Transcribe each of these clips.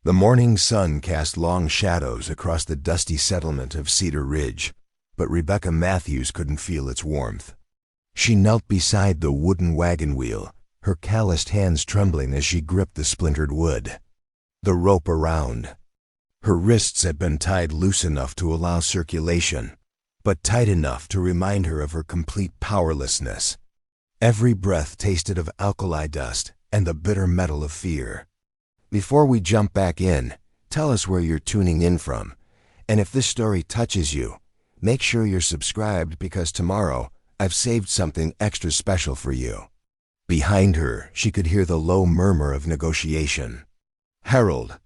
The morning sun cast long shadows across the dusty settlement of Cedar Ridge, but Rebecca Matthews couldn't feel its warmth. She knelt beside the wooden wagon wheel, her calloused hands trembling as she gripped the splintered wood. The rope around. Her wrists had been tied loose enough to allow circulation, but tight enough to remind her of her complete powerlessness. Every breath tasted of alkali dust and the bitter metal of fear. Before we jump back in, tell us where you're tuning in from, and if this story touches you, make sure you're subscribed because tomorrow I've saved something extra special for you. Behind her, she could hear the low murmur of negotiation. Harold.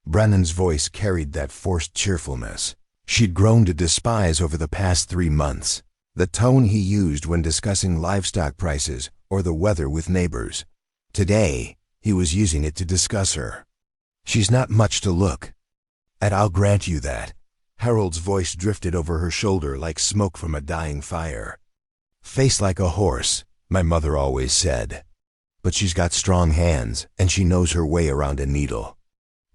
Brennan's voice carried that forced cheerfulness she'd grown to despise over the past 3 months. The tone he used when discussing livestock prices or the weather with neighbors. Today, he was using it to discuss her. She's not much to look at, I'll grant you that. Harold's voice drifted over her shoulder like smoke from a dying fire. Face like a horse, my mother always said. But she's got strong hands, and she knows her way around a needle.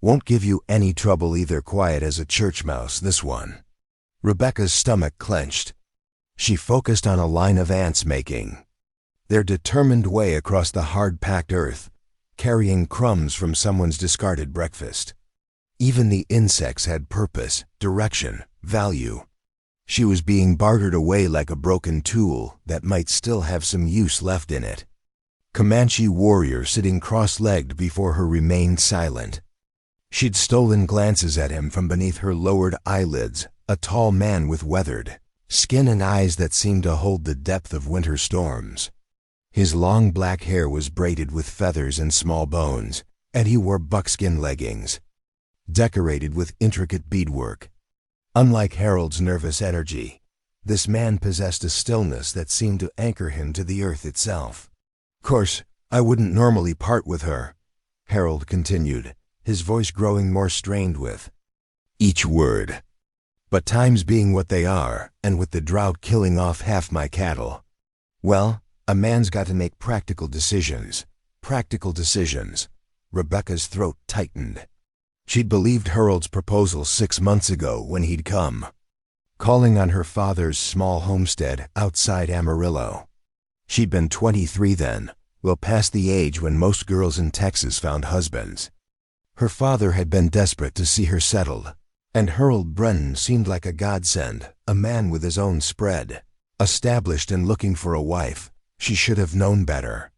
Won't give you any trouble either, quiet as a church mouse, this one. Rebecca's stomach clenched. She focused on a line of ants making their determined way across the hard-packed earth, carrying crumbs from someone's discarded breakfast. Even the insects had purpose, direction, value. She was being bartered away like a broken tool that might still have some use left in it. Comanche warrior sitting cross-legged before her remained silent. She'd stolen glances at him from beneath her lowered eyelids, a tall man with weathered skin and eyes that seemed to hold the depth of winter storms. His long black hair was braided with feathers and small bones, and he wore buckskin leggings, decorated with intricate beadwork. Unlike Harold's nervous energy, this man possessed a stillness that seemed to anchor him to the earth itself. "Course, I wouldn't normally part with her," Harold continued, his voice growing more strained with each word. "But times being what they are, and with the drought killing off half my cattle, well, a man's got to make practical decisions. Practical decisions." Rebecca's throat tightened. She'd believed Harold's proposal 6 months ago when he'd come, calling on her father's small homestead outside Amarillo. She'd been 23 then, well past the age when most girls in Texas found husbands. Her father had been desperate to see her settled, and Harold Brennan seemed like a godsend, a man with his own spread, established and looking for a wife. She should have known better.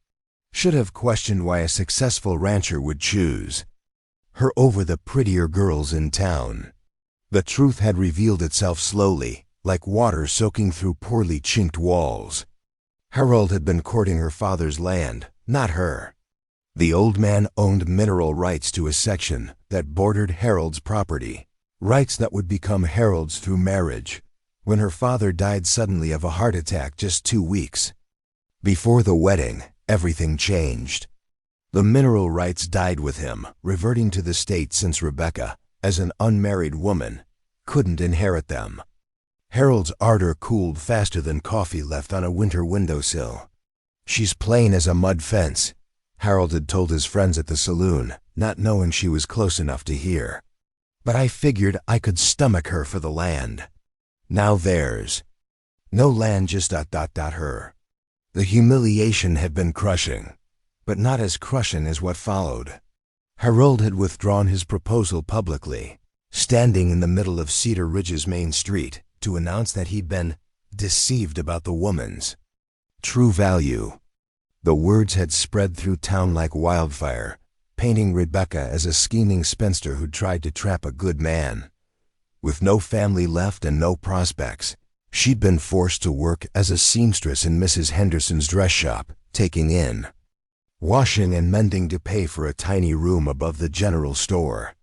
Should have questioned why a successful rancher would choose her over the prettier girls in town. The truth had revealed itself slowly, like water soaking through poorly chinked walls. Harold had been courting her father's land, not her. The old man owned mineral rights to a section that bordered Harold's property, rights that would become Harold's through marriage, when her father died suddenly of a heart attack just 2 weeks. Before the wedding, everything changed. The mineral rights died with him, reverting to the state since Rebecca, as an unmarried woman, couldn't inherit them. Harold's ardor cooled faster than coffee left on a winter windowsill. "She's plain as a mud fence," Harold had told his friends at the saloon, not knowing she was close enough to hear. "But I figured I could stomach her for the land. Now there's no land, just her." The humiliation had been crushing, but not as crushing as what followed. Harold had withdrawn his proposal publicly, standing in the middle of Cedar Ridge's main street to announce that he'd been deceived about the woman's true value. The words had spread through town like wildfire, painting Rebecca as a scheming spinster who'd tried to trap a good man. With no family left and no prospects, she'd been forced to work as a seamstress in Mrs. Henderson's dress shop, taking in washing and mending to pay for a tiny room above the general store.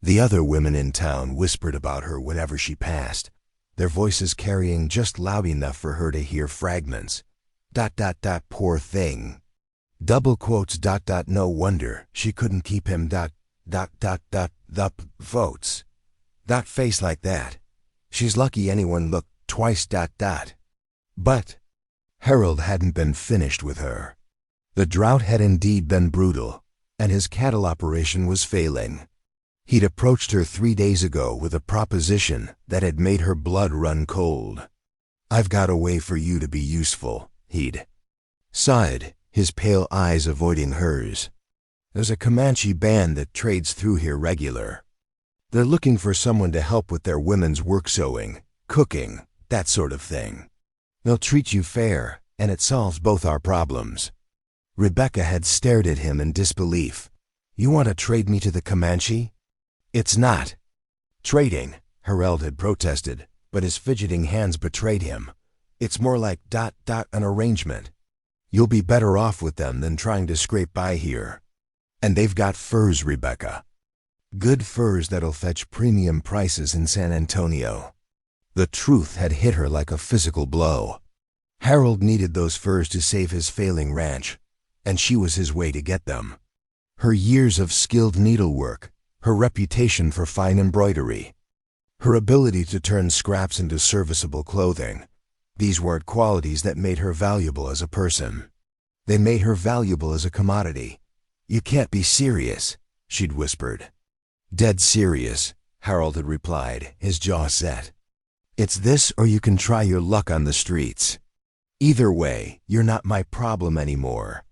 The other women in town whispered about her whenever she passed, their voices carrying just loud enough for her to hear fragments. Poor thing. Double quotes. No wonder she couldn't keep him. The votes. That face like that. She's lucky anyone looked twice. But Harold hadn't been finished with her. The drought had indeed been brutal, and his cattle operation was failing. He'd approached her 3 days ago with a proposition that had made her blood run cold. "I've got a way for you to be useful," he'd sighed, his pale eyes avoiding hers. "There's a Comanche band that trades through here regular. They're looking for someone to help with their women's work sewing, cooking, that sort of thing. They'll treat you fair, and it solves both our problems." Rebecca had stared at him in disbelief. "You want to trade me to the Comanche?" "It's not trading," Harold had protested, but his fidgeting hands betrayed him. "It's more like an arrangement. You'll be better off with them than trying to scrape by here. And they've got furs, Rebecca. Good furs that'll fetch premium prices in San Antonio." The truth had hit her like a physical blow. Harold needed those furs to save his failing ranch, and she was his way to get them. Her years of skilled needlework, her reputation for fine embroidery, her ability to turn scraps into serviceable clothing. These weren't qualities that made her valuable as a person. They made her valuable as a commodity. "You can't be serious," she'd whispered. "Dead serious," Harold had replied, his jaw set. "It's this or you can try your luck on the streets. Either way, you're not my problem anymore."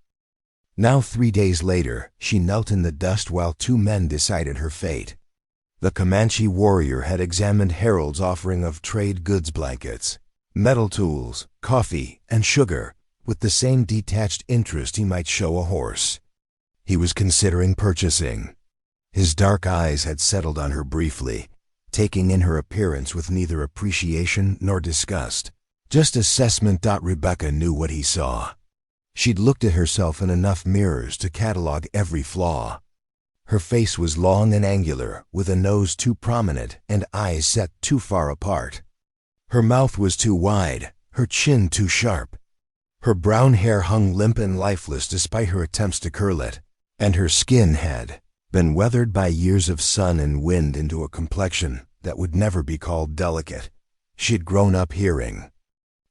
Now 3 days later, she knelt in the dust while two men decided her fate. The Comanche warrior had examined Harold's offering of trade goods blankets, metal tools, coffee, and sugar, with the same detached interest he might show a horse. He was considering purchasing. His dark eyes had settled on her briefly, taking in her appearance with neither appreciation nor disgust. Just assessment. Rebecca knew what he saw. She'd looked at herself in enough mirrors to catalog every flaw. Her face was long and angular, with a nose too prominent and eyes set too far apart. Her mouth was too wide, her chin too sharp. Her brown hair hung limp and lifeless despite her attempts to curl it, and her skin had been weathered by years of sun and wind into a complexion that would never be called delicate. She'd grown up hearing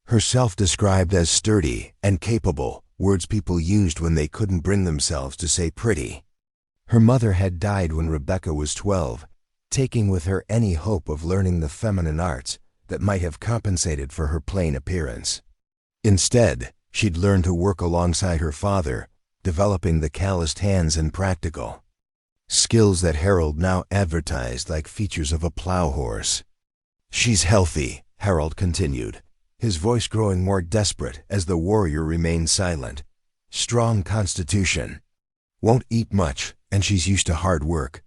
herself described as sturdy and capable, words people used when they couldn't bring themselves to say pretty. Her mother had died when Rebecca was 12, taking with her any hope of learning the feminine arts that might have compensated for her plain appearance. Instead, she'd learned to work alongside her father, developing the calloused hands and practical skills that Harold now advertised like features of a plow horse. "She's healthy," Harold continued, his voice growing more desperate as the warrior remained silent. "Strong constitution. Won't eat much, and she's used to hard work.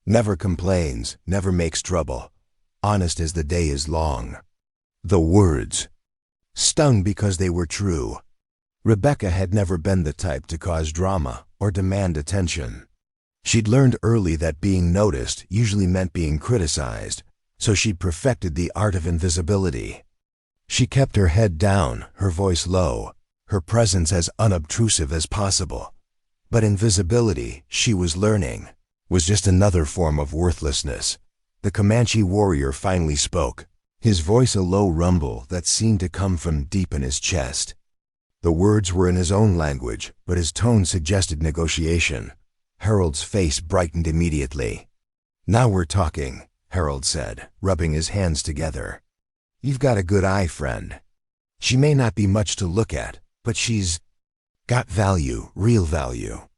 Never complains, never makes trouble. Honest as the day is long." The words stung because they were true. Rebecca had never been the type to cause drama or demand attention. She'd learned early that being noticed usually meant being criticized, so she'd perfected the art of invisibility. She kept her head down, her voice low, her presence as unobtrusive as possible. But invisibility, she was learning, was just another form of worthlessness. The Comanche warrior finally spoke, his voice a low rumble that seemed to come from deep in his chest. The words were in his own language, but his tone suggested negotiation. Harold's face brightened immediately. "Now we're talking," Harold said, rubbing his hands together. "You've got a good eye, friend. She may not be much to look at, but she's got value, real value."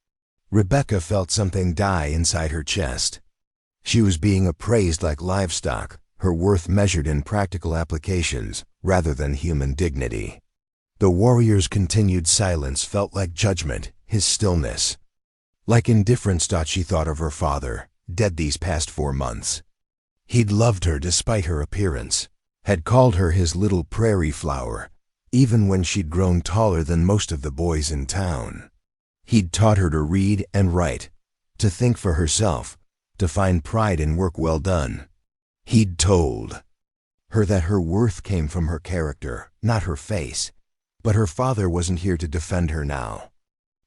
Rebecca felt something die inside her chest. She was being appraised like livestock, her worth measured in practical applications rather than human dignity. The warrior's continued silence felt like judgment, his stillness like indifference. She thought of her father, dead these past 4 months. He'd loved her despite her appearance, had called her his little prairie flower, even when she'd grown taller than most of the boys in town. He'd taught her to read and write, to think for herself, to find pride in work well done. He'd told her that her worth came from her character, not her face. But her father wasn't here to defend her now.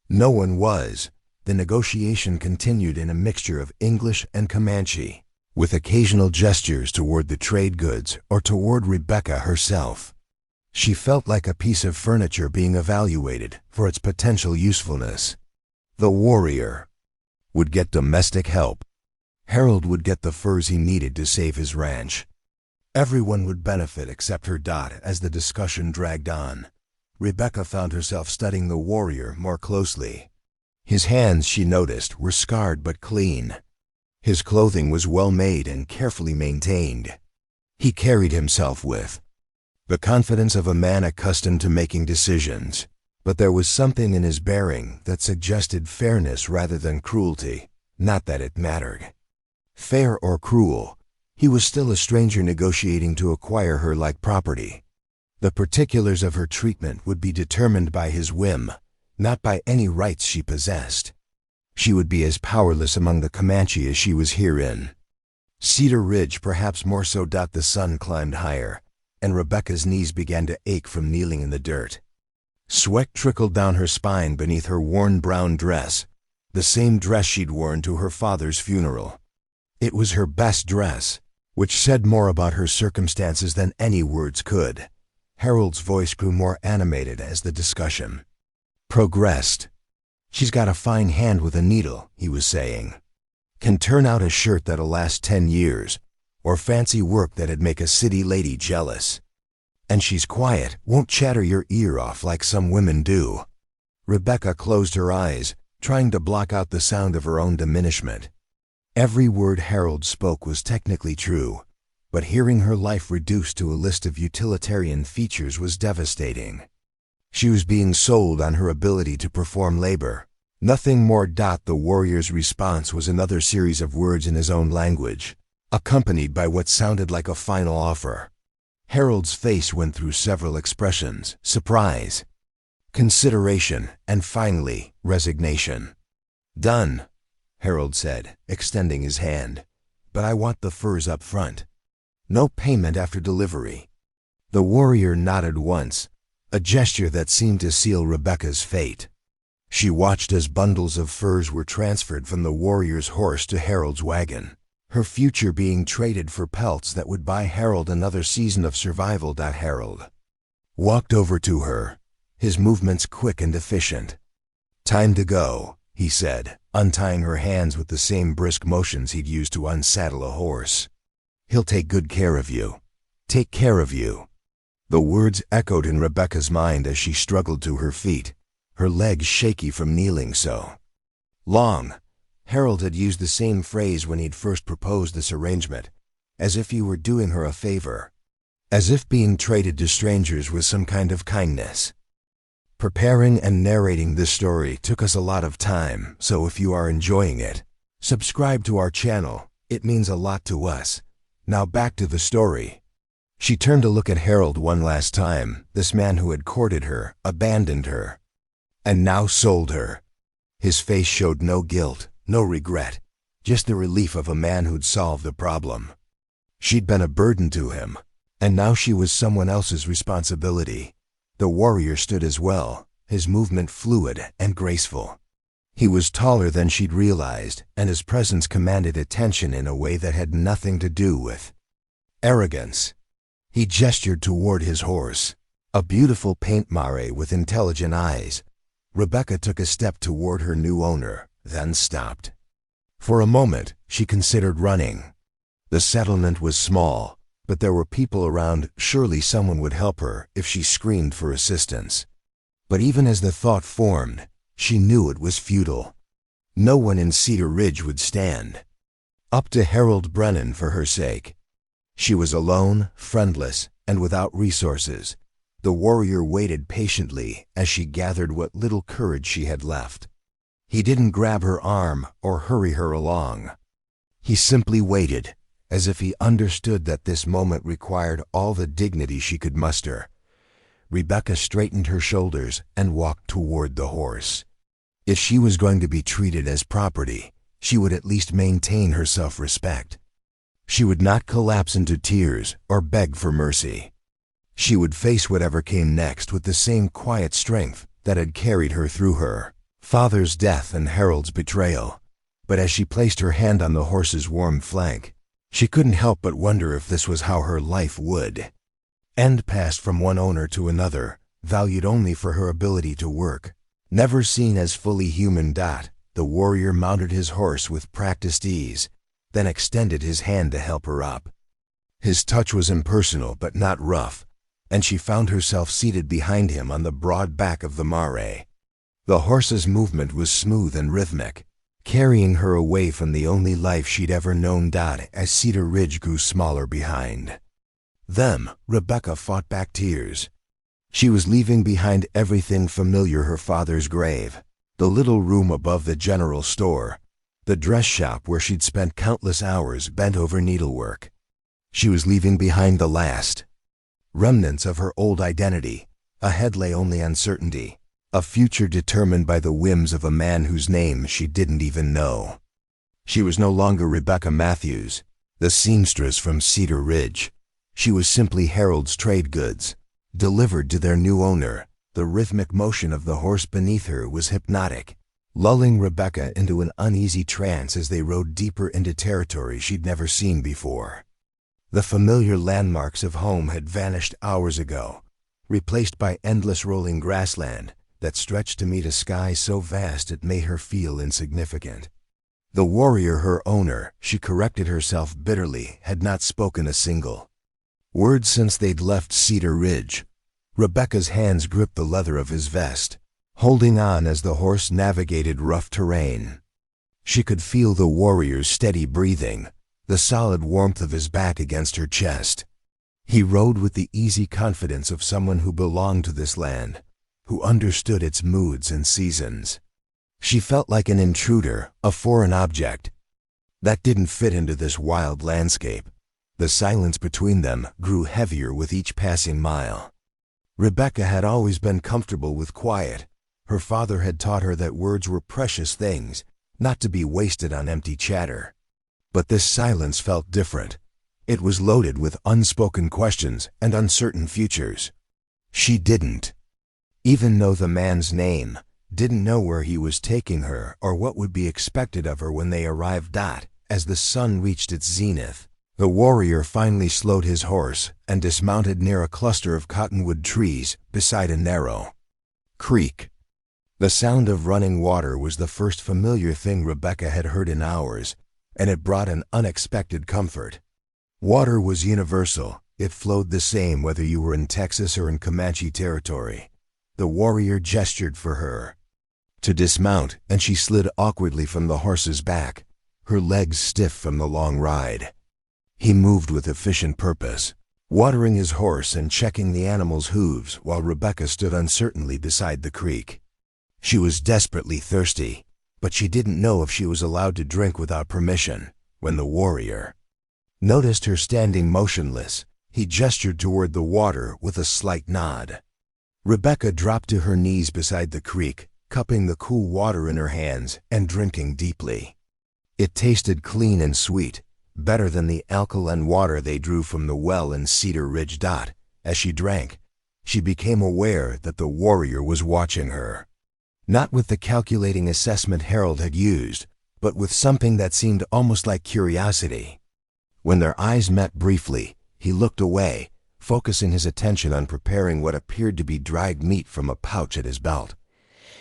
No one was. The negotiation continued in a mixture of English and Comanche, with occasional gestures toward the trade goods or toward Rebecca herself. She felt like a piece of furniture being evaluated for its potential usefulness. The warrior would get domestic help. Harold would get the furs he needed to save his ranch. Everyone would benefit except her. As the discussion dragged on, Rebecca found herself studying the warrior more closely. His hands, she noticed, were scarred but clean. His clothing was well made and carefully maintained. He carried himself with the confidence of a man accustomed to making decisions, but there was something in his bearing that suggested fairness rather than cruelty. Not that it mattered. Fair or cruel, he was still a stranger negotiating to acquire her like property. The particulars of her treatment would be determined by his whim, not by any rights she possessed. She would be as powerless among the Comanche as she was herein. Cedar Ridge, perhaps more so. The sun climbed higher, and Rebecca's knees began to ache from kneeling in the dirt. Sweat trickled down her spine beneath her worn brown dress, the same dress she'd worn to her father's funeral. It was her best dress, which said more about her circumstances than any words could. Harold's voice grew more animated as the discussion progressed. "She's got a fine hand with a needle," he was saying. "Can turn out a shirt that'll last 10 years, or fancy work that'd make a city lady jealous. And she's quiet, won't chatter your ear off like some women do." Rebecca closed her eyes, trying to block out the sound of her own diminishment. Every word Harold spoke was technically true, but hearing her life reduced to a list of utilitarian features was devastating. She was being sold on her ability to perform labor. Nothing more. The warrior's response was another series of words in his own language, accompanied by what sounded like a final offer. Harold's face went through several expressions: surprise, consideration, and finally, resignation. "Done," Harold said, extending his hand. "But I want the furs up front. No payment after delivery." The warrior nodded once, a gesture that seemed to seal Rebecca's fate. She watched as bundles of furs were transferred from the warrior's horse to Harold's wagon, her future being traded for pelts that would buy Harold another season of survival. Harold walked over to her, his movements quick and efficient. "Time to go," he said, untying her hands with the same brisk motions he'd used to unsaddle a horse. "He'll take good care of you. Take care of you." The words echoed in Rebecca's mind as she struggled to her feet, her legs shaky from kneeling so long. Harold had used the same phrase when he'd first proposed this arrangement, as if he were doing her a favor, as if being traded to strangers was some kind of kindness. Preparing and narrating this story took us a lot of time, so if you are enjoying it, subscribe to our channel. It means a lot to us. Now back to the story. She turned to look at Harold one last time, this man who had courted her, abandoned her, and now sold her. His face showed no guilt, no regret, just the relief of a man who'd solved the problem. She'd been a burden to him, and now she was someone else's responsibility. The warrior stood as well, his movement fluid and graceful. He was taller than she'd realized, and his presence commanded attention in a way that had nothing to do with arrogance. He gestured toward his horse, a beautiful paint mare with intelligent eyes. Rebecca took a step toward her new owner, then stopped. For a moment, she considered running. The settlement was small, but there were people around. Surely someone would help her if she screamed for assistance. But even as the thought formed, she knew it was futile. No one in Cedar Ridge would stand up to Harold Brennan for her sake. She was alone, friendless, and without resources. The warrior waited patiently as she gathered what little courage she had left. He didn't grab her arm or hurry her along. He simply waited, as if he understood that this moment required all the dignity she could muster. Rebecca straightened her shoulders and walked toward the horse. If she was going to be treated as property, she would at least maintain her self-respect. She would not collapse into tears or beg for mercy. She would face whatever came next with the same quiet strength that had carried her through her father's death and Harold's betrayal. But as she placed her hand on the horse's warm flank, she couldn't help but wonder if this was how her life would end. Passed from one owner to another, valued only for her ability to work, never seen as fully human. The warrior mounted his horse with practiced ease, then extended his hand to help her up. His touch was impersonal but not rough, and she found herself seated behind him on the broad back of the mare. The horse's movement was smooth and rhythmic, carrying her away from the only life she'd ever known. As Cedar Ridge grew smaller behind them, Rebecca fought back tears. She was leaving behind everything familiar: her father's grave, the little room above the general store, the dress shop where she'd spent countless hours bent over needlework. She was leaving behind the last remnants of her old identity. Ahead lay only uncertainty, a future determined by the whims of a man whose name she didn't even know. She was no longer Rebecca Matthews, the seamstress from Cedar Ridge. She was simply Harold's trade goods, delivered to their new owner. The rhythmic motion of the horse beneath her was hypnotic, lulling Rebecca into an uneasy trance as they rode deeper into territory she'd never seen before. The familiar landmarks of home had vanished hours ago, replaced by endless rolling grassland that stretched to meet a sky so vast it made her feel insignificant. The warrior, her owner, she corrected herself bitterly, had not spoken a single word since they'd left Cedar Ridge. Rebecca's hands gripped the leather of his vest, holding on as the horse navigated rough terrain. She could feel the warrior's steady breathing, the solid warmth of his back against her chest. He rode with the easy confidence of someone who belonged to this land, who understood its moods and seasons. She felt like an intruder, a foreign object that didn't fit into this wild landscape. The silence between them grew heavier with each passing mile. Rebecca had always been comfortable with quiet. Her father had taught her that words were precious things, not to be wasted on empty chatter. But this silence felt different. It was loaded with unspoken questions and uncertain futures. She didn't even know the man's name, didn't know where he was taking her or what would be expected of her when they arrived. As the sun reached its zenith, the warrior finally slowed his horse and dismounted near a cluster of cottonwood trees beside a narrow creek. The sound of running water was the first familiar thing Rebecca had heard in hours, and it brought an unexpected comfort. Water was universal. It flowed the same whether you were in Texas or in Comanche territory. The warrior gestured for her to dismount, and she slid awkwardly from the horse's back, her legs stiff from the long ride. He moved with efficient purpose, watering his horse and checking the animal's hooves while Rebecca stood uncertainly beside the creek. She was desperately thirsty, but she didn't know if she was allowed to drink without permission. When the warrior noticed her standing motionless, he gestured toward the water with a slight nod. Rebecca dropped to her knees beside the creek, cupping the cool water in her hands and drinking deeply. It tasted clean and sweet, better than the alkaline water they drew from the well in Cedar Ridge. As she drank, she became aware that the warrior was watching her. Not with the calculating assessment Harold had used, but with something that seemed almost like curiosity. When their eyes met briefly, he looked away, focusing his attention on preparing what appeared to be dried meat from a pouch at his belt.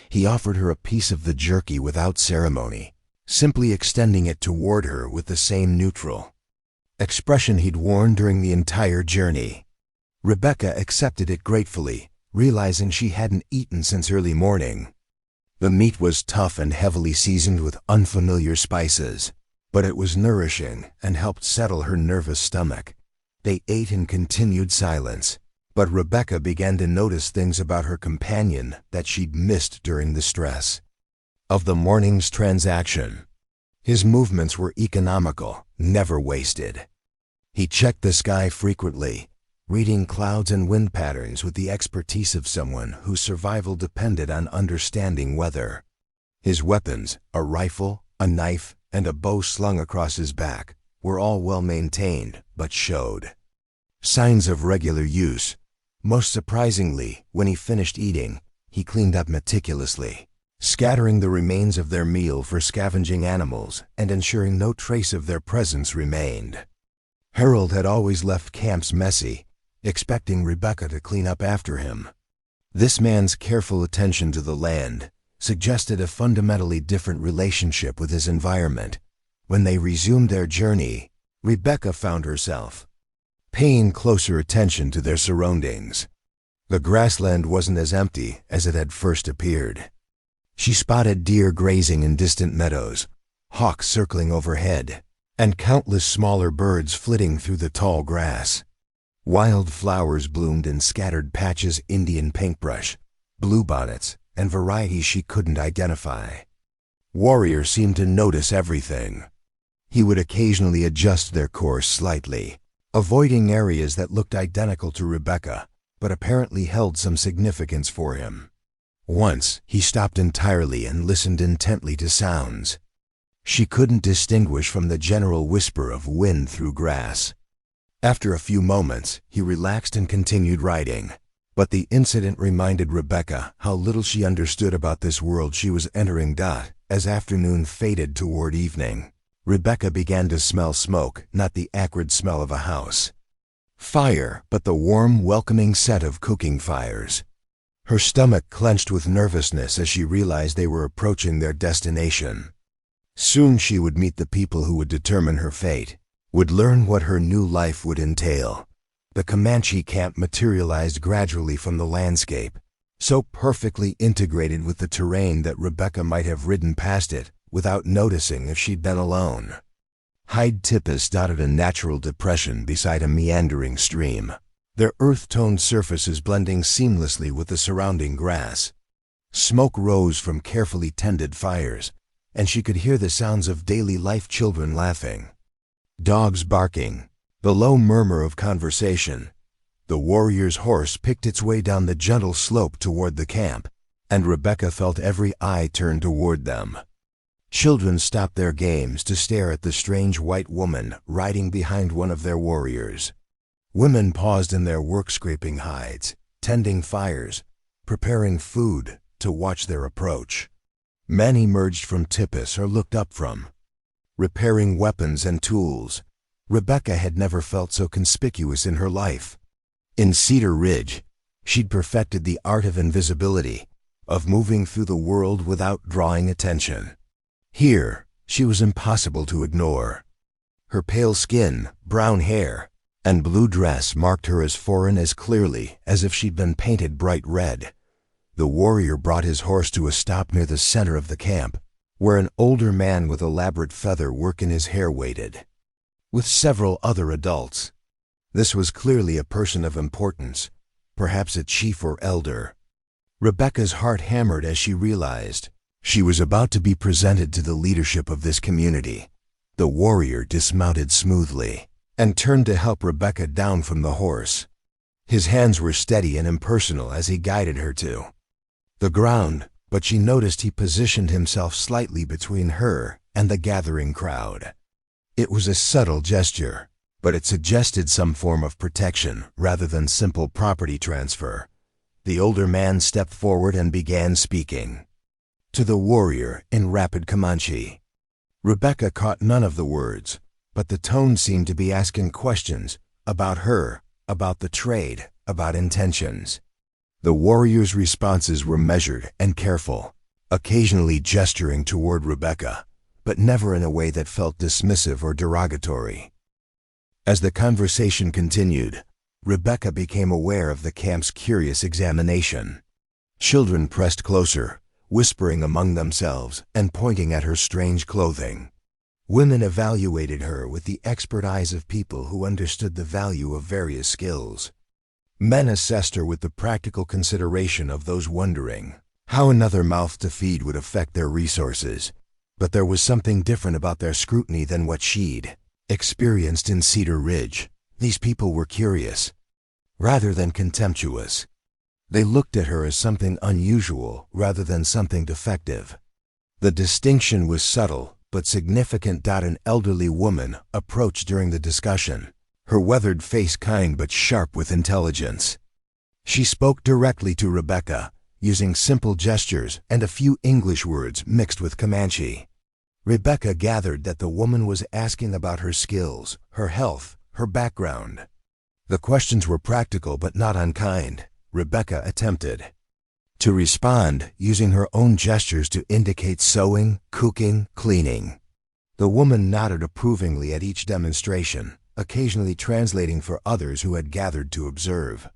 He offered her a piece of the jerky without ceremony, simply extending it toward her with the same neutral expression he'd worn during the entire journey. Rebecca accepted it gratefully, realizing she hadn't eaten since early morning. The meat was tough and heavily seasoned with unfamiliar spices, but it was nourishing and helped settle her nervous stomach. They ate in continued silence, but Rebecca began to notice things about her companion that she'd missed during the stress of the morning's transaction. His movements were economical, never wasted. He checked the sky frequently, reading clouds and wind patterns with the expertise of someone whose survival depended on understanding weather. His weapons, a rifle, a knife, and a bow slung across his back, were all well maintained, but showed signs of regular use. Most surprisingly, when he finished eating, he cleaned up meticulously, scattering the remains of their meal for scavenging animals and ensuring no trace of their presence remained. Harold had always left camps messy, expecting Rebecca to clean up after him. This man's careful attention to the land suggested a fundamentally different relationship with his environment, When they resumed their journey, Rebecca found herself paying closer attention to their surroundings. The grassland wasn't as empty as it had first appeared. She spotted deer grazing in distant meadows, hawks circling overhead, and countless smaller birds flitting through the tall grass. Wild flowers bloomed in scattered patches, Indian paintbrush, bluebonnets, and varieties she couldn't identify. Warrior seemed to notice everything. He would occasionally adjust their course slightly, avoiding areas that looked identical to Rebecca, but apparently held some significance for him. Once, he stopped entirely and listened intently to sounds she couldn't distinguish from the general whisper of wind through grass. After a few moments, he relaxed and continued riding. But the incident reminded Rebecca how little she understood about this world she was entering. As afternoon faded toward evening, Rebecca began to smell smoke, not the acrid smell of a house fire, but the warm, welcoming scent of cooking fires. Her stomach clenched with nervousness as she realized they were approaching their destination. Soon she would meet the people who would determine her fate, would learn what her new life would entail. The Comanche camp materialized gradually from the landscape, so perfectly integrated with the terrain that Rebecca might have ridden past it without noticing if she'd been alone. Hide tipis dotted a natural depression beside a meandering stream, their earth-toned surfaces blending seamlessly with the surrounding grass. Smoke rose from carefully tended fires, and she could hear the sounds of daily life, children laughing, dogs barking, the low murmur of conversation. The warrior's horse picked its way down the gentle slope toward the camp, and Rebecca felt every eye turn toward them. Children stopped their games to stare at the strange white woman riding behind one of their warriors. Women paused in their work scraping hides, tending fires, preparing food to watch their approach. Men emerged from tipis or looked up from, repairing weapons and tools. Rebecca had never felt so conspicuous in her life. In Cedar Ridge, she'd perfected the art of invisibility, of moving through the world without drawing attention. Here, she was impossible to ignore. Her pale skin, brown hair, and blue dress marked her as foreign as clearly as if she'd been painted bright red. The warrior brought his horse to a stop near the center of the camp, where an older man with elaborate feather work in his hair waited, with several other adults. This was clearly a person of importance, perhaps a chief or elder. Rebecca's heart hammered as she realized she was about to be presented to the leadership of this community. The warrior dismounted smoothly and turned to help Rebecca down from the horse. His hands were steady and impersonal as he guided her to the ground, but she noticed he positioned himself slightly between her and the gathering crowd. It was a subtle gesture, but it suggested some form of protection rather than simple property transfer. The older man stepped forward and began speaking to the warrior in rapid Comanche. Rebecca caught none of the words, but the tone seemed to be asking questions about her, about the trade, about intentions. The warrior's responses were measured and careful, occasionally gesturing toward Rebecca, but never in a way that felt dismissive or derogatory. As the conversation continued, Rebecca became aware of the camp's curious examination. Children pressed closer, whispering among themselves and pointing at her strange clothing. Women evaluated her with the expert eyes of people who understood the value of various skills. Men assessed her with the practical consideration of those wondering how another mouth to feed would affect their resources. But there was something different about their scrutiny than what she'd experienced in Cedar Ridge. These people were curious, rather than contemptuous. They looked at her as something unusual rather than something defective. The distinction was subtle but significant. An elderly woman approached during the discussion, her weathered face kind but sharp with intelligence. She spoke directly to Rebecca, using simple gestures and a few English words mixed with Comanche. Rebecca gathered that the woman was asking about her skills, her health, her background. The questions were practical but not unkind. Rebecca attempted to respond, using her own gestures to indicate sewing, cooking, cleaning. The woman nodded approvingly at each demonstration, occasionally translating for others who had gathered to observe.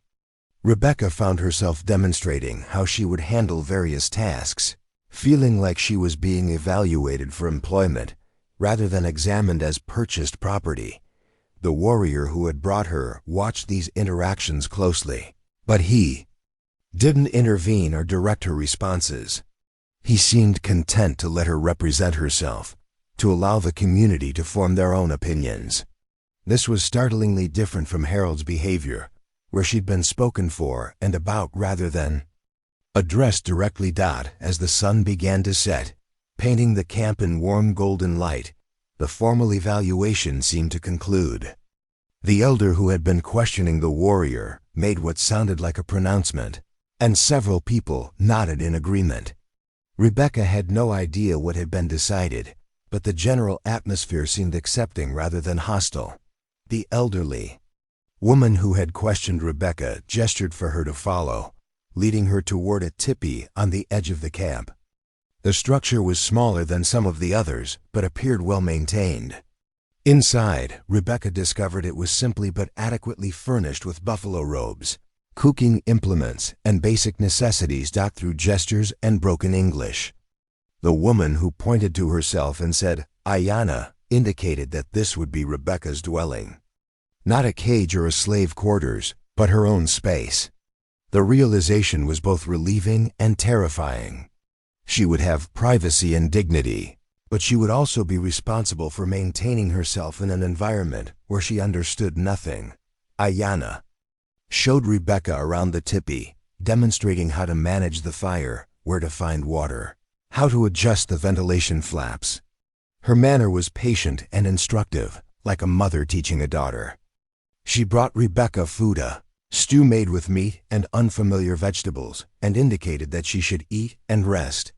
Rebecca found herself demonstrating how she would handle various tasks, feeling like she was being evaluated for employment rather than examined as purchased property. The warrior who had brought her watched these interactions closely, but he didn't intervene or direct her responses. He seemed content to let her represent herself, to allow the community to form their own opinions. This was startlingly different from Harold's behavior, where she'd been spoken for and about rather than addressed directly. As the sun began to set, painting the camp in warm golden light, the formal evaluation seemed to conclude. The elder who had been questioning the warrior made what sounded like a pronouncement, and several people nodded in agreement. Rebecca had no idea what had been decided, but the general atmosphere seemed accepting rather than hostile. The elderly woman who had questioned Rebecca gestured for her to follow, leading her toward a tipi on the edge of the camp. The structure was smaller than some of the others, but appeared well maintained. Inside, Rebecca discovered it was simply but adequately furnished with buffalo robes, cooking implements, and basic necessities. Through gestures and broken English, the woman who pointed to herself and said, "Ayana," indicated that this would be Rebecca's dwelling. Not a cage or a slave quarters, but her own space. The realization was both relieving and terrifying. She would have privacy and dignity, but she would also be responsible for maintaining herself in an environment where she understood nothing. Ayana showed Rebecca around the tipi, demonstrating how to manage the fire, where to find water, how to adjust the ventilation flaps. Her manner was patient and instructive, like a mother teaching a daughter. She brought Rebecca food, a stew made with meat and unfamiliar vegetables, and indicated that she should eat and rest.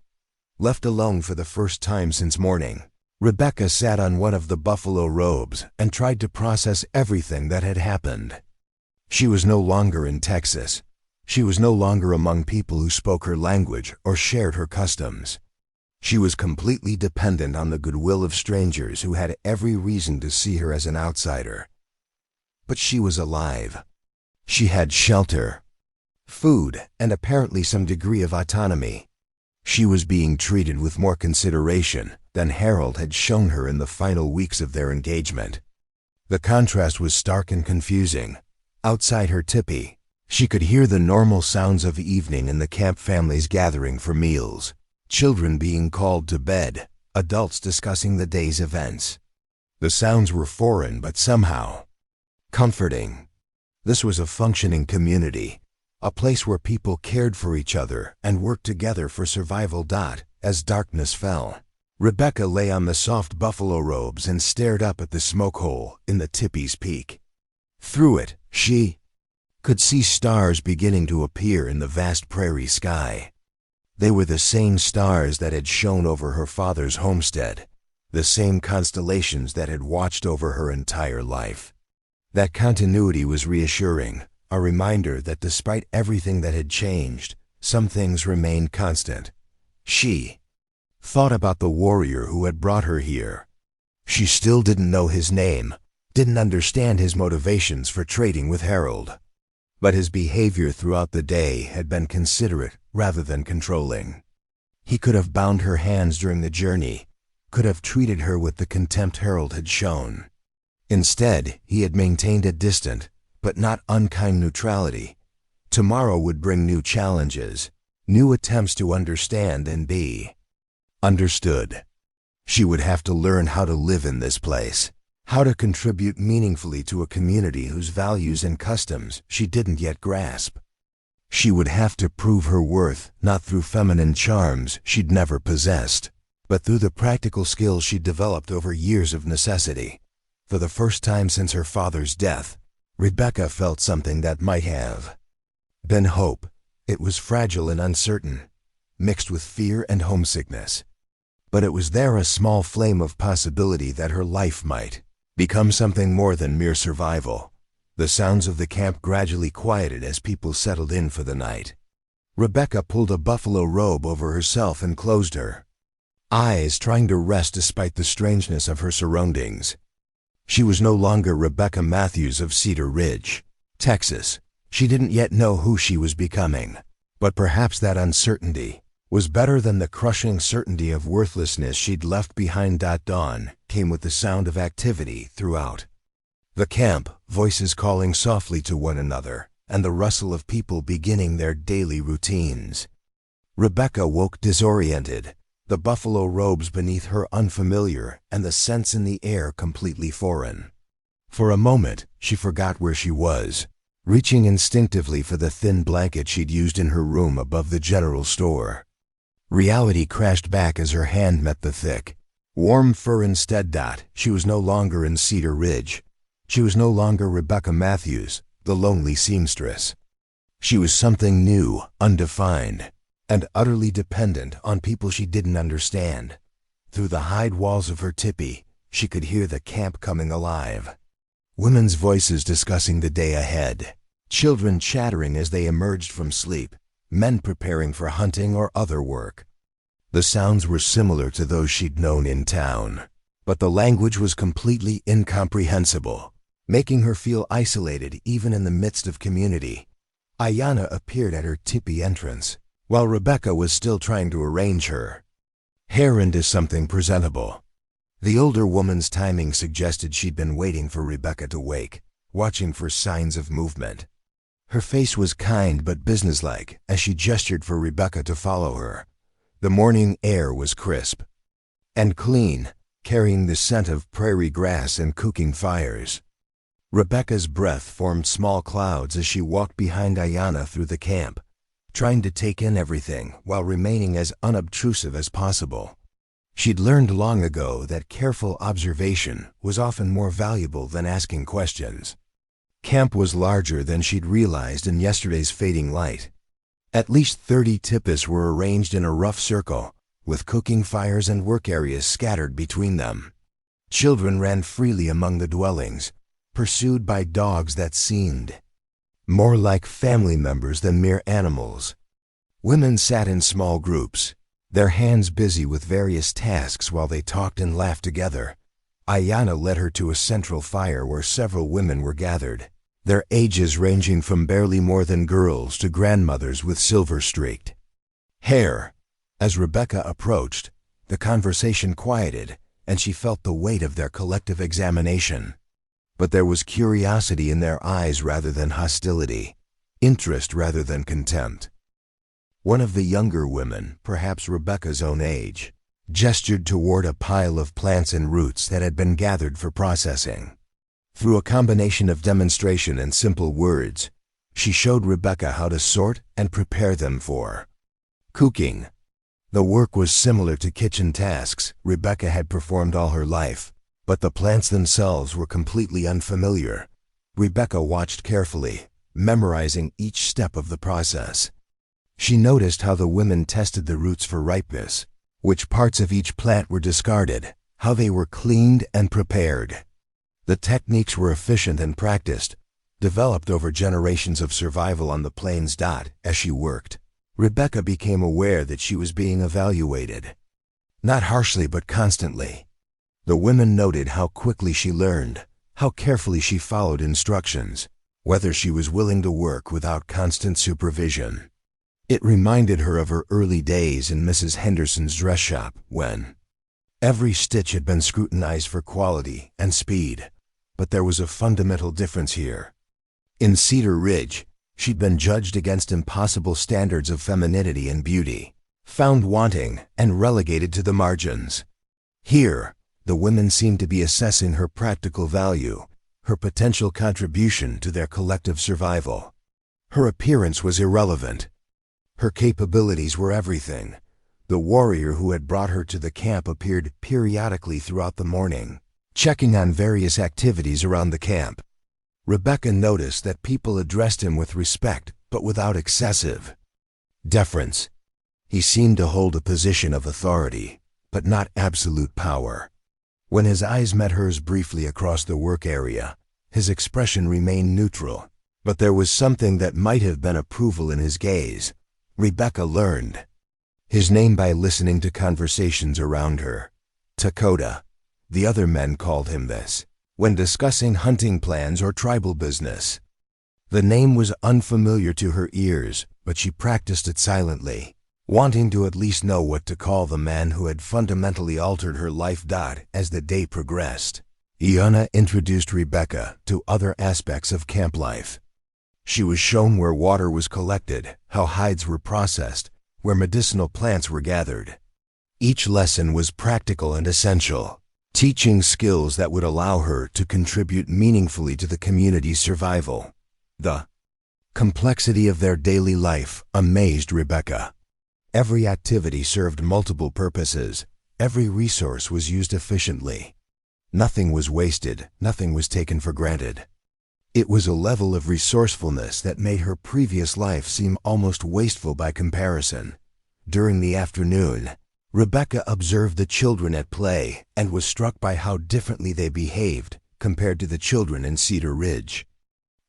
Left alone for the first time since morning, Rebecca sat on one of the buffalo robes and tried to process everything that had happened. She was no longer in Texas. She was no longer among people who spoke her language or shared her customs. She was completely dependent on the goodwill of strangers who had every reason to see her as an outsider. But she was alive. She had shelter, food, and apparently some degree of autonomy. She was being treated with more consideration than Harold had shown her in the final weeks of their engagement. The contrast was stark and confusing. Outside her tipi, she could hear the normal sounds of evening in the camp families gathering for meals, children being called to bed, adults discussing the day's events. The sounds were foreign but somehow comforting. This was a functioning community, a place where people cared for each other and worked together for survival. As darkness fell, Rebecca lay on the soft buffalo robes and stared up at the smoke hole in the tipi's peak. Through it, she could see stars beginning to appear in the vast prairie sky. They were the same stars that had shone over her father's homestead, the same constellations that had watched over her entire life. That continuity was reassuring, a reminder that despite everything that had changed, some things remained constant. She thought about the warrior who had brought her here. She still didn't know his name, didn't understand his motivations for trading with Harold. But his behavior throughout the day had been considerate rather than controlling. He could have bound her hands during the journey, could have treated her with the contempt Harold had shown. Instead, he had maintained a distant, but not unkind neutrality. Tomorrow would bring new challenges, new attempts to understand and be understood. She would have to learn how to live in this place, how to contribute meaningfully to a community whose values and customs she didn't yet grasp. She would have to prove her worth not through feminine charms she'd never possessed, but through the practical skills she'd developed over years of necessity. For the first time since her father's death, Rebecca felt something that might have been hope. It was fragile and uncertain, mixed with fear and homesickness. But it was there a small flame of possibility that her life might become something more than mere survival. The sounds of the camp gradually quieted as people settled in for the night. Rebecca pulled a buffalo robe over herself and closed her eyes trying to rest despite the strangeness of her surroundings. She was no longer Rebecca Matthews of Cedar Ridge, Texas. She didn't yet know who she was becoming, but perhaps that uncertainty was better than the crushing certainty of worthlessness she'd left behind. Dawn came with the sound of activity throughout the camp, voices calling softly to one another, and the rustle of people beginning their daily routines. Rebecca woke disoriented, the buffalo robes beneath her unfamiliar and the scents in the air completely foreign. For a moment, she forgot where she was, reaching instinctively for the thin blanket she'd used in her room above the general store. Reality crashed back as her hand met the thick, warm fur instead. She was no longer in Cedar Ridge. She was no longer Rebecca Matthews, the lonely seamstress. She was something new, undefined, and utterly dependent on people she didn't understand. Through the hide walls of her tipi, she could hear the camp coming alive. Women's voices discussing the day ahead, children chattering as they emerged from sleep, men preparing for hunting or other work. The sounds were similar to those she'd known in town, but the language was completely incomprehensible, making her feel isolated even in the midst of community. Ayanna appeared at her tipi entrance, while Rebecca was still trying to arrange her hair into something presentable. The older woman's timing suggested she'd been waiting for Rebecca to wake, watching for signs of movement. Her face was kind but businesslike as she gestured for Rebecca to follow her. The morning air was crisp and clean, carrying the scent of prairie grass and cooking fires. Rebecca's breath formed small clouds as she walked behind Ayanna through the camp, trying to take in everything while remaining as unobtrusive as possible. She'd learned long ago that careful observation was often more valuable than asking questions. Camp was larger than she'd realized in yesterday's fading light. At least 30 tipis were arranged in a rough circle, with cooking fires and work areas scattered between them. Children ran freely among the dwellings, pursued by dogs that seemed more like family members than mere animals. Women sat in small groups, their hands busy with various tasks while they talked and laughed together. Ayanna led her to a central fire where several women were gathered, their ages ranging from barely more than girls to grandmothers with silver-streaked hair. As Rebecca approached, the conversation quieted, and she felt the weight of their collective examination. But there was curiosity in their eyes rather than hostility, interest rather than contempt. One of the younger women, perhaps Rebecca's own age, gestured toward a pile of plants and roots that had been gathered for processing. Through a combination of demonstration and simple words, she showed Rebecca how to sort and prepare them for cooking. The work was similar to kitchen tasks Rebecca had performed all her life, but the plants themselves were completely unfamiliar. Rebecca watched carefully, memorizing each step of the process. She noticed how the women tested the roots for ripeness, which parts of each plant were discarded, how they were cleaned and prepared. The techniques were efficient and practiced, developed over generations of survival on the plains. As she worked, Rebecca became aware that she was being evaluated. Not harshly but constantly. The women noted how quickly she learned, how carefully she followed instructions, whether she was willing to work without constant supervision. It reminded her of her early days in Mrs. Henderson's dress shop when every stitch had been scrutinized for quality and speed. But there was a fundamental difference here. In Cedar Ridge, she'd been judged against impossible standards of femininity and beauty, found wanting and relegated to the margins. Here, the women seemed to be assessing her practical value, her potential contribution to their collective survival. Her appearance was irrelevant. Her capabilities were everything. The warrior who had brought her to the camp appeared periodically throughout the morning, checking on various activities around the camp. Rebecca noticed that people addressed him with respect, but without excessive deference. He seemed to hold a position of authority, but not absolute power. When his eyes met hers briefly across the work area, his expression remained neutral, but there was something that might have been approval in his gaze. Rebecca learned. his name by listening to conversations around her. Dakota. The other men called him this, when discussing hunting plans or tribal business. The name was unfamiliar to her ears, but she practiced it silently, wanting to at least know what to call the man who had fundamentally altered her life. As the day progressed, Iana introduced Rebecca to other aspects of camp life. She was shown where water was collected, how hides were processed, where medicinal plants were gathered. Each lesson was practical and essential, teaching skills that would allow her to contribute meaningfully to the community's survival. The complexity of their daily life amazed Rebecca. Every activity served multiple purposes. Every resource was used efficiently. Nothing was wasted, nothing was taken for granted. It was a level of resourcefulness that made her previous life seem almost wasteful by comparison. During the afternoon, Rebecca observed the children at play and was struck by how differently they behaved compared to the children in Cedar Ridge.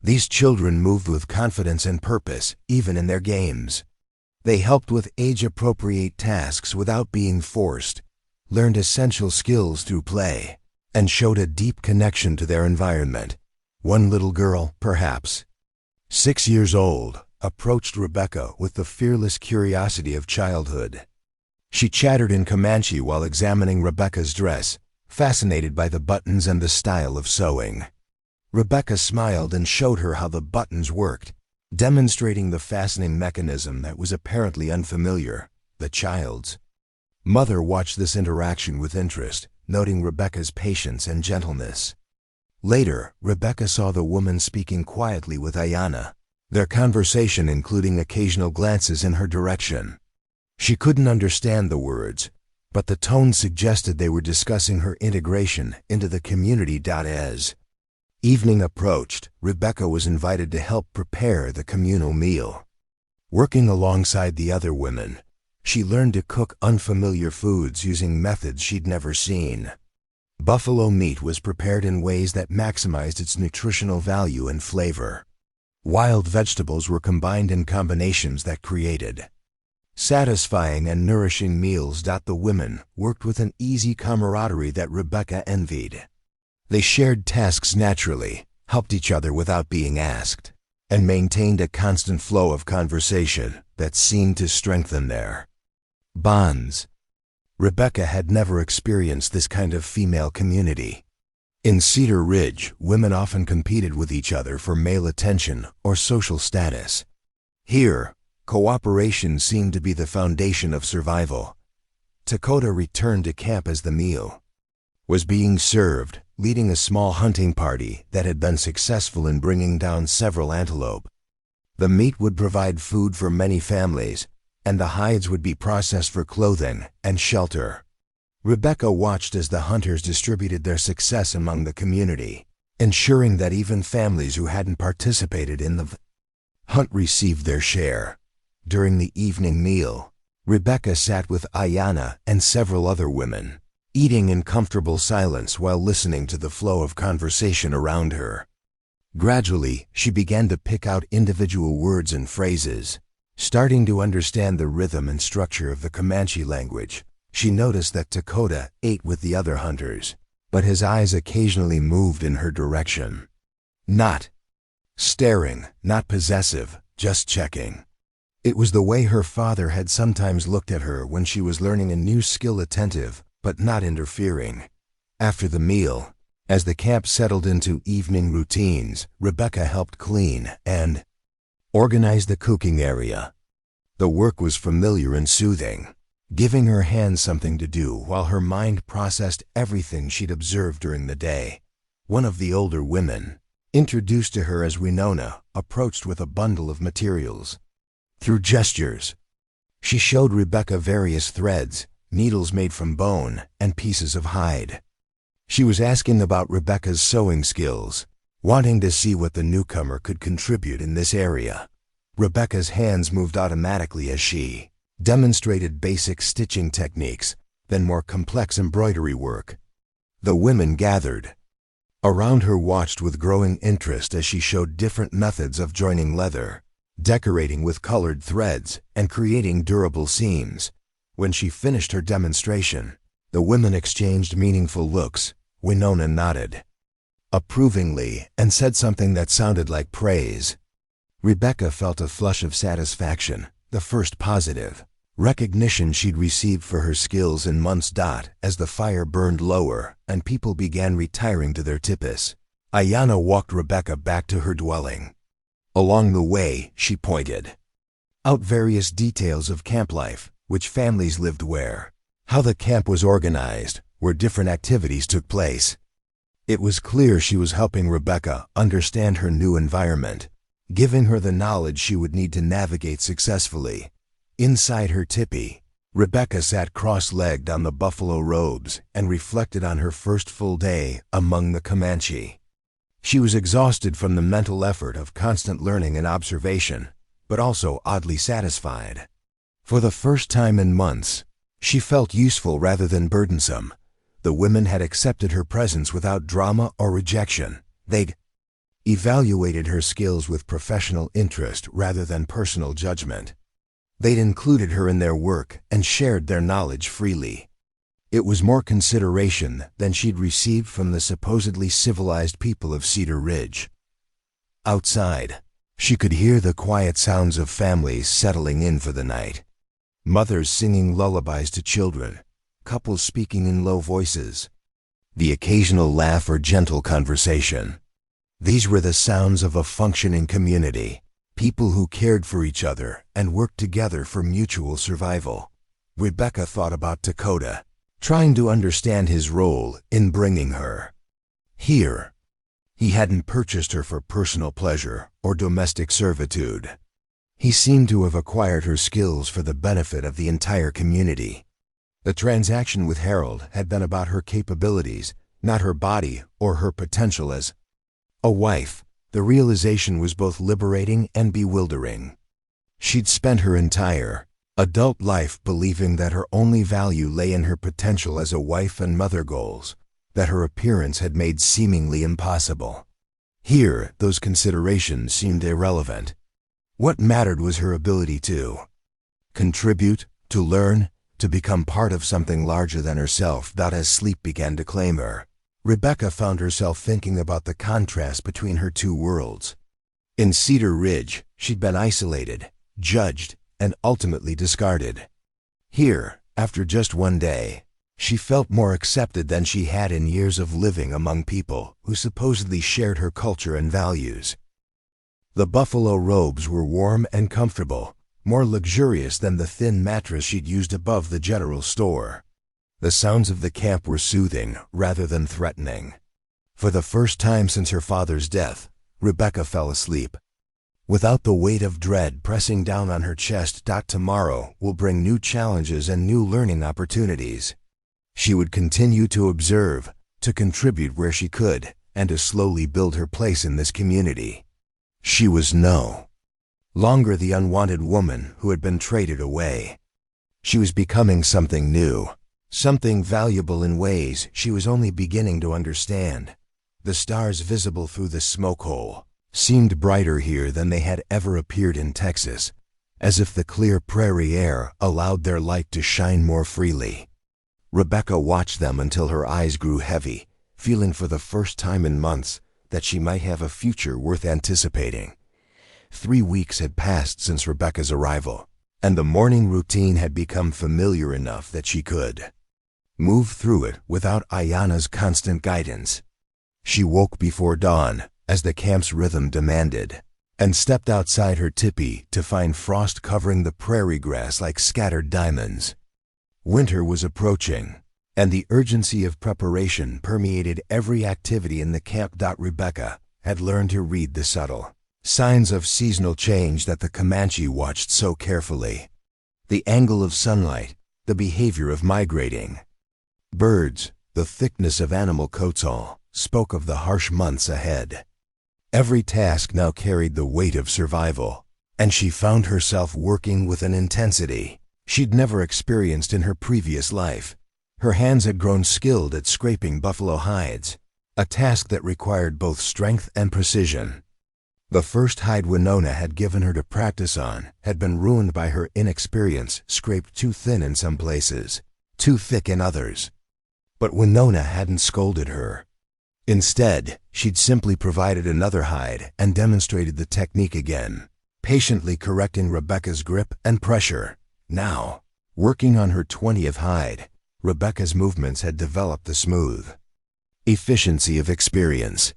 These children moved with confidence and purpose, even in their games. They helped with age-appropriate tasks without being forced, learned essential skills through play, and showed a deep connection to their environment. One little girl, perhaps 6 years old, approached Rebecca with the fearless curiosity of childhood. She chattered in Comanche while examining Rebecca's dress, fascinated by the buttons and the style of sewing. Rebecca smiled and showed her how the buttons worked, demonstrating the fastening mechanism that was apparently unfamiliar. The child's mother watched this interaction with interest, noting Rebecca's patience and gentleness. Later, Rebecca saw the woman speaking quietly with Iana, their conversation including occasional glances in her direction. She couldn't understand the words, but the tone suggested they were discussing her integration into the community. As evening approached, Rebecca was invited to help prepare the communal meal. Working alongside the other women, she learned to cook unfamiliar foods using methods she'd never seen. Buffalo meat was prepared in ways that maximized its nutritional value and flavor. Wild vegetables were combined in combinations that created satisfying and nourishing meals. The women worked with an easy camaraderie that Rebecca envied. They shared tasks naturally, helped each other without being asked, and maintained a constant flow of conversation that seemed to strengthen their bonds. Rebecca had never experienced this kind of female community. In Cedar Ridge, women often competed with each other for male attention or social status. Here, cooperation seemed to be the foundation of survival. Dakota returned to camp as the meal was being served, leading a small hunting party that had been successful in bringing down several antelope. The meat would provide food for many families, and the hides would be processed for clothing and shelter. Rebecca watched as the hunters distributed their success among the community, ensuring that even families who hadn't participated in the hunt received their share. During the evening meal, Rebecca sat with Iana and several other women, eating in comfortable silence while listening to the flow of conversation around her. Gradually, she began to pick out individual words and phrases. Starting to understand the rhythm and structure of the Comanche language, she noticed that Dakota ate with the other hunters, but his eyes occasionally moved in her direction. Not staring, not possessive, just checking. It was the way her father had sometimes looked at her when she was learning a new skill, attentive, but not interfering. After the meal, as the camp settled into evening routines, Rebecca helped clean and organize the cooking area. The work was familiar and soothing, giving her hands something to do while her mind processed everything she'd observed during the day. One of the older women, introduced to her as Winona, approached with a bundle of materials. Through gestures, she showed Rebecca various threads, needles made from bone, and pieces of hide. She was asking about Rebecca's sewing skills, wanting to see what the newcomer could contribute in this area. Rebecca's hands moved automatically as she demonstrated basic stitching techniques, then more complex embroidery work. The women gathered around her, watched with growing interest as she showed different methods of joining leather, decorating with colored threads, and creating durable seams. When she finished her demonstration, the women exchanged meaningful looks. Winona nodded approvingly and said something that sounded like praise. Rebecca felt a flush of satisfaction, the first positive recognition she'd received for her skills in months. As the fire burned lower and people began retiring to their tipis, Ayana walked Rebecca back to her dwelling. Along the way, she pointed out various details of camp life, which families lived where, how the camp was organized, where different activities took place. It was clear she was helping Rebecca understand her new environment, giving her the knowledge she would need to navigate successfully. Inside her tipi, Rebecca sat cross-legged on the buffalo robes and reflected on her first full day among the Comanche. She was exhausted from the mental effort of constant learning and observation, but also oddly satisfied. For the first time in months, she felt useful rather than burdensome. The women had accepted her presence without drama or rejection. They'd evaluated her skills with professional interest rather than personal judgment. They'd included her in their work and shared their knowledge freely. It was more consideration than she'd received from the supposedly civilized people of Cedar Ridge. Outside, she could hear the quiet sounds of families settling in for the night. Mothers singing lullabies to children, couples speaking in low voices, the occasional laugh or gentle conversation. These were the sounds of a functioning community, people who cared for each other and worked together for mutual survival. Rebecca thought about Dakota, trying to understand his role in bringing her here. He hadn't purchased her for personal pleasure or domestic servitude. He seemed to have acquired her skills for the benefit of the entire community. The transaction with Harold had been about her capabilities, not her body or her potential as a wife. The realization was both liberating and bewildering. She'd spent her entire adult life believing that her only value lay in her potential as a wife and mother, goals that her appearance had made seemingly impossible. Here, those considerations seemed irrelevant. What mattered was her ability to contribute, to learn, to become part of something larger than herself. As sleep began to claim her, Rebecca found herself thinking about the contrast between her two worlds. In Cedar Ridge, she'd been isolated, judged, and ultimately discarded. Here, after just one day, she felt more accepted than she had in years of living among people who supposedly shared her culture and values. The buffalo robes were warm and comfortable, more luxurious than the thin mattress she'd used above the general store. The sounds of the camp were soothing rather than threatening. For the first time since her father's death, Rebecca fell asleep, without the weight of dread pressing down on her chest. Tomorrow will bring new challenges and new learning opportunities. She would continue to observe, to contribute where she could, and to slowly build her place in this community. She was no longer the unwanted woman who had been traded away. She was becoming something new, something valuable in ways she was only beginning to understand. The stars visible through the smoke hole seemed brighter here than they had ever appeared in Texas, as if the clear prairie air allowed their light to shine more freely. Rebecca watched them until her eyes grew heavy, feeling for the first time in months that she might have a future worth anticipating. 3 weeks had passed since Rebecca's arrival, and the morning routine had become familiar enough that she could move through it without Ayana's constant guidance. She woke before dawn, as the camp's rhythm demanded, and stepped outside her tipi to find frost covering the prairie grass like scattered diamonds. Winter was approaching, and the urgency of preparation permeated every activity in the camp. Rebecca had learned to read the subtle signs of seasonal change that the Comanche watched so carefully. The angle of sunlight, the behavior of migrating birds, the thickness of animal coats, all spoke of the harsh months ahead. Every task now carried the weight of survival, and she found herself working with an intensity she'd never experienced in her previous life. Her hands had grown skilled at scraping buffalo hides, a task that required both strength and precision. The first hide Winona had given her to practice on had been ruined by her inexperience, scraped too thin in some places, too thick in others. But Winona hadn't scolded her. Instead, she'd simply provided another hide and demonstrated the technique again, patiently correcting Rebecca's grip and pressure. Now, working on her 20th hide, Rebecca's movements had developed the smooth efficiency of experience.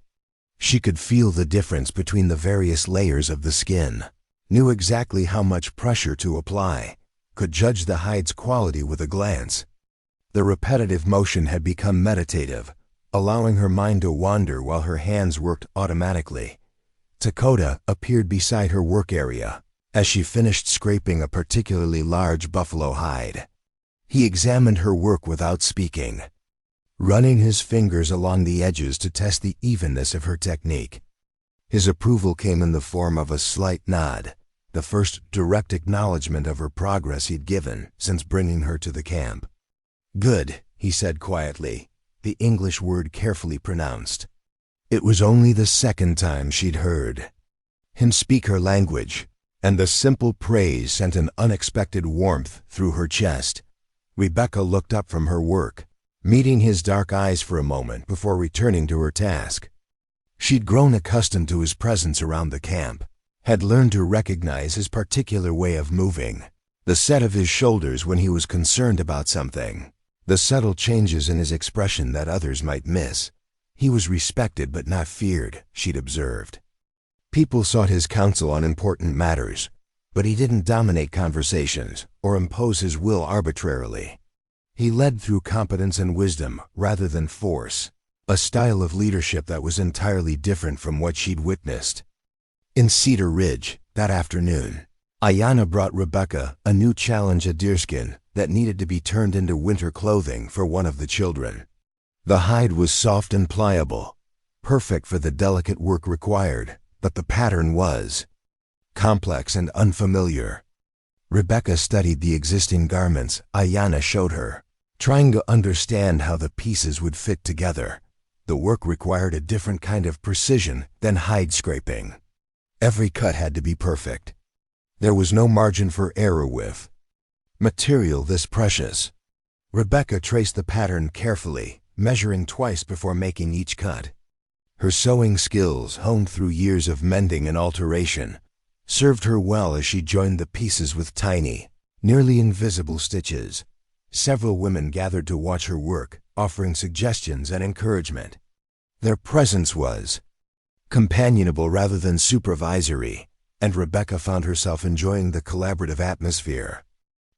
She could feel the difference between the various layers of the skin, knew exactly how much pressure to apply, could judge the hide's quality with a glance. The repetitive motion had become meditative, allowing her mind to wander while her hands worked automatically. Dakota appeared beside her work area as she finished scraping a particularly large buffalo hide. He examined her work without speaking, running his fingers along the edges to test the evenness of her technique. His approval came in the form of a slight nod, the first direct acknowledgement of her progress he'd given since bringing her to the camp. "Good," he said quietly, the English word carefully pronounced. It was only the second time she'd heard him speak her language, and the simple praise sent an unexpected warmth through her chest. Rebecca looked up from her work, meeting his dark eyes for a moment before returning to her task. She'd grown accustomed to his presence around the camp, had learned to recognize his particular way of moving, the set of his shoulders when he was concerned about something, the subtle changes in his expression that others might miss. He was respected but not feared, she'd observed. People sought his counsel on important matters, but he didn't dominate conversations or impose his will arbitrarily. He led through competence and wisdom rather than force, a style of leadership that was entirely different from what she'd witnessed. In Cedar Ridge, that afternoon, Ayanna brought Rebecca a new challenge, a deerskin that needed to be turned into winter clothing for one of the children. The hide was soft and pliable, perfect for the delicate work required, but the pattern was complex and unfamiliar. Rebecca studied the existing garments Ayanna showed her, trying to understand how the pieces would fit together. The work required a different kind of precision than hide scraping. Every cut had to be perfect. There was no margin for error with material this precious. Rebecca traced the pattern carefully, measuring twice before making each cut. Her sewing skills, honed through years of mending and alteration, served her well as she joined the pieces with tiny, nearly invisible stitches. Several women gathered to watch her work, offering suggestions and encouragement. Their presence was companionable rather than supervisory, and Rebecca found herself enjoying the collaborative atmosphere.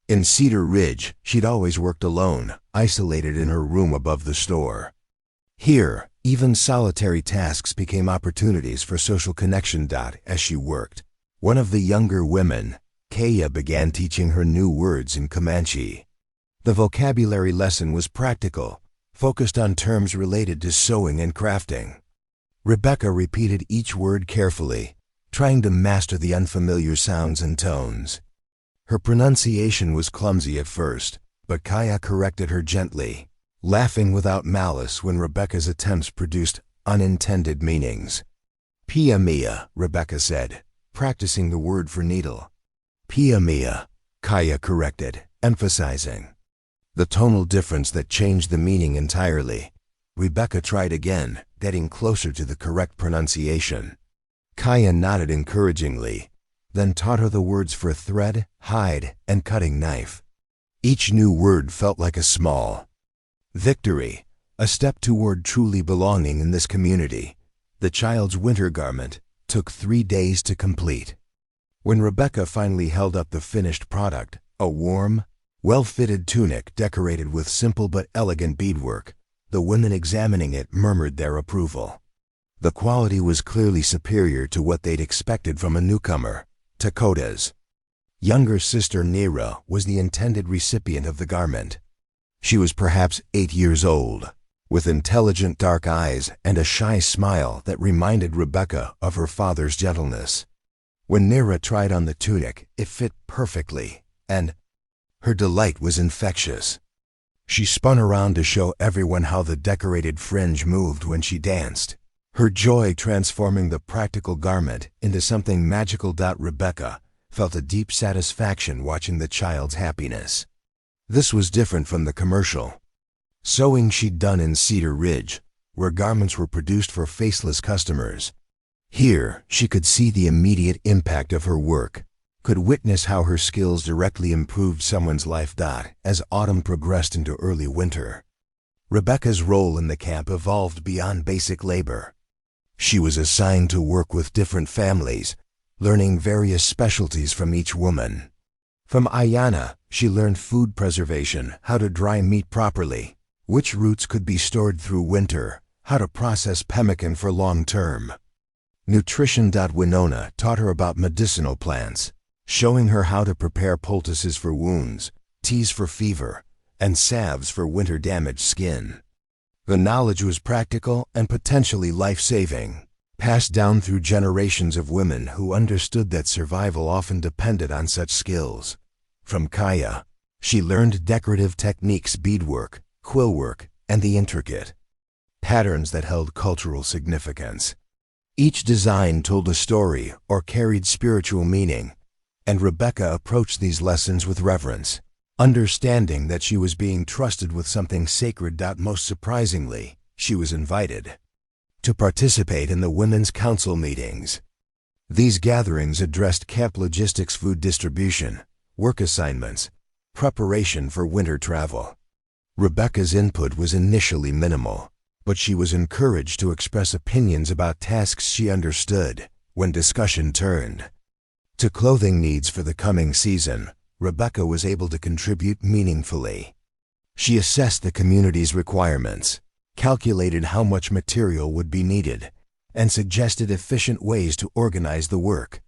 In Cedar Ridge, she'd always worked alone, isolated in her room above the store. Here, even solitary tasks became opportunities for social connection. As she worked, one of the younger women, Kaya, began teaching her new words in Comanche. The vocabulary lesson was practical, focused on terms related to sewing and crafting. Rebecca repeated each word carefully, trying to master the unfamiliar sounds and tones. Her pronunciation was clumsy at first, but Kaya corrected her gently, laughing without malice when Rebecca's attempts produced unintended meanings. "Pia mia," Rebecca said, practicing the word for needle. "Pia mia," Kaya corrected, emphasizing the tonal difference that changed the meaning entirely. Rebecca tried again, getting closer to the correct pronunciation. Kaya nodded encouragingly, then taught her the words for thread, hide, and cutting knife. Each new word felt like a small victory, a step toward truly belonging in this community. The child's winter garment took 3 days to complete. When Rebecca finally held up the finished product, a warm, well-fitted tunic decorated with simple but elegant beadwork, the women examining it murmured their approval. The quality was clearly superior to what they'd expected from a newcomer. Dakota's younger sister Nera was the intended recipient of the garment. She was perhaps 8 years old, with intelligent dark eyes and a shy smile that reminded Rebecca of her father's gentleness. When Nera tried on the tunic, it fit perfectly, and her delight was infectious. She spun around to show everyone how the decorated fringe moved when she danced, her joy transforming the practical garment into something magical. Rebecca felt a deep satisfaction watching the child's happiness. This was different from the commercial sewing she'd done in Cedar Ridge, where garments were produced for faceless customers. Here, she could see the immediate impact of her work, could witness how her skills directly improved someone's life. As autumn progressed into early winter, Rebecca's role in the camp evolved beyond basic labor. She was assigned to work with different families, learning various specialties from each woman. From Ayana, she learned food preservation, how to dry meat properly, which roots could be stored through winter, how to process pemmican for long-term nutrition. Winona taught her about medicinal plants, showing her how to prepare poultices for wounds, teas for fever, and salves for winter-damaged skin. The knowledge was practical and potentially life-saving, passed down through generations of women who understood that survival often depended on such skills. From Kaya, she learned decorative techniques, beadwork, quillwork, and the intricate patterns that held cultural significance. Each design told a story or carried spiritual meaning, and Rebecca approached these lessons with reverence, understanding that she was being trusted with something sacred. Most surprisingly, she was invited to participate in the Women's Council meetings. These gatherings addressed camp logistics, food distribution, work assignments, preparation for winter travel. Rebecca's input was initially minimal, but she was encouraged to express opinions about tasks she understood. When discussion turned to clothing needs for the coming season, Rebecca was able to contribute meaningfully. She assessed the community's requirements, calculated how much material would be needed, and suggested efficient ways to organize the work.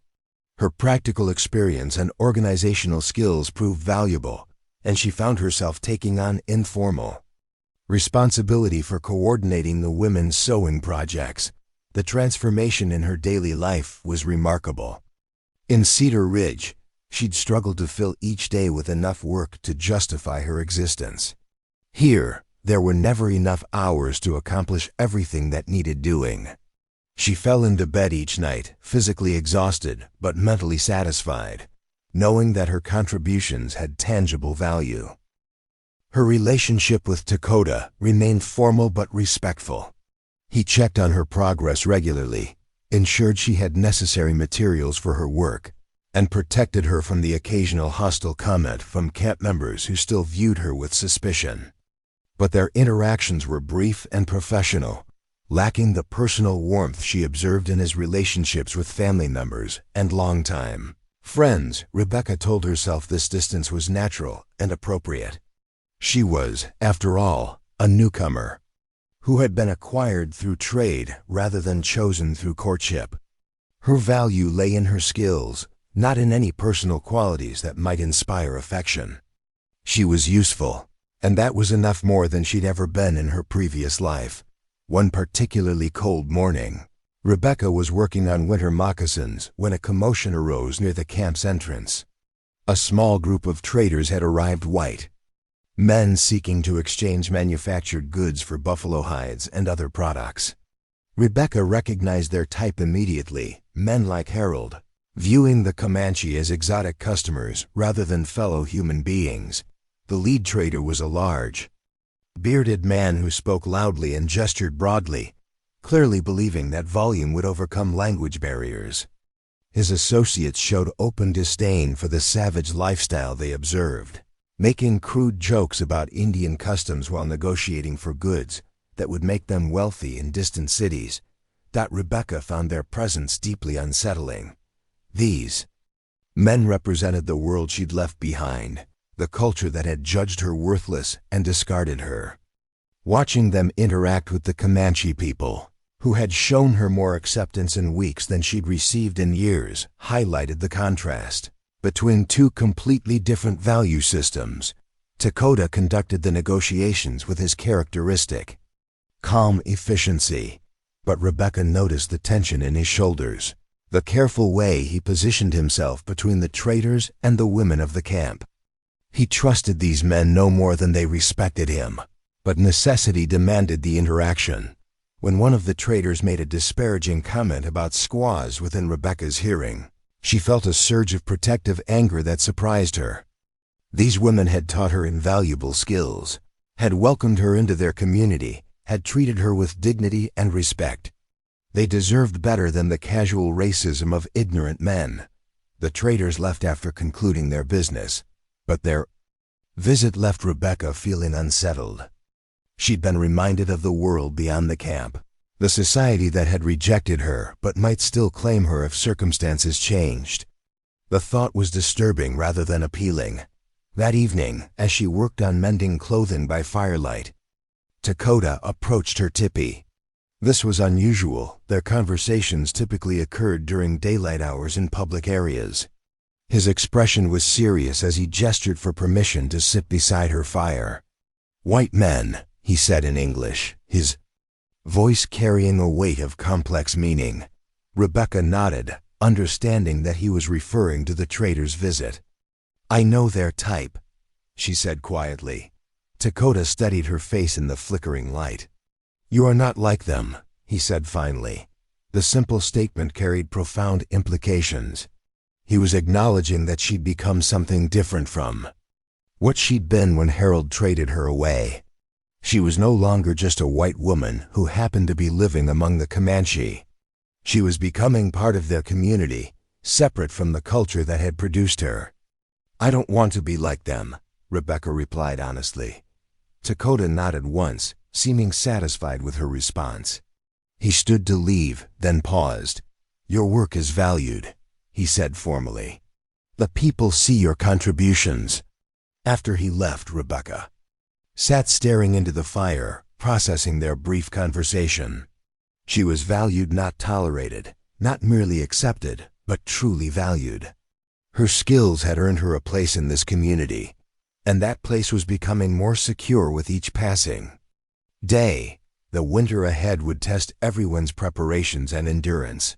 Her practical experience and organizational skills proved valuable, and she found herself taking on informal responsibility for coordinating the women's sewing projects. The transformation in her daily life was remarkable. In Cedar Ridge, she'd struggled to fill each day with enough work to justify her existence. Here, there were never enough hours to accomplish everything that needed doing. She fell into bed each night, physically exhausted but mentally satisfied, knowing that her contributions had tangible value. Her relationship with Dakota remained formal but respectful. He checked on her progress regularly, ensured she had necessary materials for her work, and protected her from the occasional hostile comment from camp members who still viewed her with suspicion. But their interactions were brief and professional, lacking the personal warmth she observed in his relationships with family members and longtime friends. Rebecca told herself this distance was natural and appropriate. She was, after all, a newcomer who had been acquired through trade rather than chosen through courtship. Her value lay in her skills, not in any personal qualities that might inspire affection. She was useful, and that was enough, more than she'd ever been in her previous life. One particularly cold morning, Rebecca was working on winter moccasins when a commotion arose near the camp's entrance. A small group of traders had arrived, white men seeking to exchange manufactured goods for buffalo hides and other products. Rebecca recognized their type immediately, men like Harold, viewing the Comanche as exotic customers rather than fellow human beings. The lead trader was a large, bearded man who spoke loudly and gestured broadly, clearly believing that volume would overcome language barriers. His associates showed open disdain for the savage lifestyle they observed, making crude jokes about Indian customs while negotiating for goods that would make them wealthy in distant cities. Rebecca found their presence deeply unsettling. These men represented the world she'd left behind, the culture that had judged her worthless and discarded her. Watching them interact with the Comanche people, who had shown her more acceptance in weeks than she'd received in years, highlighted the contrast between two completely different value systems. Dakota conducted the negotiations with his characteristic calm efficiency, but Rebecca noticed the tension in his shoulders, the careful way he positioned himself between the traders and the women of the camp. He trusted these men no more than they respected him, but necessity demanded the interaction. When one of the traders made a disparaging comment about squaws within Rebecca's hearing, she felt a surge of protective anger that surprised her. These women had taught her invaluable skills, had welcomed her into their community, had treated her with dignity and respect. They deserved better than the casual racism of ignorant men. The traders left after concluding their business, but their visit left Rebecca feeling unsettled. She'd been reminded of the world beyond the camp, the society that had rejected her but might still claim her if circumstances changed. The thought was disturbing rather than appealing. That evening, as she worked on mending clothing by firelight, Dakota approached her tipi. This was unusual. Their conversations typically occurred during daylight hours in public areas. His expression was serious as he gestured for permission to sit beside her fire. "White men," he said in English, his voice carrying a weight of complex meaning. Rebecca nodded, understanding that he was referring to the trader's visit. "I know their type," she said quietly. Dakota studied her face in the flickering light. "You are not like them," he said finally. The simple statement carried profound implications. He was acknowledging that she'd become something different from what she'd been when Harold traded her away. She was no longer just a white woman who happened to be living among the Comanche. She was becoming part of their community, separate from the culture that had produced her. "I don't want to be like them," Rebecca replied honestly. Dakota nodded once, seeming satisfied with her response. He stood to leave, then paused. "Your work is valued," he said formally. "The people see your contributions." After he left, Rebecca sat staring into the fire, processing their brief conversation. She was valued, not tolerated, not merely accepted, but truly valued. Her skills had earned her a place in this community, and that place was becoming more secure with each passing day. The winter ahead would test everyone's preparations and endurance.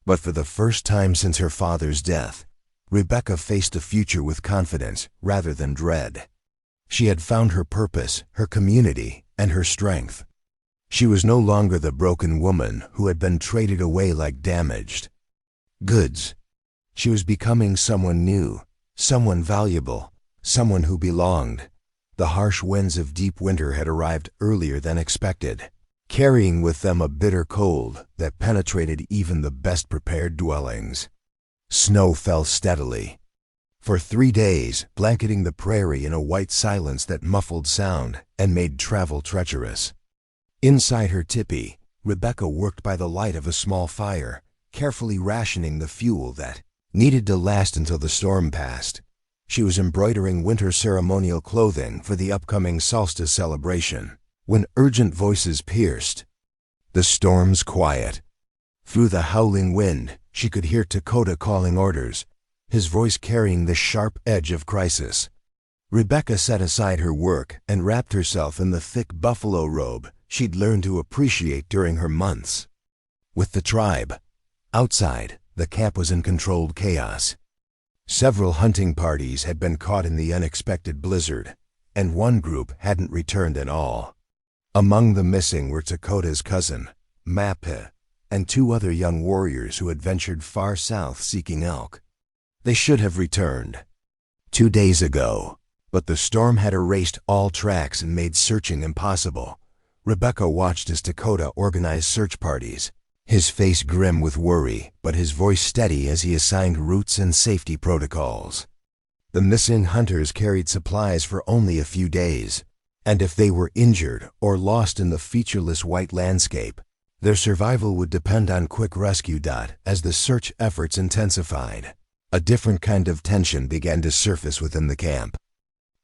But for the first time since her father's death, Rebecca faced the future with confidence rather than dread. She had found her purpose, her community, and her strength. She was no longer the broken woman who had been traded away like damaged goods. She was becoming someone new, someone valuable, someone who belonged. The harsh winds of deep winter had arrived earlier than expected, carrying with them a bitter cold that penetrated even the best prepared dwellings. Snow fell steadily. For 3 days, blanketing the prairie in a white silence that muffled sound and made travel treacherous. Inside her tipi, Rebecca worked by the light of a small fire, carefully rationing the fuel that needed to last until the storm passed. She was embroidering winter ceremonial clothing for the upcoming solstice celebration, when urgent voices pierced the storm's quiet. Through the howling wind, she could hear Dakota calling orders, his voice carrying the sharp edge of crisis. Rebecca set aside her work and wrapped herself in the thick buffalo robe she'd learned to appreciate during her months with the tribe. Outside, the camp was in controlled chaos. Several hunting parties had been caught in the unexpected blizzard, and one group hadn't returned at all. Among the missing were Dakota's cousin, Mape, and 2 other young warriors who had ventured far south seeking elk. They should have returned 2 days ago, but the storm had erased all tracks and made searching impossible. Rebecca watched as Dakota organized search parties, his face grim with worry, but his voice steady as he assigned routes and safety protocols. The missing hunters carried supplies for only a few days, and if they were injured or lost in the featureless white landscape, their survival would depend on quick rescue. As the search efforts intensified, a different kind of tension began to surface within the camp.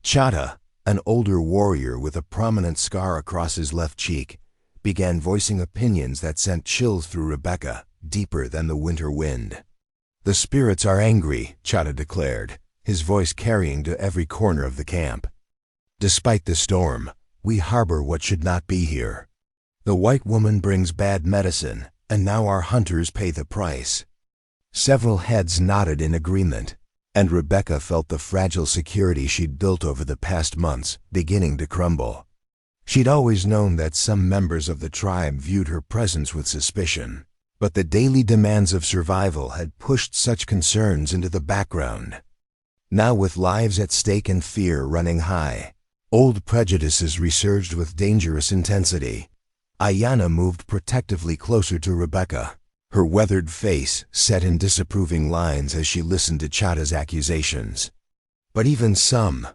Chata, an older warrior with a prominent scar across his left cheek, began voicing opinions that sent chills through Rebecca, deeper than the winter wind. "The spirits are angry," Chata declared, his voice carrying to every corner of the camp. "Despite the storm, we harbor what should not be here. The white woman brings bad medicine, and now our hunters pay the price." Several heads nodded in agreement, and Rebecca felt the fragile security she'd built over the past months beginning to crumble. She'd always known that some members of the tribe viewed her presence with suspicion, but the daily demands of survival had pushed such concerns into the background. Now, with lives at stake and fear running high, old prejudices resurged with dangerous intensity. Ayanna moved protectively closer to Rebecca, her weathered face set in disapproving lines as she listened to Chada's accusations. But even some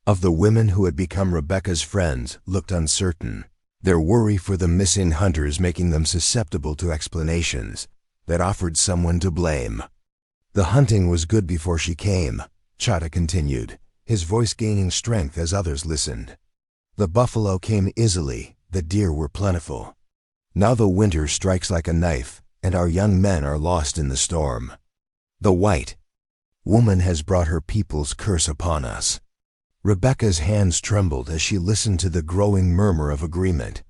of the women who had become Rebecca's friends looked uncertain, their worry for the missing hunters making them susceptible to explanations that offered someone to blame. "The hunting was good before she came," Chada continued, his voice gaining strength as others listened. "The buffalo came easily, the deer were plentiful. Now the winter strikes like a knife, and our young men are lost in the storm. The white woman has brought her people's curse upon us." Rebecca's hands trembled as she listened to the growing murmur of agreement.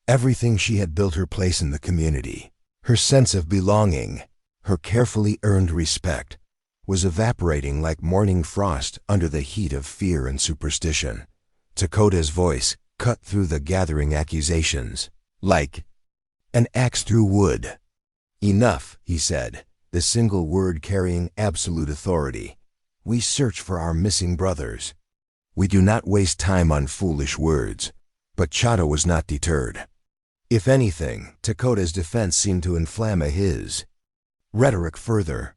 Everything she had built, her place in the community, her sense of belonging, her carefully earned respect, was evaporating like morning frost under the heat of fear and superstition. Tekoda's voice cut through the gathering accusations, like an axe through wood. "Enough," he said, the single word carrying absolute authority. "We search for our missing brothers. We do not waste time on foolish words." But Chada was not deterred. If anything, Tekoda's defense seemed to inflame his rhetoric further.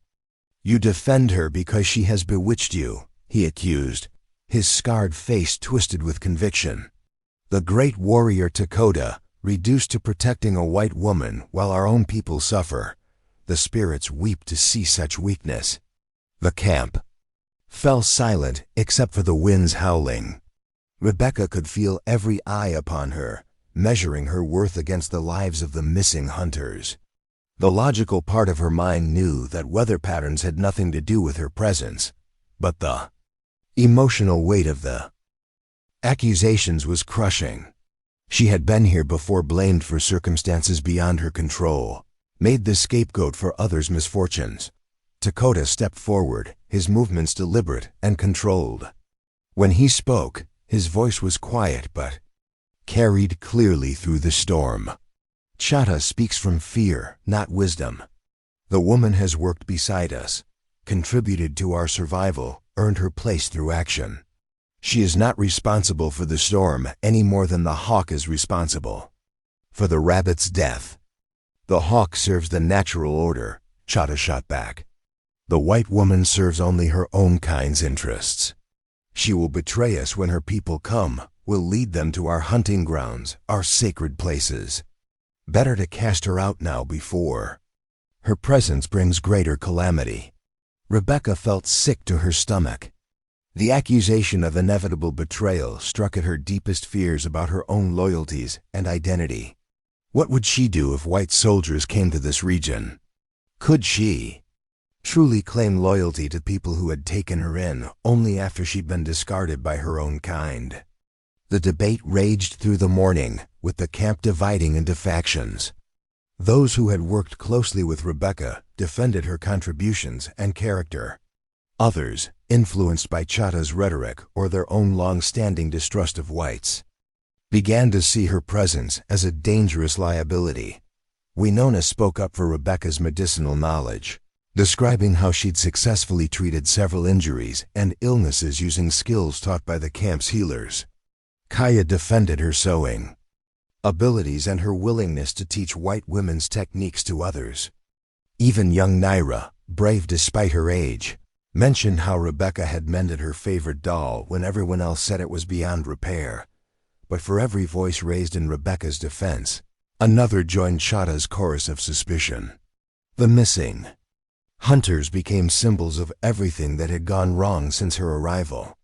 "You defend her because she has bewitched you," he accused, his scarred face twisted with conviction. "The great warrior Tekoda, reduced to protecting a white woman while our own people suffer. The spirits weep to see such weakness." The camp fell silent except for the wind's howling. Rebecca could feel every eye upon her, measuring her worth against the lives of the missing hunters. The logical part of her mind knew that weather patterns had nothing to do with her presence, but the emotional weight of the accusations was crushing. She had been here before, blamed for circumstances beyond her control, made the scapegoat for others' misfortunes. Tekoda stepped forward, his movements deliberate and controlled. When he spoke, his voice was quiet but carried clearly through the storm. "Chada speaks from fear, not wisdom. The woman has worked beside us, contributed to our survival, earned her place through action. She is not responsible for the storm any more than the hawk is responsible for the rabbit's death." "The hawk serves the natural order," Chada shot back. "The white woman serves only her own kind's interests. She will betray us when her people come, will lead them to our hunting grounds, our sacred places. Better to cast her out now before her presence brings greater calamity." Rebecca felt sick to her stomach. The accusation of inevitable betrayal struck at her deepest fears about her own loyalties and identity. What would she do if white soldiers came to this region? Could she truly claim loyalty to people who had taken her in only after she'd been discarded by her own kind? The debate raged through the morning, with the camp dividing into factions. Those who had worked closely with Rebecca defended her contributions and character. Others, influenced by Chada's rhetoric or their own long-standing distrust of whites, began to see her presence as a dangerous liability. Winona spoke up for Rebecca's medicinal knowledge, describing how she'd successfully treated several injuries and illnesses using skills taught by the camp's healers. Kaya defended her sewing abilities and her willingness to teach white women's techniques to others. Even young Naira, brave despite her age, mentioned how Rebecca had mended her favorite doll when everyone else said it was beyond repair. But for every voice raised in Rebecca's defense, another joined Chada's chorus of suspicion. The missing hunters became symbols of everything that had gone wrong since her arrival.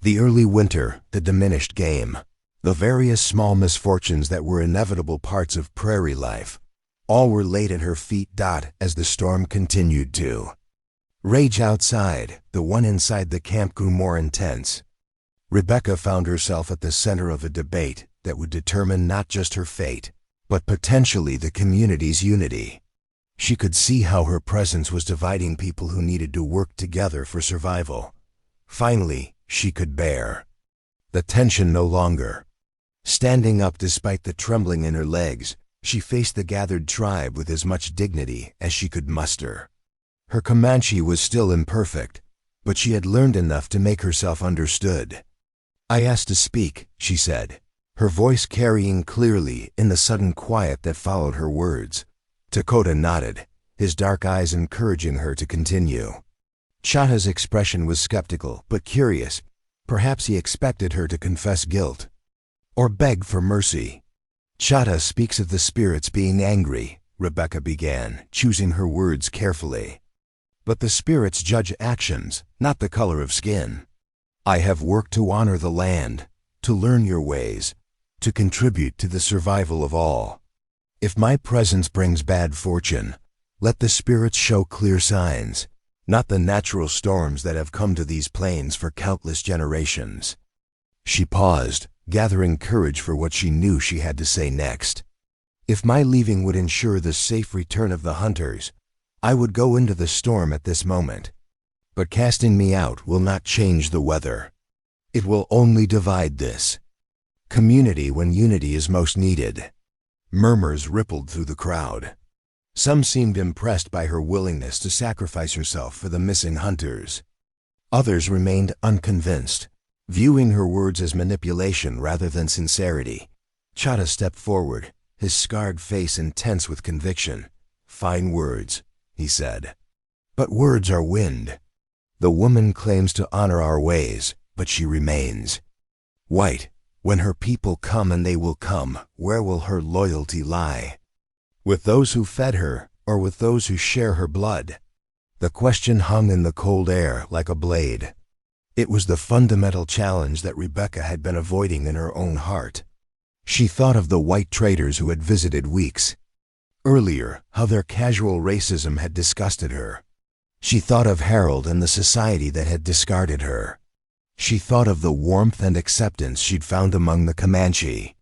The early winter, the diminished game, the various small misfortunes that were inevitable parts of prairie life, all were laid at her feet. As the storm continued to rage outside, the one inside the camp grew more intense. Rebecca found herself at the center of a debate that would determine not just her fate, but potentially the community's unity. She could see how her presence was dividing people who needed to work together for survival. Finally, she could bear the tension no longer. Standing up despite the trembling in her legs, she faced the gathered tribe with as much dignity as she could muster. Her Comanche was still imperfect, but she had learned enough to make herself understood. "I asked to speak," she said, her voice carrying clearly in the sudden quiet that followed her words. Dakota nodded, his dark eyes encouraging her to continue. Chata's expression was skeptical but curious. Perhaps he expected her to confess guilt or beg for mercy. "Chata speaks of the spirits being angry," Rebecca began, choosing her words carefully. "But the spirits judge actions, not the color of skin. I have worked to honor the land, to learn your ways, to contribute to the survival of all. If my presence brings bad fortune, let the spirits show clear signs, not the natural storms that have come to these plains for countless generations." She paused, gathering courage for what she knew she had to say next. "If my leaving would ensure the safe return of the hunters, I would go into the storm at this moment. But casting me out will not change the weather. It will only divide this community when unity is most needed." Murmurs rippled through the crowd. Some seemed impressed by her willingness to sacrifice herself for the missing hunters. Others remained unconvinced, viewing her words as manipulation rather than sincerity. Chata stepped forward, his scarred face intense with conviction. "Fine words," he said. "But words are wind. The woman claims to honor our ways, but she remains. White, when her people come, and they will come, where will her loyalty lie? With those who fed her, or with those who share her blood?" The question hung in the cold air like a blade. It was the fundamental challenge that Rebecca had been avoiding in her own heart. She thought of the white traders who had visited weeks earlier, how their casual racism had disgusted her. She thought of Harold and the society that had discarded her. She thought of the warmth and acceptance she'd found among the Comanche.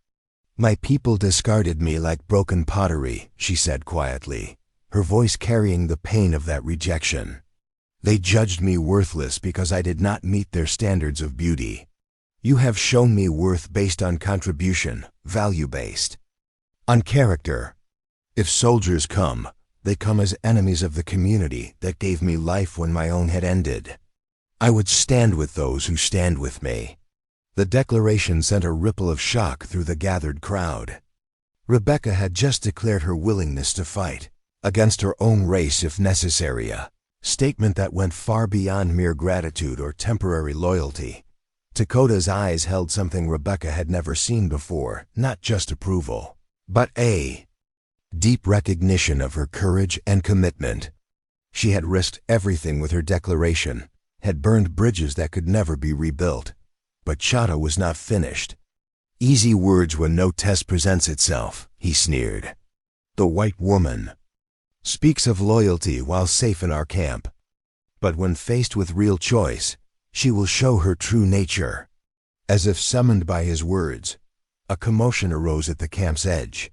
"My people discarded me like broken pottery," she said quietly, her voice carrying the pain of that rejection. "They judged me worthless because I did not meet their standards of beauty. You have shown me worth based on contribution, value-based, on character. If soldiers come, they come as enemies of the community that gave me life when my own had ended. I would stand with those who stand with me." The declaration sent a ripple of shock through the gathered crowd. Rebecca had just declared her willingness to fight, against her own race if necessary, a statement that went far beyond mere gratitude or temporary loyalty. Dakota's eyes held something Rebecca had never seen before, not just approval, but a deep recognition of her courage and commitment. She had risked everything with her declaration, had burned bridges that could never be rebuilt. But Chata was not finished. "Easy words when no test presents itself," he sneered. "The white woman speaks of loyalty while safe in our camp. But when faced with real choice, she will show her true nature." As if summoned by his words, a commotion arose at the camp's edge.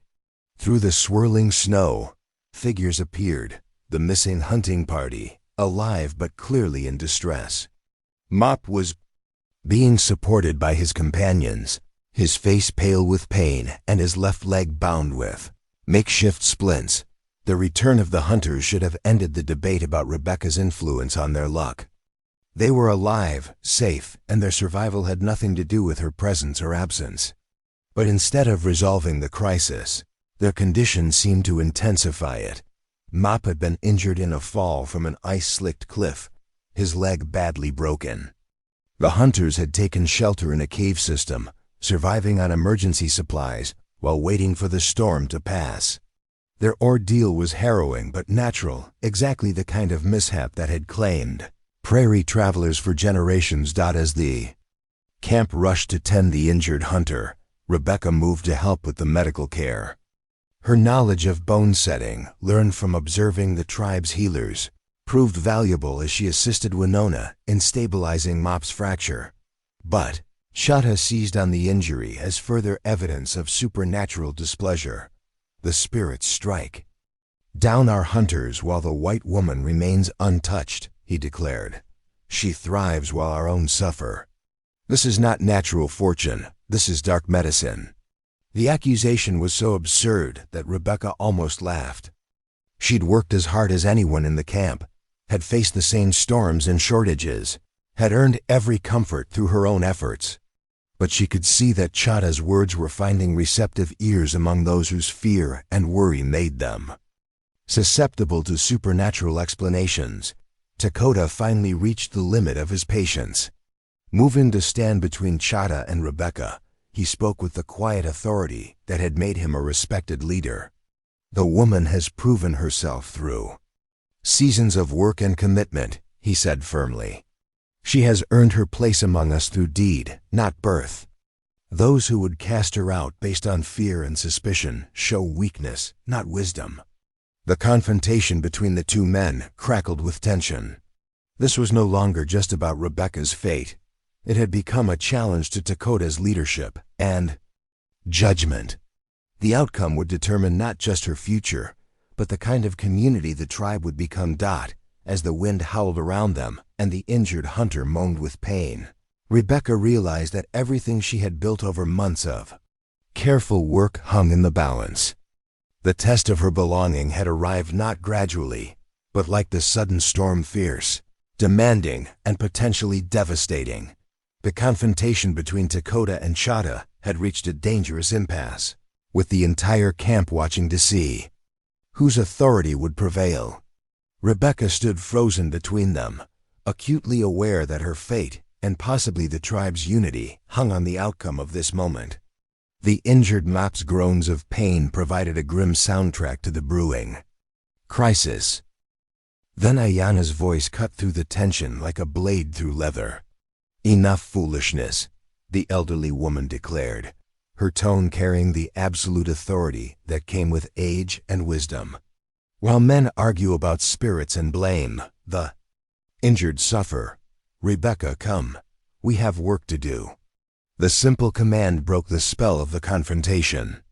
Through the swirling snow, figures appeared, the missing hunting party, alive but clearly in distress. Mop was being supported by his companions, his face pale with pain and his left leg bound with makeshift splints. The return of the hunters should have ended the debate about Rebecca's influence on their luck. They were alive, safe, and their survival had nothing to do with her presence or absence. But instead of resolving the crisis, their condition seemed to intensify it. Mop had been injured in a fall from an ice-slicked cliff, his leg badly broken. The hunters had taken shelter in a cave system, surviving on emergency supplies while waiting for the storm to pass. Their ordeal was harrowing but natural, exactly the kind of mishap that had claimed prairie travelers for generations. As the camp rushed to tend the injured hunter, Rebecca moved to help with the medical care. Her knowledge of bone setting, learned from observing the tribe's healers, proved valuable as she assisted Winona in stabilizing Mop's fracture. But Chata seized on the injury as further evidence of supernatural displeasure. "The spirits strike down our hunters while the white woman remains untouched," he declared. "She thrives while our own suffer. This is not natural fortune, this is dark medicine." The accusation was so absurd that Rebecca almost laughed. She'd worked as hard as anyone in the camp, had faced the same storms and shortages, had earned every comfort through her own efforts. But she could see that Chada's words were finding receptive ears among those whose fear and worry made them susceptible to supernatural explanations. Dakota finally reached the limit of his patience. Moving to stand between Chada and Rebecca, he spoke with the quiet authority that had made him a respected leader. The woman has proven herself through seasons of work and commitment, he said firmly. She has earned her place among us through deed, not birth. Those who would cast her out based on fear and suspicion show weakness, not wisdom. The confrontation between the two men crackled with tension. This was no longer just about Rebecca's fate. It had become a challenge to Dakota's leadership and judgment. The outcome would determine not just her future, but the kind of community the tribe would become. As the wind howled around them and the injured hunter moaned with pain, Rebecca realized that everything she had built over months of careful work hung in the balance. The test of her belonging had arrived not gradually, but like the sudden storm, fierce, demanding, and potentially devastating. The confrontation between Dakota and Chada had reached a dangerous impasse, with the entire camp watching to see whose authority would prevail. Rebecca stood frozen between them, acutely aware that her fate, and possibly the tribe's unity, hung on the outcome of this moment. The injured Mop's groans of pain provided a grim soundtrack to the brewing crisis. Then Ayana's voice cut through the tension like a blade through leather. "Enough foolishness," the elderly woman declared, her tone carrying the absolute authority that came with age and wisdom. While men argue about spirits and blame, the injured suffer. "Rebecca, come. We have work to do." The simple command broke the spell of the confrontation.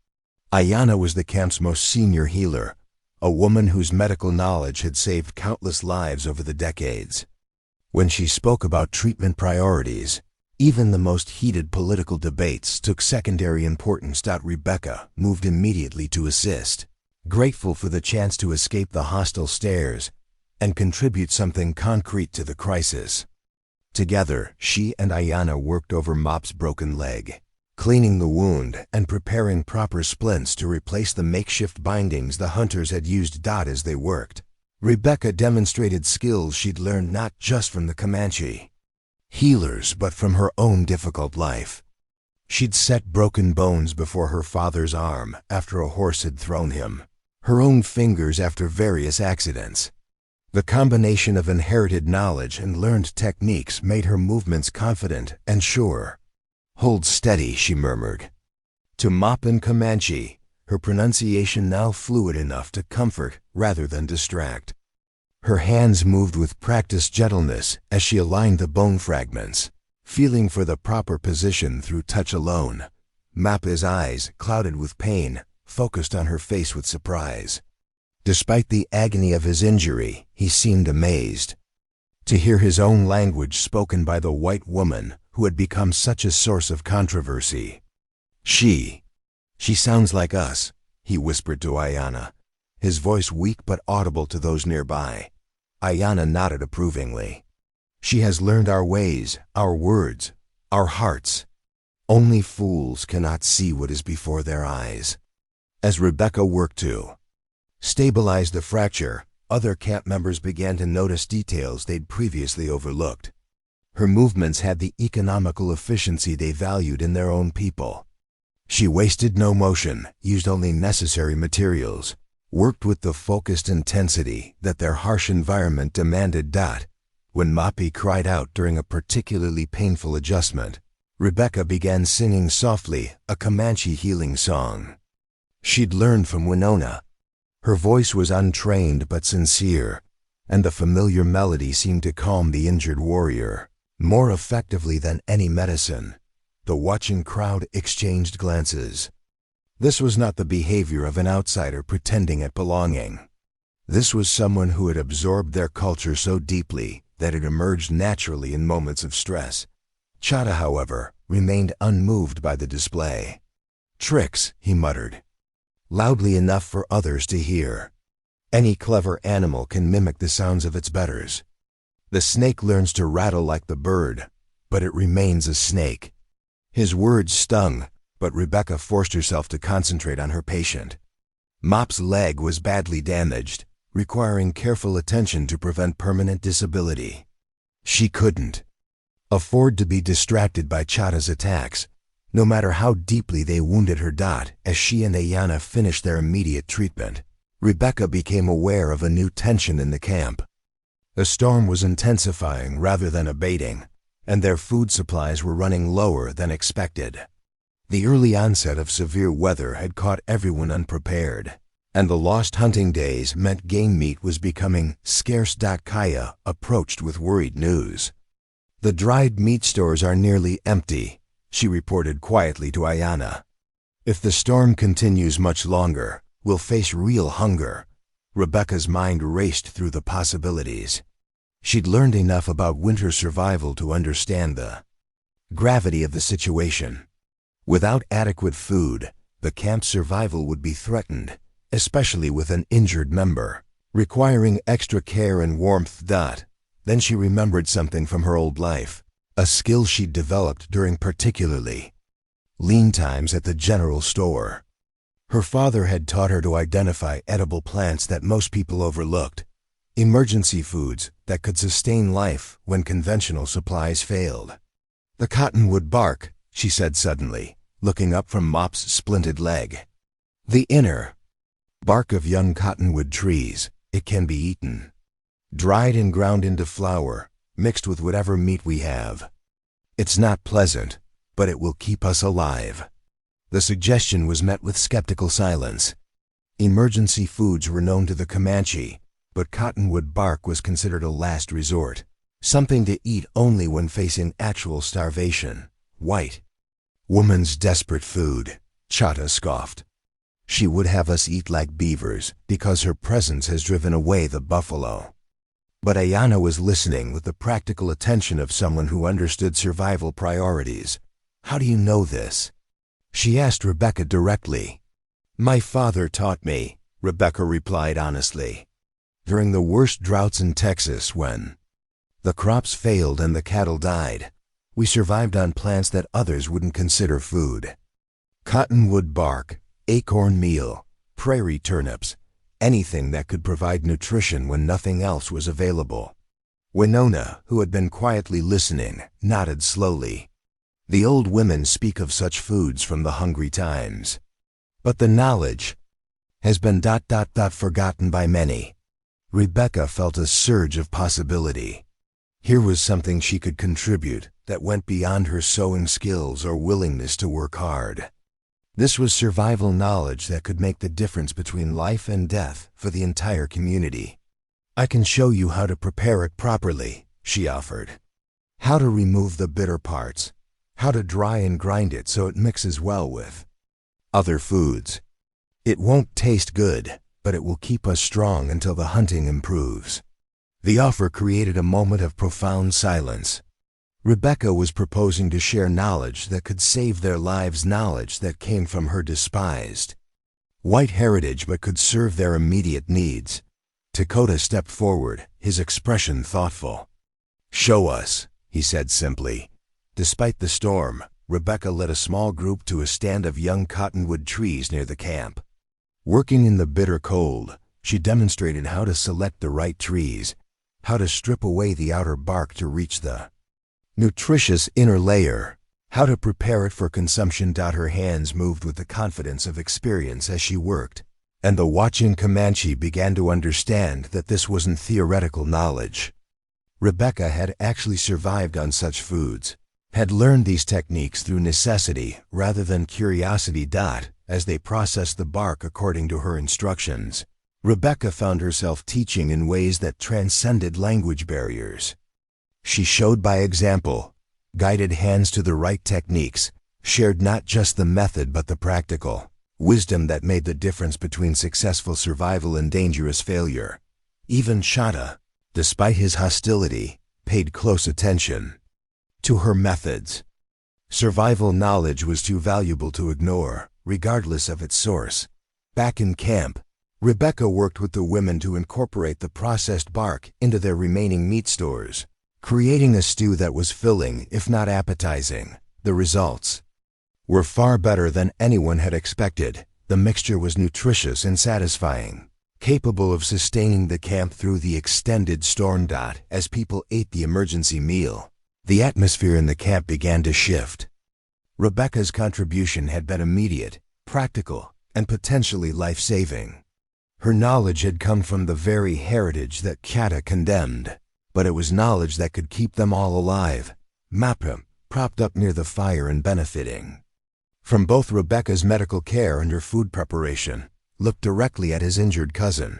Ayana was the camp's most senior healer, a woman whose medical knowledge had saved countless lives over the decades. When she spoke about treatment priorities, even the most heated political debates took secondary importance. Rebecca moved immediately to assist, grateful for the chance to escape the hostile stares and contribute something concrete to the crisis. Together, she and Ayana worked over Mop's broken leg, cleaning the wound and preparing proper splints to replace the makeshift bindings the hunters had used. As they worked, Rebecca demonstrated skills she'd learned not just from the Comanche healers but from her own difficult life. She'd set broken bones before her father's arm after a horse had thrown him, her own fingers after various accidents. The combination of inherited knowledge and learned techniques made her movements confident and sure. "Hold steady," she murmured. To Mop and Comanche, her pronunciation now fluid enough to comfort rather than distract. Her hands moved with practiced gentleness as she aligned the bone fragments, feeling for the proper position through touch alone. Mop's eyes, clouded with pain, focused on her face with surprise. Despite the agony of his injury, he seemed amazed to hear his own language spoken by the white woman who had become such a source of controversy. She sounds like us," he whispered to Ayana, his voice weak but audible to those nearby. Ayana nodded approvingly. "She has learned our ways, our words, our hearts. Only fools cannot see what is before their eyes." As Rebecca worked to stabilize the fracture, other camp members began to notice details they'd previously overlooked. Her movements had the economical efficiency they valued in their own people. She wasted no motion, used only necessary materials, worked with the focused intensity that their harsh environment demanded. When Moppy cried out during a particularly painful adjustment, Rebecca began singing softly a Comanche healing song she'd learned from Winona. Her voice was untrained but sincere, and the familiar melody seemed to calm the injured warrior more effectively than any medicine. The watching crowd exchanged glances. This was not the behavior of an outsider pretending at belonging. This was someone who had absorbed their culture so deeply that it emerged naturally in moments of stress. Chada, however, remained unmoved by the display. Tricks, he muttered, loudly enough for others to hear. Any clever animal can mimic the sounds of its betters. The snake learns to rattle like the bird, but it remains a snake. His words stung, but Rebecca forced herself to concentrate on her patient. Mop's leg was badly damaged, requiring careful attention to prevent permanent disability. She couldn't afford to be distracted by Chada's attacks, no matter how deeply they wounded her. As she and Ayana finished their immediate treatment, Rebecca became aware of a new tension in the camp. The storm was intensifying rather than abating, and their food supplies were running lower than expected. The early onset of severe weather had caught everyone unprepared, and the lost hunting days meant game meat was becoming scarce. Kaya approached with worried news. "The dried meat stores are nearly empty," she reported quietly to Ayana. "If the storm continues much longer, we'll face real hunger." Rebecca's mind raced through the possibilities. She'd learned enough about winter survival to understand the gravity of the situation. Without adequate food, the camp's survival would be threatened, especially with an injured member, requiring extra care and warmth. Then she remembered something from her old life, a skill she'd developed during particularly lean times at the general store. Her father had taught her to identify edible plants that most people overlooked, emergency foods that could sustain life when conventional supplies failed. "The cottonwood bark," she said suddenly, looking up from Mop's splinted leg. "The inner bark of young cottonwood trees. It can be eaten, dried and ground into flour, mixed with whatever meat we have. It's not pleasant, but it will keep us alive." The suggestion was met with skeptical silence. Emergency foods were known to the Comanche, but cottonwood bark was considered a last resort, something to eat only when facing actual starvation. "White woman's desperate food," Chada scoffed. "She would have us eat like beavers because her presence has driven away the buffalo." But Ayana was listening with the practical attention of someone who understood survival priorities. "How do you know this?" she asked Rebecca directly. "My father taught me," Rebecca replied honestly. "During the worst droughts in Texas, when the crops failed and the cattle died, we survived on plants that others wouldn't consider food. Cottonwood bark, acorn meal, prairie turnips, anything that could provide nutrition when nothing else was available." Winona, who had been quietly listening, nodded slowly. "The old women speak of such foods from the hungry times. But the knowledge has been forgotten by many." Rebecca felt a surge of possibility. Here was something she could contribute that went beyond her sewing skills or willingness to work hard. This was survival knowledge that could make the difference between life and death for the entire community. "I can show you how to prepare it properly," she offered. "How to remove the bitter parts, how to dry and grind it so it mixes well with other foods. It won't taste good, but it will keep us strong until the hunting improves." The offer created a moment of profound silence. Rebecca was proposing to share knowledge that could save their lives, knowledge that came from her despised white heritage but could serve their immediate needs. Dakota stepped forward, his expression thoughtful. "Show us," he said simply. Despite the storm, Rebecca led a small group to a stand of young cottonwood trees near the camp. Working in the bitter cold, she demonstrated how to select the right trees, how to strip away the outer bark to reach the nutritious inner layer, how to prepare it for consumption. Her hands moved with the confidence of experience as she worked, and the watching Comanche began to understand that this wasn't theoretical knowledge. Rebecca had actually survived on such foods, had learned these techniques through necessity rather than curiosity. As they processed the bark according to her instructions, Rebecca found herself teaching in ways that transcended language barriers. She showed by example, guided hands to the right techniques, shared not just the method but the practical wisdom that made the difference between successful survival and dangerous failure. Even Chada, despite his hostility, paid close attention to her methods. Survival knowledge was too valuable to ignore, regardless of its source. Back in camp, Rebecca worked with the women to incorporate the processed bark into their remaining meat stores, creating a stew that was filling, if not appetizing. The results were far better than anyone had expected. The mixture was nutritious and satisfying, capable of sustaining the camp through the extended storm. As people ate the emergency meal, the atmosphere in the camp began to shift. Rebecca's contribution had been immediate, practical, and potentially life-saving. Her knowledge had come from the very heritage that Kata condemned, but it was knowledge that could keep them all alive. Mappa, propped up near the fire and benefiting from both Rebecca's medical care and her food preparation, looked directly at his injured cousin.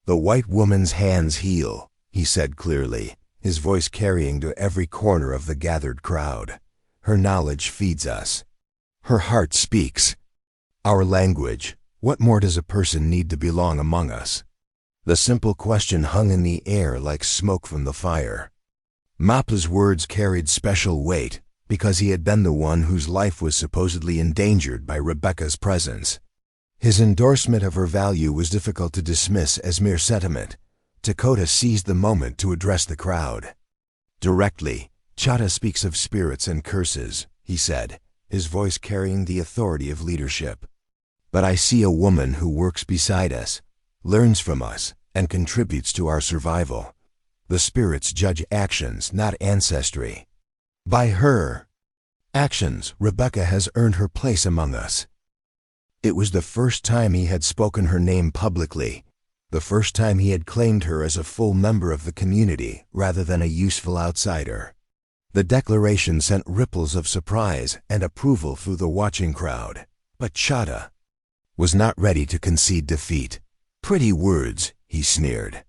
"The white woman's hands heal," he said clearly, his voice carrying to every corner of the gathered crowd. "Her knowledge feeds us. Her heart speaks our language. What more does a person need to belong among us?" The simple question hung in the air like smoke from the fire. Mappa's words carried special weight because he had been the one whose life was supposedly endangered by Rebecca's presence. His endorsement of her value was difficult to dismiss as mere sentiment. Dakota seized the moment to address the crowd. Directly, "Chata speaks of spirits and curses," he said, his voice carrying the authority of leadership. "But I see a woman who works beside us, learns from us, and contributes to our survival. The spirits judge actions, not ancestry. By her actions, Rebecca has earned her place among us." It was the first time he had spoken her name publicly, the first time he had claimed her as a full member of the community rather than a useful outsider. The declaration sent ripples of surprise and approval through the watching crowd, but Chata was not ready to concede defeat. "Pretty words," he sneered.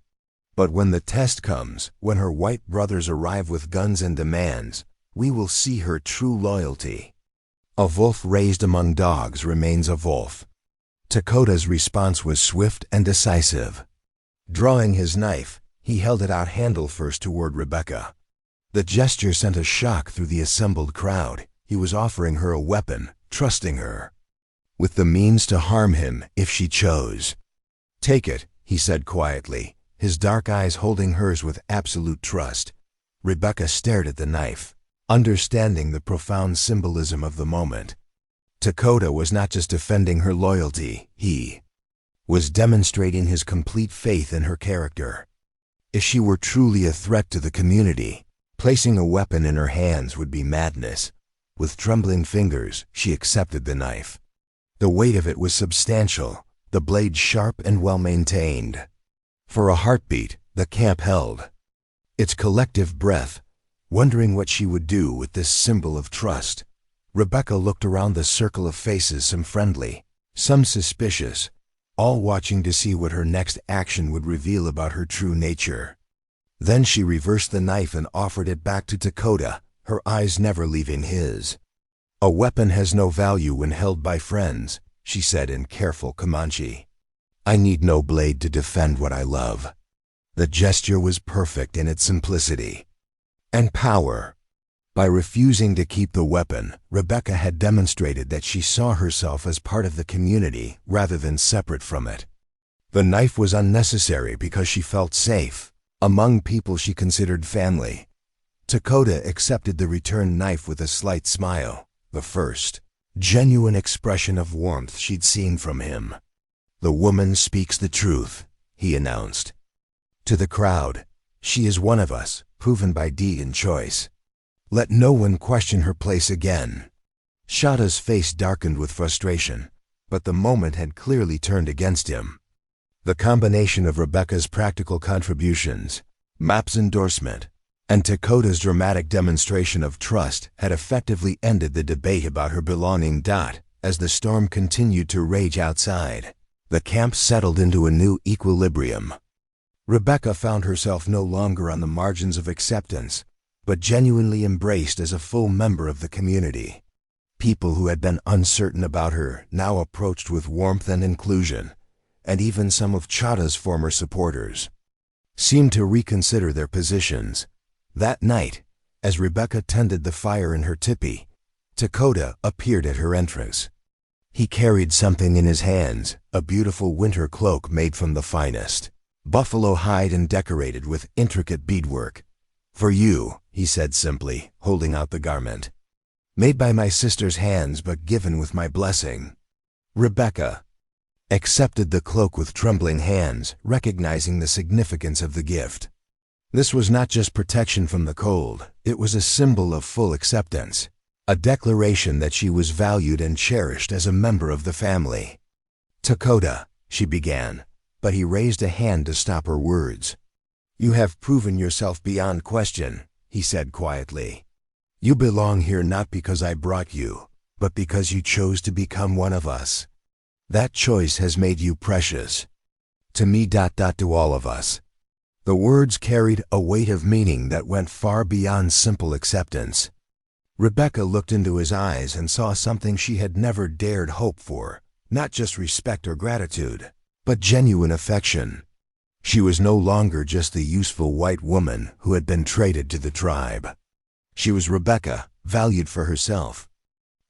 "But when the test comes, when her white brothers arrive with guns and demands, we will see her true loyalty. A wolf raised among dogs remains a wolf." Dakota's response was swift and decisive. Drawing his knife, he held it out handle first toward Rebecca. The gesture sent a shock through the assembled crowd. He was offering her a weapon, trusting her with the means to harm him if she chose. "Take it," he said quietly, his dark eyes holding hers with absolute trust. Rebecca stared at the knife, understanding the profound symbolism of the moment. Dakota was not just defending her loyalty, he was demonstrating his complete faith in her character. If she were truly a threat to the community, placing a weapon in her hands would be madness. With trembling fingers, she accepted the knife. The weight of it was substantial, the blade sharp and well-maintained. For a heartbeat, the camp held its collective breath, wondering what she would do with this symbol of trust. Rebecca looked around the circle of faces, some friendly, some suspicious, all watching to see what her next action would reveal about her true nature. Then she reversed the knife and offered it back to Dakota, her eyes never leaving his. "A weapon has no value when held by friends," she said in careful Comanche. "I need no blade to defend what I love." The gesture was perfect in its simplicity and power. By refusing to keep the weapon, Rebecca had demonstrated that she saw herself as part of the community rather than separate from it. The knife was unnecessary because she felt safe among people she considered family. Dakota accepted the returned knife with a slight smile, the first genuine expression of warmth she'd seen from him. "The woman speaks the truth," he announced. To the crowd, "She is one of us, proven by deed and choice. Let no one question her place again." Shada's face darkened with frustration, but the moment had clearly turned against him. The combination of Rebecca's practical contributions, Map's endorsement, and Dakota's dramatic demonstration of trust had effectively ended the debate about her belonging. As the storm continued to rage outside, the camp settled into a new equilibrium. Rebecca found herself no longer on the margins of acceptance, but genuinely embraced as a full member of the community. People who had been uncertain about her now approached with warmth and inclusion, and even some of Chada's former supporters seemed to reconsider their positions. That night, as Rebecca tended the fire in her tipi, Dakota appeared at her entrance. He carried something in his hands, a beautiful winter cloak made from the finest buffalo hide and decorated with intricate beadwork. "For you," he said simply, holding out the garment. "Made by my sister's hands but given with my blessing." Rebecca accepted the cloak with trembling hands, recognizing the significance of the gift. This was not just protection from the cold, it was a symbol of full acceptance, a declaration that she was valued and cherished as a member of the family. "Dakota," she began, but he raised a hand to stop her words. "You have proven yourself beyond question," he said quietly. "You belong here not because I brought you, but because you chose to become one of us. That choice has made you precious. To me, to all of us." The words carried a weight of meaning that went far beyond simple acceptance. Rebecca looked into his eyes and saw something she had never dared hope for, not just respect or gratitude, but genuine affection. She was no longer just the useful white woman who had been traded to the tribe. She was Rebecca, valued for herself,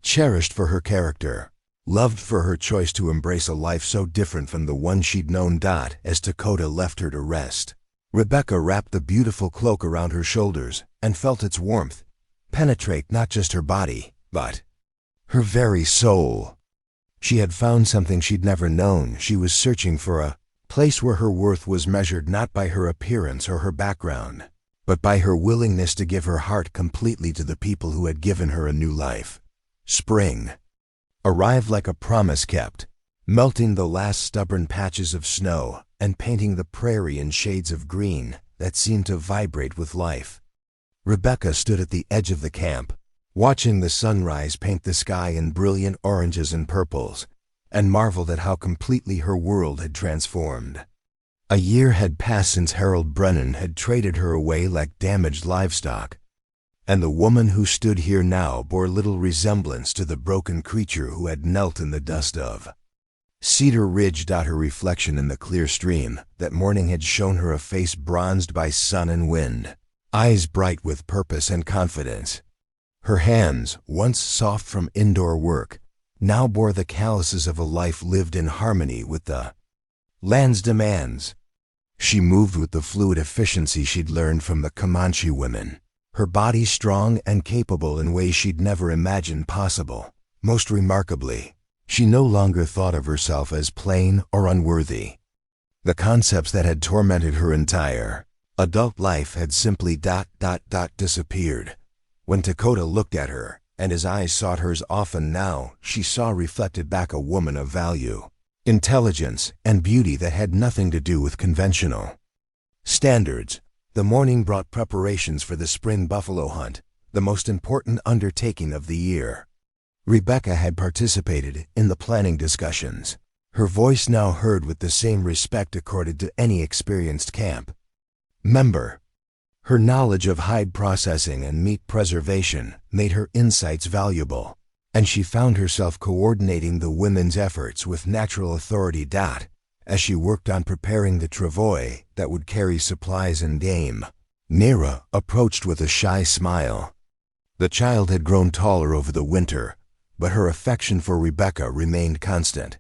cherished for her character, loved for her choice to embrace a life so different from the one she'd known. As Dakota left her to rest, Rebecca wrapped the beautiful cloak around her shoulders and felt its warmth penetrate not just her body, but her very soul. She had found something she'd never known. She was searching for a place where her worth was measured not by her appearance or her background, but by her willingness to give her heart completely to the people who had given her a new life. Spring arrived like a promise kept, melting the last stubborn patches of snow and painting the prairie in shades of green that seemed to vibrate with life. Rebecca stood at the edge of the camp, watching the sunrise paint the sky in brilliant oranges and purples, and marveled at how completely her world had transformed. A year had passed since Harold Brennan had traded her away like damaged livestock, and the woman who stood here now bore little resemblance to the broken creature who had knelt in the dust of Cedar Ridge. Her reflection in the clear stream that morning had shown her a face bronzed by sun and wind, eyes bright with purpose and confidence. Her hands, once soft from indoor work, now bore the calluses of a life lived in harmony with the land's demands. She moved with the fluid efficiency she'd learned from the Comanche women, her body strong and capable in ways she'd never imagined possible. Most remarkably, she no longer thought of herself as plain or unworthy. The concepts that had tormented her entire adult life had simply disappeared. When Dakota looked at her, and his eyes sought hers often now, she saw reflected back a woman of value, intelligence, and beauty that had nothing to do with conventional standards. The morning brought preparations for the spring buffalo hunt, the most important undertaking of the year. Rebecca had participated in the planning discussions, her voice now heard with the same respect accorded to any experienced camp member. Her knowledge of hide processing and meat preservation made her insights valuable, and she found herself coordinating the women's efforts with natural authority. As she worked on preparing the travois that would carry supplies and game, Nera approached with a shy smile. The child had grown taller over the winter, but her affection for Rebecca remained constant.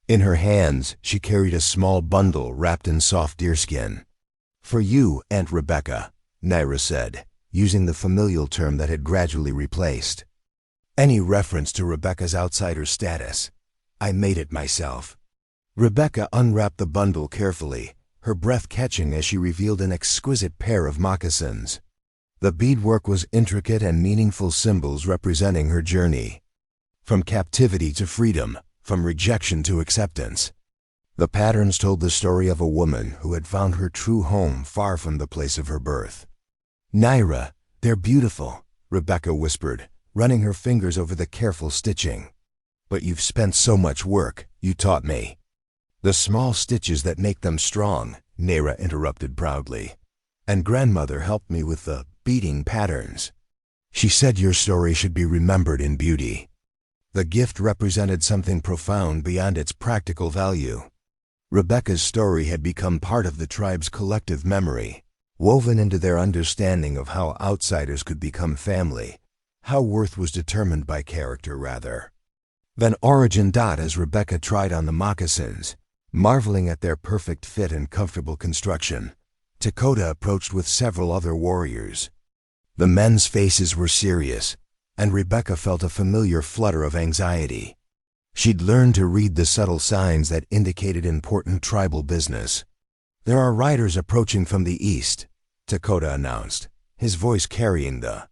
In her hands, she carried a small bundle wrapped in soft deerskin. "For you, Aunt Rebecca," Nera said, using the familial term that had gradually replaced any reference to Rebecca's outsider status. "I made it myself." Rebecca unwrapped the bundle carefully, her breath catching as she revealed an exquisite pair of moccasins. The beadwork was intricate and meaningful symbols representing her journey, from captivity to freedom, from rejection to acceptance. The patterns told the story of a woman who had found her true home far from the place of her birth. "Nera, they're beautiful," Rebecca whispered, running her fingers over the careful stitching. "But you've spent so much work, you taught me." "The small stitches that make them strong," Nera interrupted proudly. "And grandmother helped me with the beading patterns. She said your story should be remembered in beauty." The gift represented something profound beyond its practical value. Rebecca's story had become part of the tribe's collective memory, woven into their understanding of how outsiders could become family, how worth was determined by character rather Van origin. As Rebecca tried on the moccasins, marveling at their perfect fit and comfortable construction, Dakota approached with several other warriors. The men's faces were serious, and Rebecca felt a familiar flutter of anxiety. She'd learned to read the subtle signs that indicated important tribal business. "There are riders approaching from the east," Dakota announced, his voice carrying the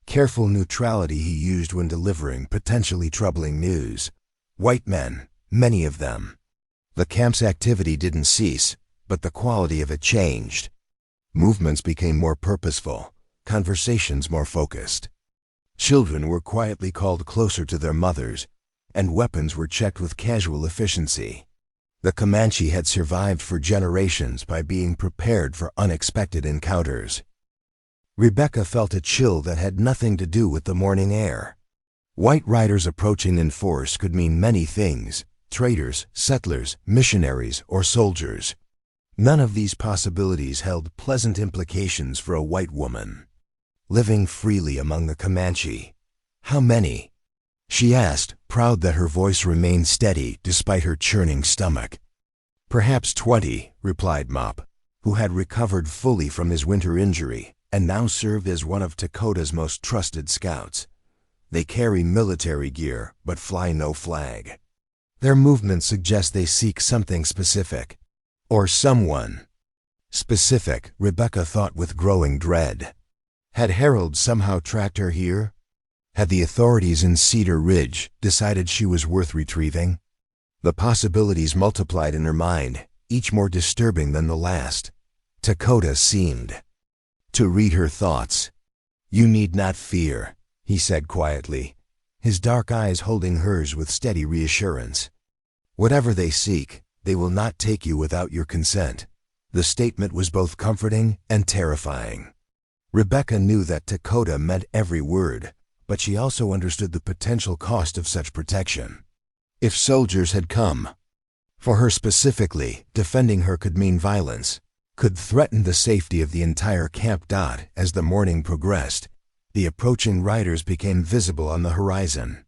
careful neutrality he used when delivering potentially troubling news. "White men, many of them." The camp's activity didn't cease, but the quality of it changed. Movements became more purposeful, conversations more focused. Children were quietly called closer to their mothers, and weapons were checked with casual efficiency. The Comanche had survived for generations by being prepared for unexpected encounters. Rebecca felt a chill that had nothing to do with the morning air. White riders approaching in force could mean many things: traders, settlers, missionaries, or soldiers. None of these possibilities held pleasant implications for a white woman living freely among the Comanche. "How many?" she asked, proud that her voice remained steady despite her churning stomach. "Perhaps 20, replied Mop, who had recovered fully from his winter injury and now served as one of Dakota's most trusted scouts. "They carry military gear, but fly no flag. Their movements suggest they seek something specific. Or someone specific," Rebecca thought with growing dread. Had Harold somehow tracked her here? Had the authorities in Cedar Ridge decided she was worth retrieving? The possibilities multiplied in her mind, each more disturbing than the last. Dakota seemed to read her thoughts. "You need not fear," he said quietly, his dark eyes holding hers with steady reassurance. "Whatever they seek, they will not take you without your consent." The statement was both comforting and terrifying. Rebecca knew that Dakota meant every word, but she also understood the potential cost of such protection. If soldiers had come for her specifically, defending her could mean violence, could threaten the safety of the entire camp. As the morning progressed, the approaching riders became visible on the horizon.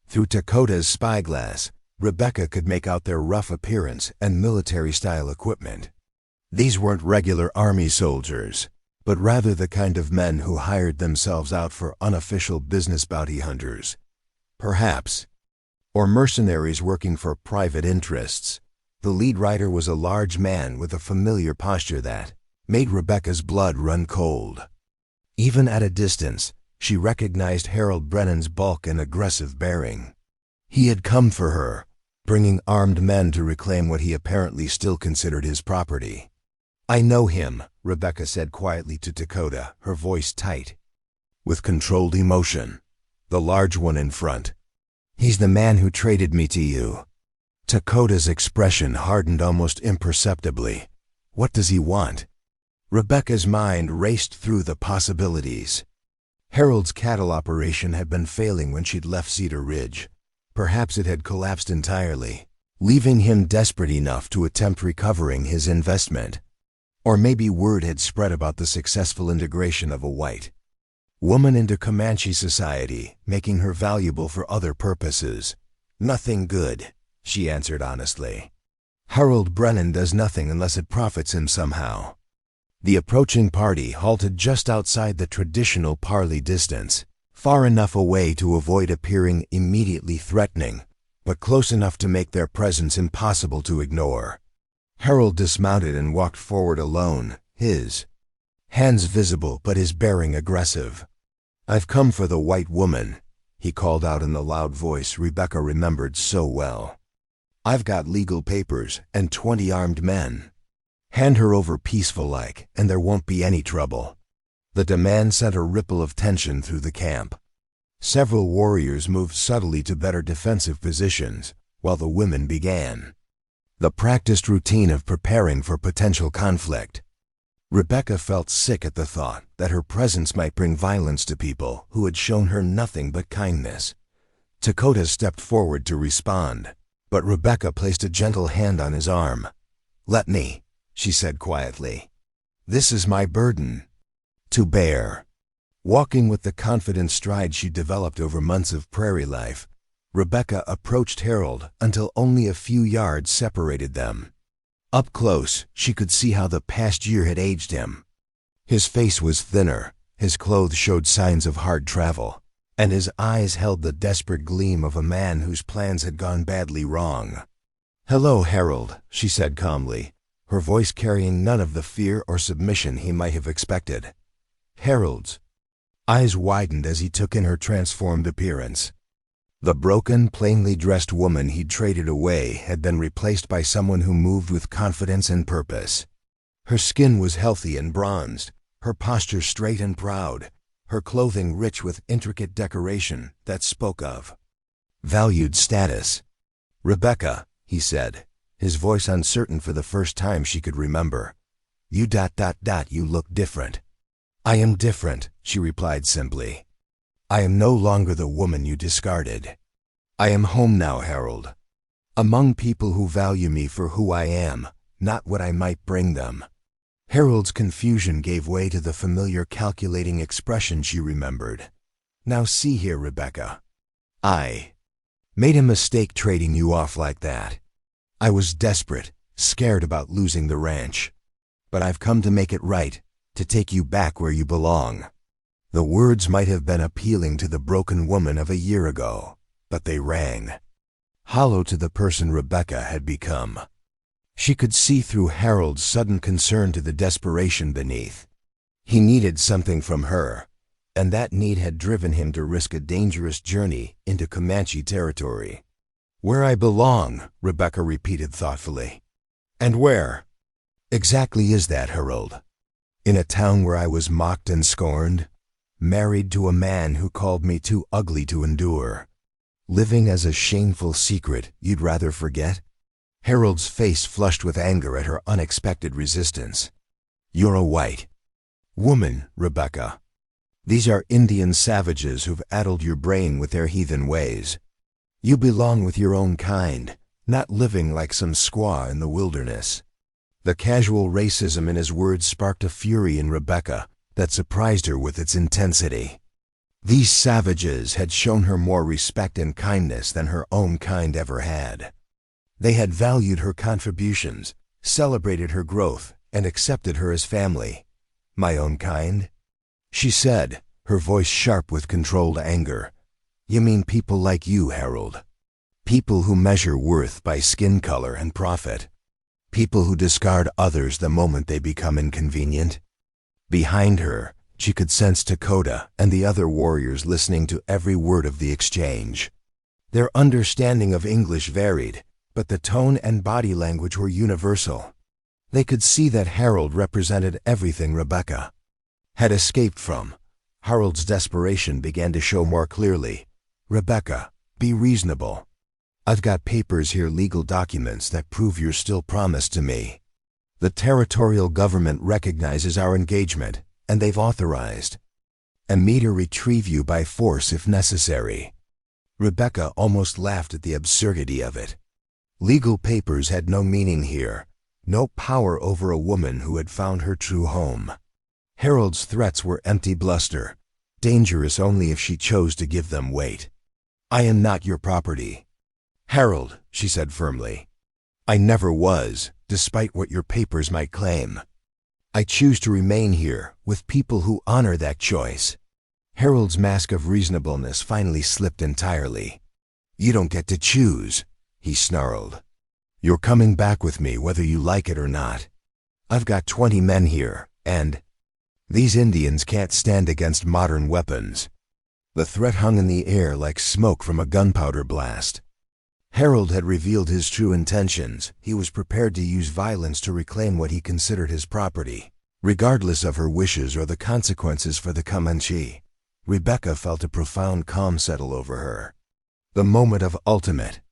Through Dakota's spyglass, Rebecca could make out their rough appearance and military-style equipment. These weren't regular army soldiers, but rather the kind of men who hired themselves out for unofficial business bounty hunters, perhaps, or mercenaries working for private interests. The lead rider was a large man with a familiar posture that made Rebecca's blood run cold. Even at a distance, she recognized Harold Brennan's bulk and aggressive bearing. He had come for her, bringing armed men to reclaim what he apparently still considered his property. "I know him," Rebecca said quietly to Dakota, her voice tight with controlled emotion. "The large one in front. He's the man who traded me to you." Dakota's expression hardened almost imperceptibly. "What does he want?" Rebecca's mind raced through the possibilities. Harold's cattle operation had been failing when she'd left Cedar Ridge. Perhaps it had collapsed entirely, leaving him desperate enough to attempt recovering his investment. Or maybe word had spread about the successful integration of a white woman into Comanche society, making her valuable for other purposes. "Nothing good," she answered honestly. "Harold Brennan does nothing unless it profits him somehow." The approaching party halted just outside the traditional parley distance, far enough away to avoid appearing immediately threatening, but close enough to make their presence impossible to ignore. Harold dismounted and walked forward alone, his hands visible but his bearing aggressive. "I've come for the white woman," he called out in the loud voice Rebecca remembered so well. "I've got legal papers and 20 armed men. Hand her over peaceful-like, and there won't be any trouble." The demand sent a ripple of tension through the camp. Several warriors moved subtly to better defensive positions, while the women began the practiced routine of preparing for potential conflict. Rebecca felt sick at the thought that her presence might bring violence to people who had shown her nothing but kindness. Dakota stepped forward to respond, but Rebecca placed a gentle hand on his arm. "Let me," she said quietly. "This is my burden to bear." Walking with the confident stride she developed over months of prairie life, Rebecca approached Harold until only a few yards separated them. Up close, she could see how the past year had aged him. His face was thinner, his clothes showed signs of hard travel, and his eyes held the desperate gleam of a man whose plans had gone badly wrong. "Hello, Harold," she said calmly, her voice carrying none of the fear or submission he might have expected. Harold's eyes widened as he took in her transformed appearance. The broken, plainly dressed woman he'd traded away had been replaced by someone who moved with confidence and purpose. Her skin was healthy and bronzed, her posture straight and proud, her clothing rich with intricate decoration that spoke of valued status. "Rebecca," he said, his voice uncertain for the first time she could remember. You look different." "I am different," she replied simply. "I am no longer the woman you discarded. I am home now, Harold. Among people who value me for who I am, not what I might bring them." Harold's confusion gave way to the familiar calculating expression she remembered. "Now see here, Rebecca. I made a mistake trading you off like that. I was desperate, scared about losing the ranch. But I've come to make it right, to take you back where you belong." The words might have been appealing to the broken woman of a year ago, but they rang hollow to the person Rebecca had become. She could see through Harold's sudden concern to the desperation beneath. He needed something from her, and that need had driven him to risk a dangerous journey into Comanche territory. "Where I belong," Rebecca repeated thoughtfully. "And where exactly is that, Harold? In a town where I was mocked and scorned, married to a man who called me too ugly to endure, living as a shameful secret you'd rather forget?" Harold's face flushed with anger at her unexpected resistance. "You're a white woman, Rebecca. These are Indian savages who've addled your brain with their heathen ways. You belong with your own kind, not living like some squaw in the wilderness." The casual racism in his words sparked a fury in Rebecca that surprised her with its intensity. These savages had shown her more respect and kindness than her own kind ever had. They had valued her contributions, celebrated her growth, and accepted her as family. "My own kind?" she said, her voice sharp with controlled anger. "You mean people like you, Harold. People who measure worth by skin color and profit. People who discard others the moment they become inconvenient." Behind her, she could sense Dakota and the other warriors listening to every word of the exchange. Their understanding of English varied, but the tone and body language were universal. They could see that Harold represented everything Rebecca had escaped from. Harold's desperation began to show more clearly. "Rebecca, be reasonable. I've got papers here, legal documents that prove you're still promised to me. The territorial government recognizes our engagement, and they've authorized me to retrieve you by force if necessary." Rebecca almost laughed at the absurdity of it. Legal papers had no meaning here, no power over a woman who had found her true home. Harold's threats were empty bluster, dangerous only if she chose to give them weight. "I am not your property, Harold," she said firmly. "I never was, despite what your papers might claim. I choose to remain here with people who honor that choice." Harold's mask of reasonableness finally slipped entirely. "You don't get to choose," he snarled. "You're coming back with me whether you like it or not. I've got 20 men here, and these Indians can't stand against modern weapons." The threat hung in the air like smoke from a gunpowder blast. Harold had revealed his true intentions. He was prepared to use violence to reclaim what he considered his property, regardless of her wishes or the consequences for the Comanche. Rebecca felt a profound calm settle over her. The moment of ultimate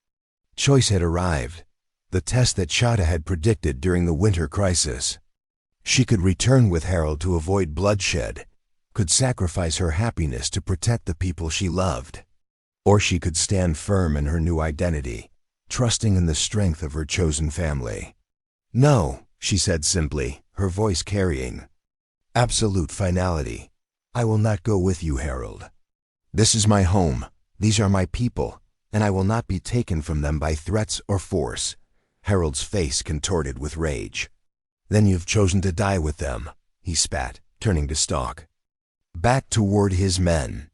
choice had arrived, the test that Chada had predicted during the winter crisis. She could return with Harold to avoid bloodshed, could sacrifice her happiness to protect the people she loved. Or she could stand firm in her new identity, trusting in the strength of her chosen family. "No," she said simply, her voice carrying absolute finality. "I will not go with you, Harold. This is my home. These are my people. and I will not be taken from them by threats or force." Harold's face contorted with rage. "Then you've chosen to die with them," he spat, turning to stalk back toward his men.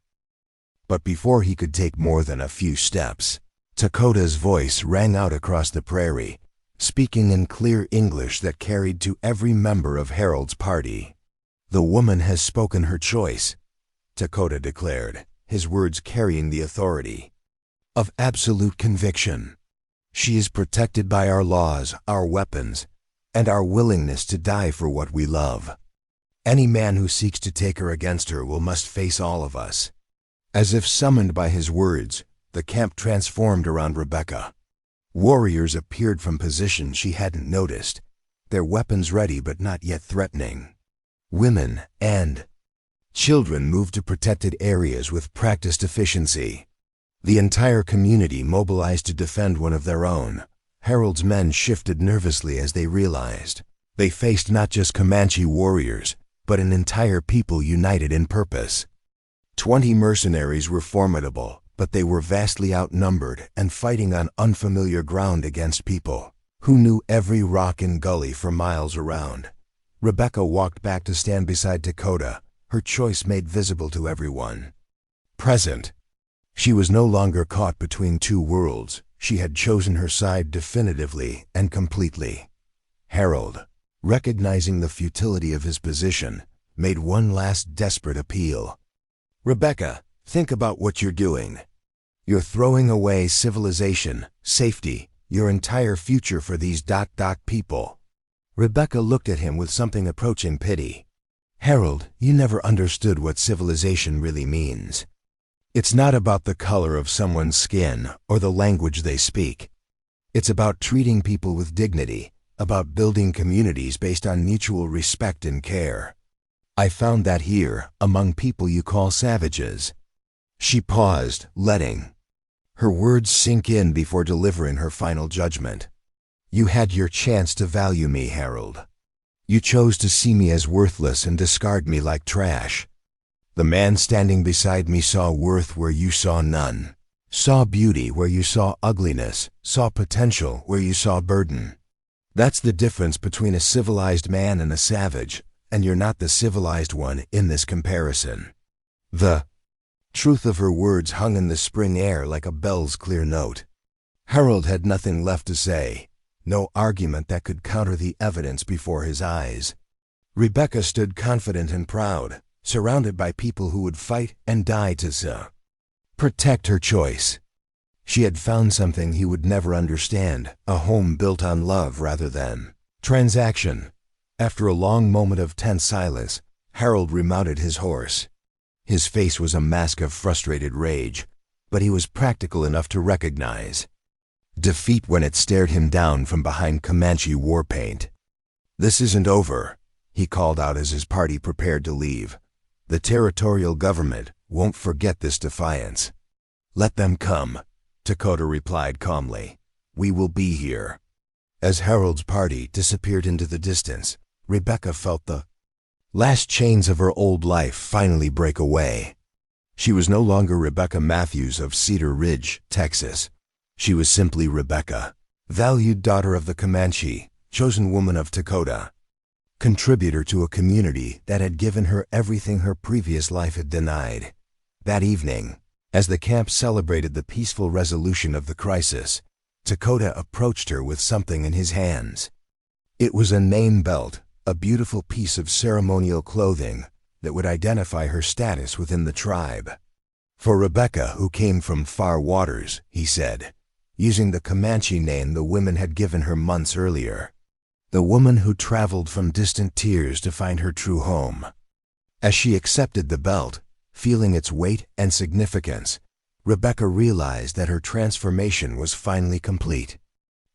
But before he could take more than a few steps, Dakota's voice rang out across the prairie, speaking in clear English that carried to every member of Harold's party. "The woman has spoken her choice," Dakota declared, his words carrying the authority of absolute conviction. "She is protected by our laws, our weapons, and our willingness to die for what we love. Any man who seeks to take her against her must face all of us." As if summoned by his words, the camp transformed around Rebecca. Warriors appeared from positions she hadn't noticed, their weapons ready but not yet threatening. Women and children moved to protected areas with practiced efficiency. The entire community mobilized to defend one of their own. Harold's men shifted nervously as they realized they faced not just Comanche warriors, but an entire people united in purpose. 20 mercenaries were formidable, but they were vastly outnumbered and fighting on unfamiliar ground against people who knew every rock and gully for miles around. Rebecca walked back to stand beside Dakota, her choice made visible to everyone present. She was no longer caught between two worlds. She had chosen her side definitively and completely. Harold, recognizing the futility of his position, made one last desperate appeal. "Rebecca, think about what you're doing. You're throwing away civilization, safety, your entire future for these people." Rebecca looked at him with something approaching pity. "Harold, you never understood what civilization really means. It's not about the color of someone's skin or the language they speak. It's about treating people with dignity, about building communities based on mutual respect and care. I found that here, among people you call savages." She paused, letting her words sink in before delivering her final judgment. "You had your chance to value me, Harold. You chose to see me as worthless and discard me like trash. The man standing beside me saw worth where you saw none, saw beauty where you saw ugliness, saw potential where you saw burden. That's the difference between a civilized man and a savage, and you're not the civilized one in this comparison." The truth of her words hung in the spring air like a bell's clear note. Harold had nothing left to say, no argument that could counter the evidence before his eyes. Rebecca stood confident and proud, surrounded by people who would fight and die to protect her choice. She had found something he would never understand, a home built on love rather than transaction. After a long moment of tense silence, Harold remounted his horse. His face was a mask of frustrated rage, but he was practical enough to recognize defeat when it stared him down from behind Comanche war paint. "This isn't over," he called out as his party prepared to leave. "The territorial government won't forget this defiance." "Let them come," Dakota replied calmly. "We will be here." As Harold's party disappeared into the distance, Rebecca felt the last chains of her old life finally break away. She was no longer Rebecca Matthews of Cedar Ridge, Texas. She was simply Rebecca, valued daughter of the Comanche, chosen woman of Dakota, contributor to a community that had given her everything her previous life had denied. That evening, as the camp celebrated the peaceful resolution of the crisis, Dakota approached her with something in his hands. It was a name belt, a beautiful piece of ceremonial clothing that would identify her status within the tribe. "For Rebecca, who came from far waters," he said, using the Comanche name the women had given her months earlier. The woman who traveled from distant tiers to find her true home. As she accepted the belt, feeling its weight and significance, Rebecca realized that her transformation was finally complete.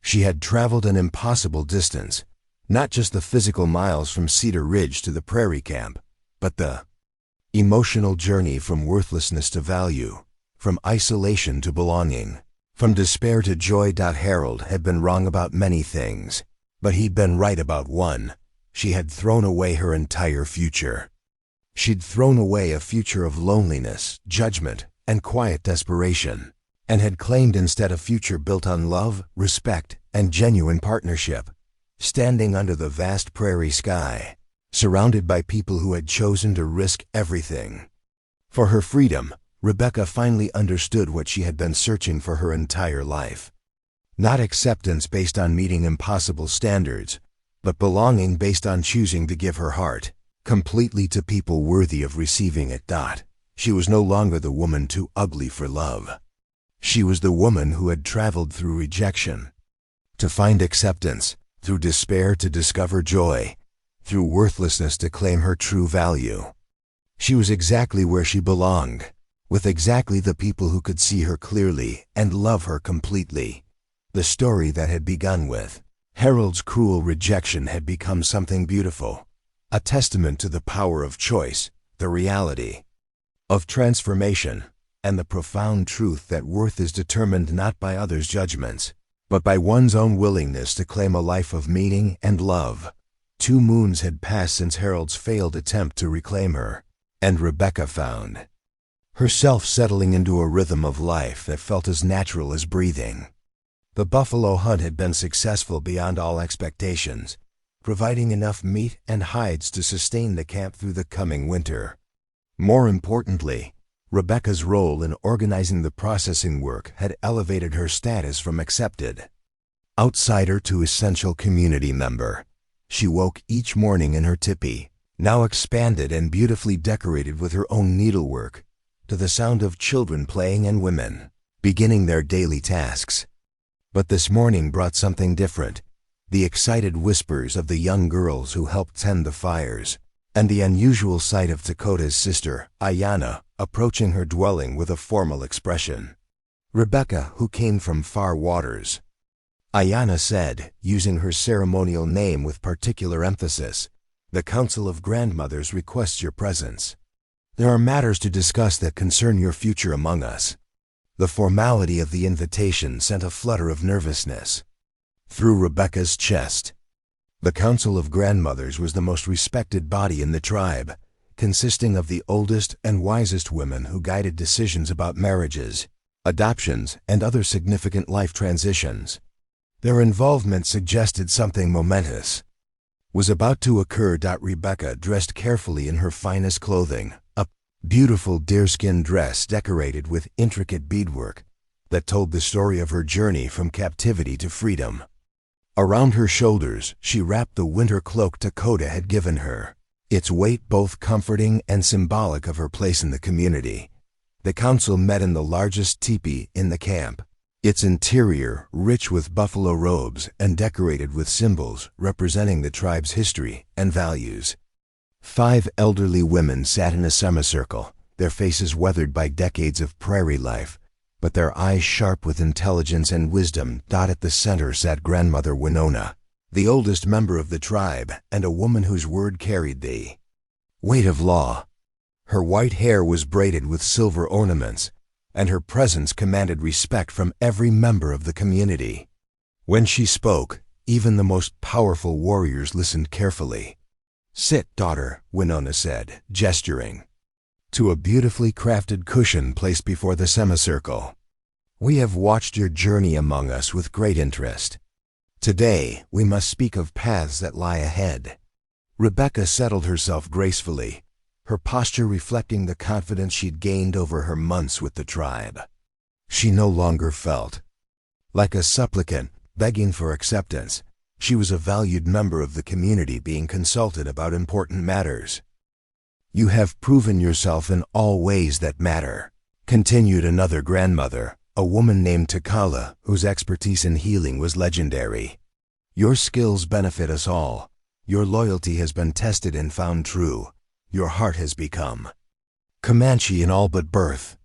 She had traveled an impossible distance, not just the physical miles from Cedar Ridge to the prairie camp, but the emotional journey from worthlessness to value, from isolation to belonging, from despair to joy. Harold had been wrong about many things, but he'd been right about one. She had thrown away her entire future. She'd thrown away a future of loneliness, judgment, and quiet desperation, and had claimed instead a future built on love, respect, and genuine partnership. Standing under the vast prairie sky, surrounded by people who had chosen to risk everything for her freedom, Rebecca finally understood what she had been searching for her entire life. Not acceptance based on meeting impossible standards, but belonging based on choosing to give her heart completely to people worthy of receiving it. She was no longer the woman too ugly for love. She was the woman who had traveled through rejection to find acceptance, through despair to discover joy, through worthlessness to claim her true value. She was exactly where she belonged, with exactly the people who could see her clearly and love her completely. The story that had begun with Harold's cruel rejection had become something beautiful, a testament to the power of choice, the reality of transformation, and the profound truth that worth is determined not by others' judgments, but by one's own willingness to claim a life of meaning and love. 2 moons had passed since Harold's failed attempt to reclaim her, and Rebecca found herself settling into a rhythm of life that felt as natural as breathing. The buffalo hunt had been successful beyond all expectations, providing enough meat and hides to sustain the camp through the coming winter. More importantly, Rebecca's role in organizing the processing work had elevated her status from accepted outsider to essential community member. She woke each morning in her tipi, now expanded and beautifully decorated with her own needlework, to the sound of children playing and women beginning their daily tasks. But this morning brought something different: the excited whispers of the young girls who helped tend the fires, and the unusual sight of Dakota's sister, Ayanna, approaching her dwelling with a formal expression. Rebecca, who came from far waters, Ayanna said, using her ceremonial name with particular emphasis, "The Council of Grandmothers requests your presence. There are matters to discuss that concern your future among us." The formality of the invitation sent a flutter of nervousness through Rebecca's chest. The Council of Grandmothers was the most respected body in the tribe, consisting of the oldest and wisest women who guided decisions about marriages, adoptions, and other significant life transitions. Their involvement suggested something momentous was about to occur. Rebecca, dressed carefully in her finest clothing, a beautiful deerskin dress decorated with intricate beadwork that told the story of her journey from captivity to freedom. Around her shoulders, she wrapped the winter cloak Dakota had given her, its weight both comforting and symbolic of her place in the community. The council met in the largest teepee in the camp, its interior rich with buffalo robes and decorated with symbols representing the tribe's history and values. 5 elderly women sat in a semicircle, their faces weathered by decades of prairie life, but their eyes sharp with intelligence and wisdom. At the center sat Grandmother Winona, the oldest member of the tribe and a woman whose word carried the weight of law. Her white hair was braided with silver ornaments, and her presence commanded respect from every member of the community. When she spoke, even the most powerful warriors listened carefully. "Sit, daughter," Winona said, gesturing to a beautifully crafted cushion placed before the semicircle. "We have watched your journey among us with great interest. Today, we must speak of paths that lie ahead." Rebecca settled herself gracefully, her posture reflecting the confidence she'd gained over her months with the tribe. She no longer felt like a supplicant begging for acceptance. She was a valued member of the community being consulted about important matters. "You have proven yourself in all ways that matter," continued another grandmother, a woman named Takala, whose expertise in healing was legendary. "Your skills benefit us all. Your loyalty has been tested and found true. Your heart has become Comanche in all but birth.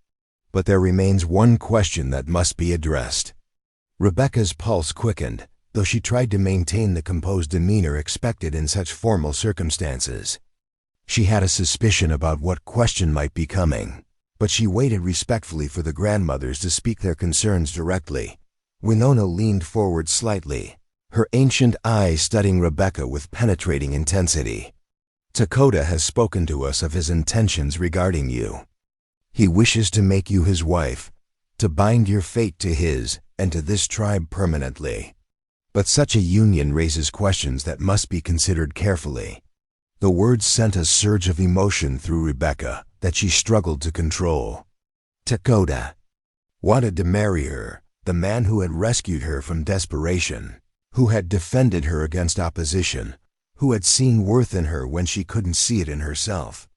But there remains one question that must be addressed." Rebecca's pulse quickened, though she tried to maintain the composed demeanor expected in such formal circumstances. She had a suspicion about what question might be coming, but she waited respectfully for the grandmothers to speak their concerns directly. Winona leaned forward slightly, her ancient eyes studying Rebecca with penetrating intensity. "Dakota has spoken to us of his intentions regarding you. He wishes to make you his wife, to bind your fate to his and to this tribe permanently. But such a union raises questions that must be considered carefully. The words sent a surge of emotion through Rebecca that she struggled to control. Dakota wanted to marry her, the man who had rescued her from desperation, who had defended her against opposition, who had seen worth in her when she couldn't see it in herself.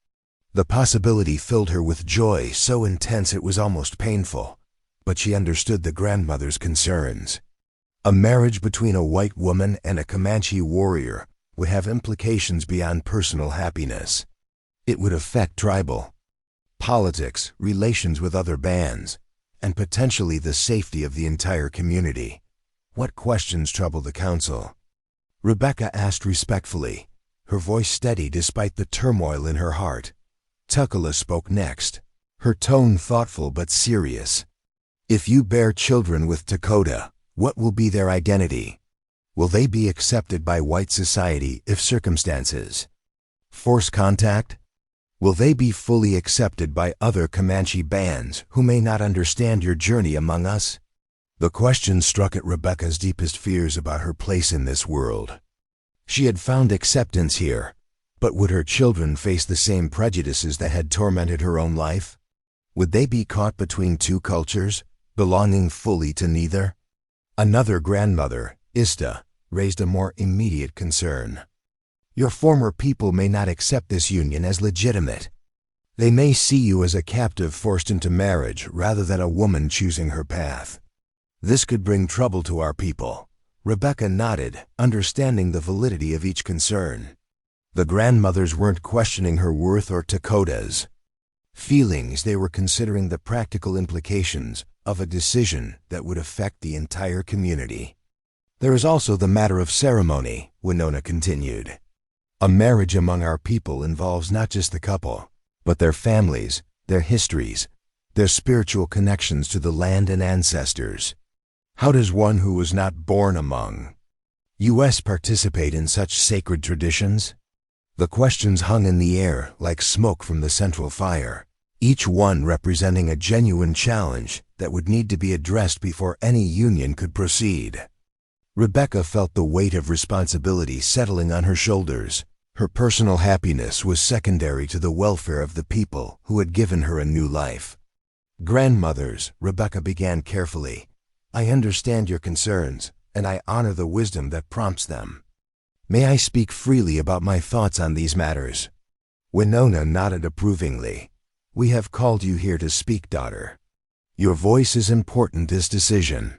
The possibility filled her with joy so intense it was almost painful, but she understood the grandmother's concerns. A marriage between a white woman and a Comanche warrior would have implications beyond personal happiness. It would affect tribal politics, relations with other bands, and potentially the safety of the entire community. What questions troubled the council? Rebecca asked respectfully, her voice steady despite the turmoil in her heart. Dakota spoke next, her tone thoughtful but serious. If you bear children with Dakota, what will be their identity? Will they be accepted by white society if circumstances force contact? Will they be fully accepted by other Comanche bands who may not understand your journey among us? The question struck at Rebecca's deepest fears about her place in this world. She had found acceptance here, but would her children face the same prejudices that had tormented her own life? Would they be caught between two cultures, belonging fully to neither? Another grandmother, Ista, raised a more immediate concern. Your former people may not accept this union as legitimate. They may see you as a captive forced into marriage rather than a woman choosing her path. This could bring trouble to our people. Rebecca nodded, understanding the validity of each concern. The grandmothers weren't questioning her worth or Dakota's feelings. They were considering the practical implications of a decision that would affect the entire community. There is also the matter of ceremony, Winona continued. A marriage among our people involves not just the couple, but their families, their histories, their spiritual connections to the land and ancestors. How does one who was not born among us participate in such sacred traditions? The questions hung in the air like smoke from the central fire, each one representing a genuine challenge that would need to be addressed before any union could proceed. Rebecca felt the weight of responsibility settling on her shoulders. Her personal happiness was secondary to the welfare of the people who had given her a new life. Grandmothers, Rebecca began carefully, I understand your concerns, and I honor the wisdom that prompts them. May I speak freely about my thoughts on these matters? Winona nodded approvingly. We have called you here to speak, daughter. Your voice is important in this decision.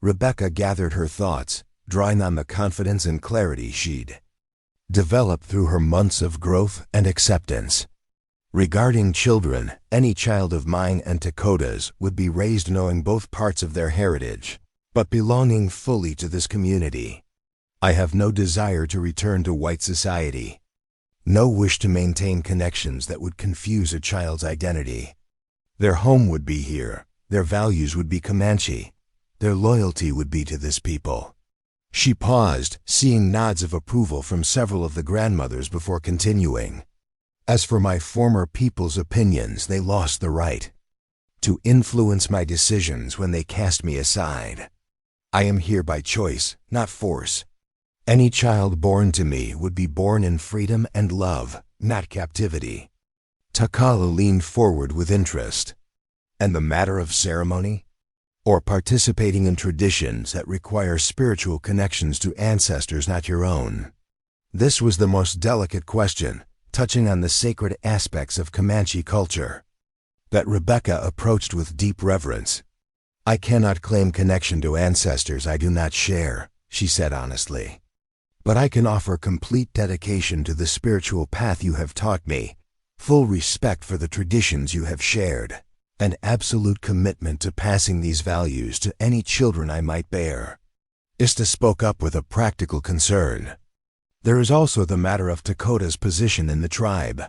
Rebecca gathered her thoughts, drawing on the confidence and clarity she'd developed through her months of growth and acceptance. Regarding children, any child of mine and Dakota's would be raised knowing both parts of their heritage, but belonging fully to this community. I have no desire to return to white society. No wish to maintain connections that would confuse a child's identity. Their home would be here, their values would be Comanche, their loyalty would be to this people. She paused, seeing nods of approval from several of the grandmothers before continuing. As for my former people's opinions, they lost the right to influence my decisions when they cast me aside. I am here by choice, not force. Any child born to me would be born in freedom and love, not captivity. Dakota leaned forward with interest. And the matter of ceremony? Or participating in traditions that require spiritual connections to ancestors not your own? This was the most delicate question, touching on the sacred aspects of Comanche culture, that Rebecca approached with deep reverence. I cannot claim connection to ancestors I do not share, she said honestly. But I can offer complete dedication to the spiritual path you have taught me, full respect for the traditions you have shared, and absolute commitment to passing these values to any children I might bear. Ista spoke up with a practical concern. There is also the matter of Dakota's position in the tribe.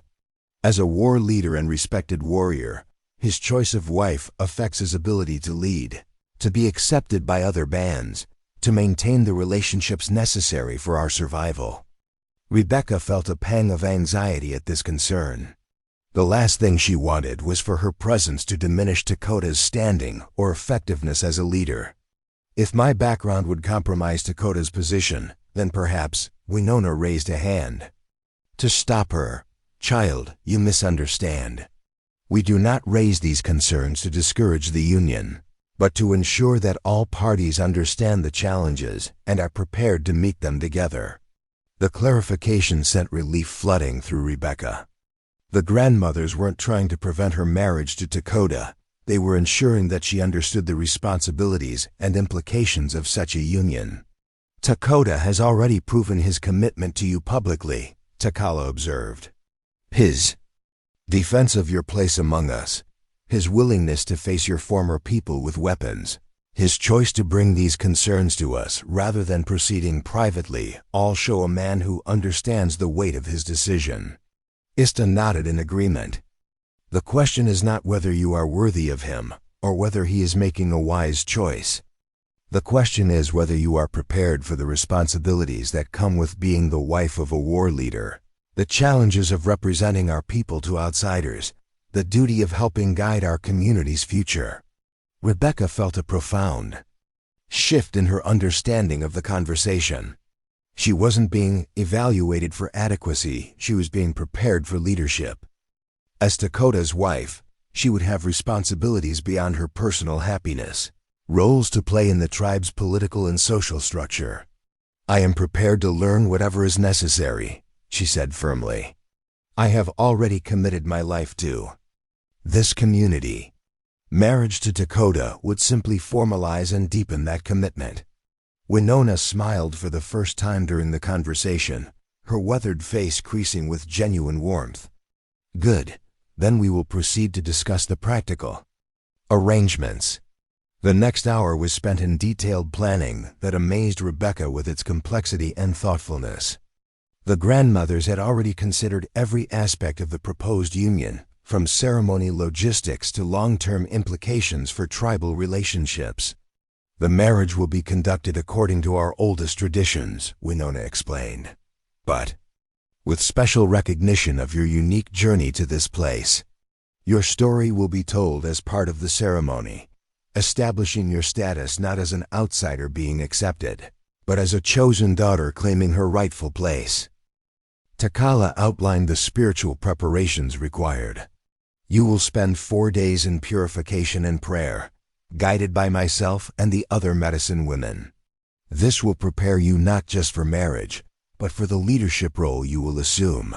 As a war leader and respected warrior, his choice of wife affects his ability to lead, to be accepted by other bands, to maintain the relationships necessary for our survival. Rebecca felt a pang of anxiety at this concern. The last thing she wanted was for her presence to diminish Dakota's standing or effectiveness as a leader. If my background would compromise Dakota's position, then perhaps, Winona raised a hand. To stop her, "Child, you misunderstand. We do not raise these concerns to discourage the union, but to ensure that all parties understand the challenges and are prepared to meet them together." The clarification sent relief flooding through Rebecca. The grandmothers weren't trying to prevent her marriage to Dakota. They were ensuring that she understood the responsibilities and implications of such a union. "Dakota has already proven his commitment to you publicly," Takala observed. "His defense of your place among us, his willingness to face your former people with weapons, his choice to bring these concerns to us rather than proceeding privately, all show a man who understands the weight of his decision." Ista nodded in agreement. "The question is not whether you are worthy of him or whether he is making a wise choice. The question is whether you are prepared for the responsibilities that come with being the wife of a war leader, the challenges of representing our people to outsiders, the duty of helping guide our community's future." Rebecca felt a profound shift in her understanding of the conversation. She wasn't being evaluated for adequacy, she was being prepared for leadership. As Dakota's wife, she would have responsibilities beyond her personal happiness, roles to play in the tribe's political and social structure. "I am prepared to learn whatever is necessary," she said firmly. "I have already committed my life to this community." Marriage to Dakota would simply formalize and deepen that commitment. Winona smiled for the first time during the conversation, her weathered face creasing with genuine warmth. "Good. Then we will proceed to discuss the practical arrangements." The next hour was spent in detailed planning that amazed Rebecca with its complexity and thoughtfulness. The grandmothers had already considered every aspect of the proposed union, from ceremony logistics to long-term implications for tribal relationships. "The marriage will be conducted according to our oldest traditions," Winona explained, "but with special recognition of your unique journey to this place. Your story will be told as part of the ceremony, establishing your status not as an outsider being accepted, but as a chosen daughter claiming her rightful place." Takala outlined the spiritual preparations required. "You will spend 4 days in purification and prayer, guided by myself and the other medicine women. This will prepare you not just for marriage, but for the leadership role you will assume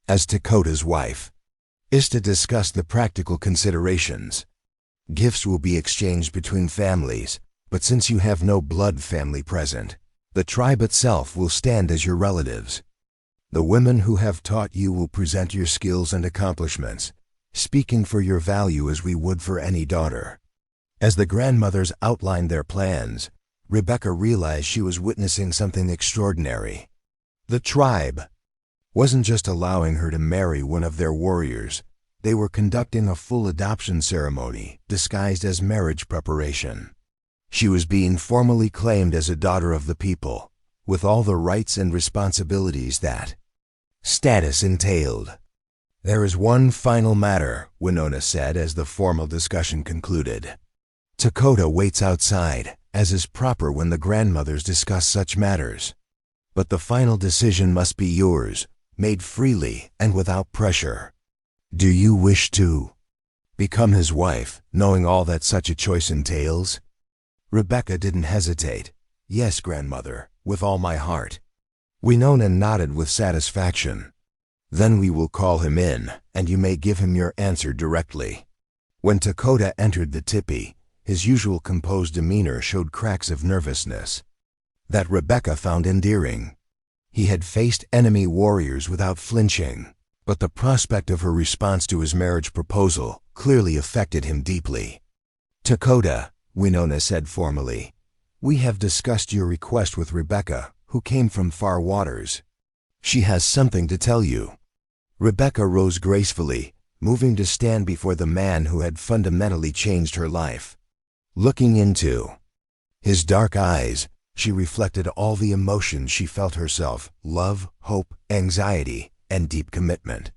as Dakota's wife." Ista discussed the practical considerations. Gifts will be exchanged between families, but since you have no blood family present, the tribe itself will stand as your relatives. The women who have taught you will present your skills and accomplishments, speaking for your value as we would for any daughter. As the grandmothers outlined their plans, Rebecca realized she was witnessing something extraordinary. The tribe wasn't just allowing her to marry one of their warriors, they were conducting a full adoption ceremony disguised as marriage preparation. She was being formally claimed as a daughter of the people, with all the rights and responsibilities that status entailed. "There is one final matter," Winona said as the formal discussion concluded. "Dakota waits outside, as is proper when the grandmothers discuss such matters. But the final decision must be yours, made freely and without pressure. Do you wish to become his wife, knowing all that such a choice entails?" Rebecca didn't hesitate. "Yes, grandmother, with all my heart." Winona nodded with satisfaction. "Then we will call him in, and you may give him your answer directly." When Dakota entered the tipi, his usual composed demeanor showed cracks of nervousness that Rebecca found endearing. He had faced enemy warriors without flinching, but the prospect of her response to his marriage proposal clearly affected him deeply. "Dakota," Winona said formally, "we have discussed your request with Rebecca, who came from far waters. She has something to tell you." Rebecca rose gracefully, moving to stand before the man who had fundamentally changed her life. Looking into his dark eyes, she reflected all the emotions she felt herself: love, hope, anxiety, and deep commitment.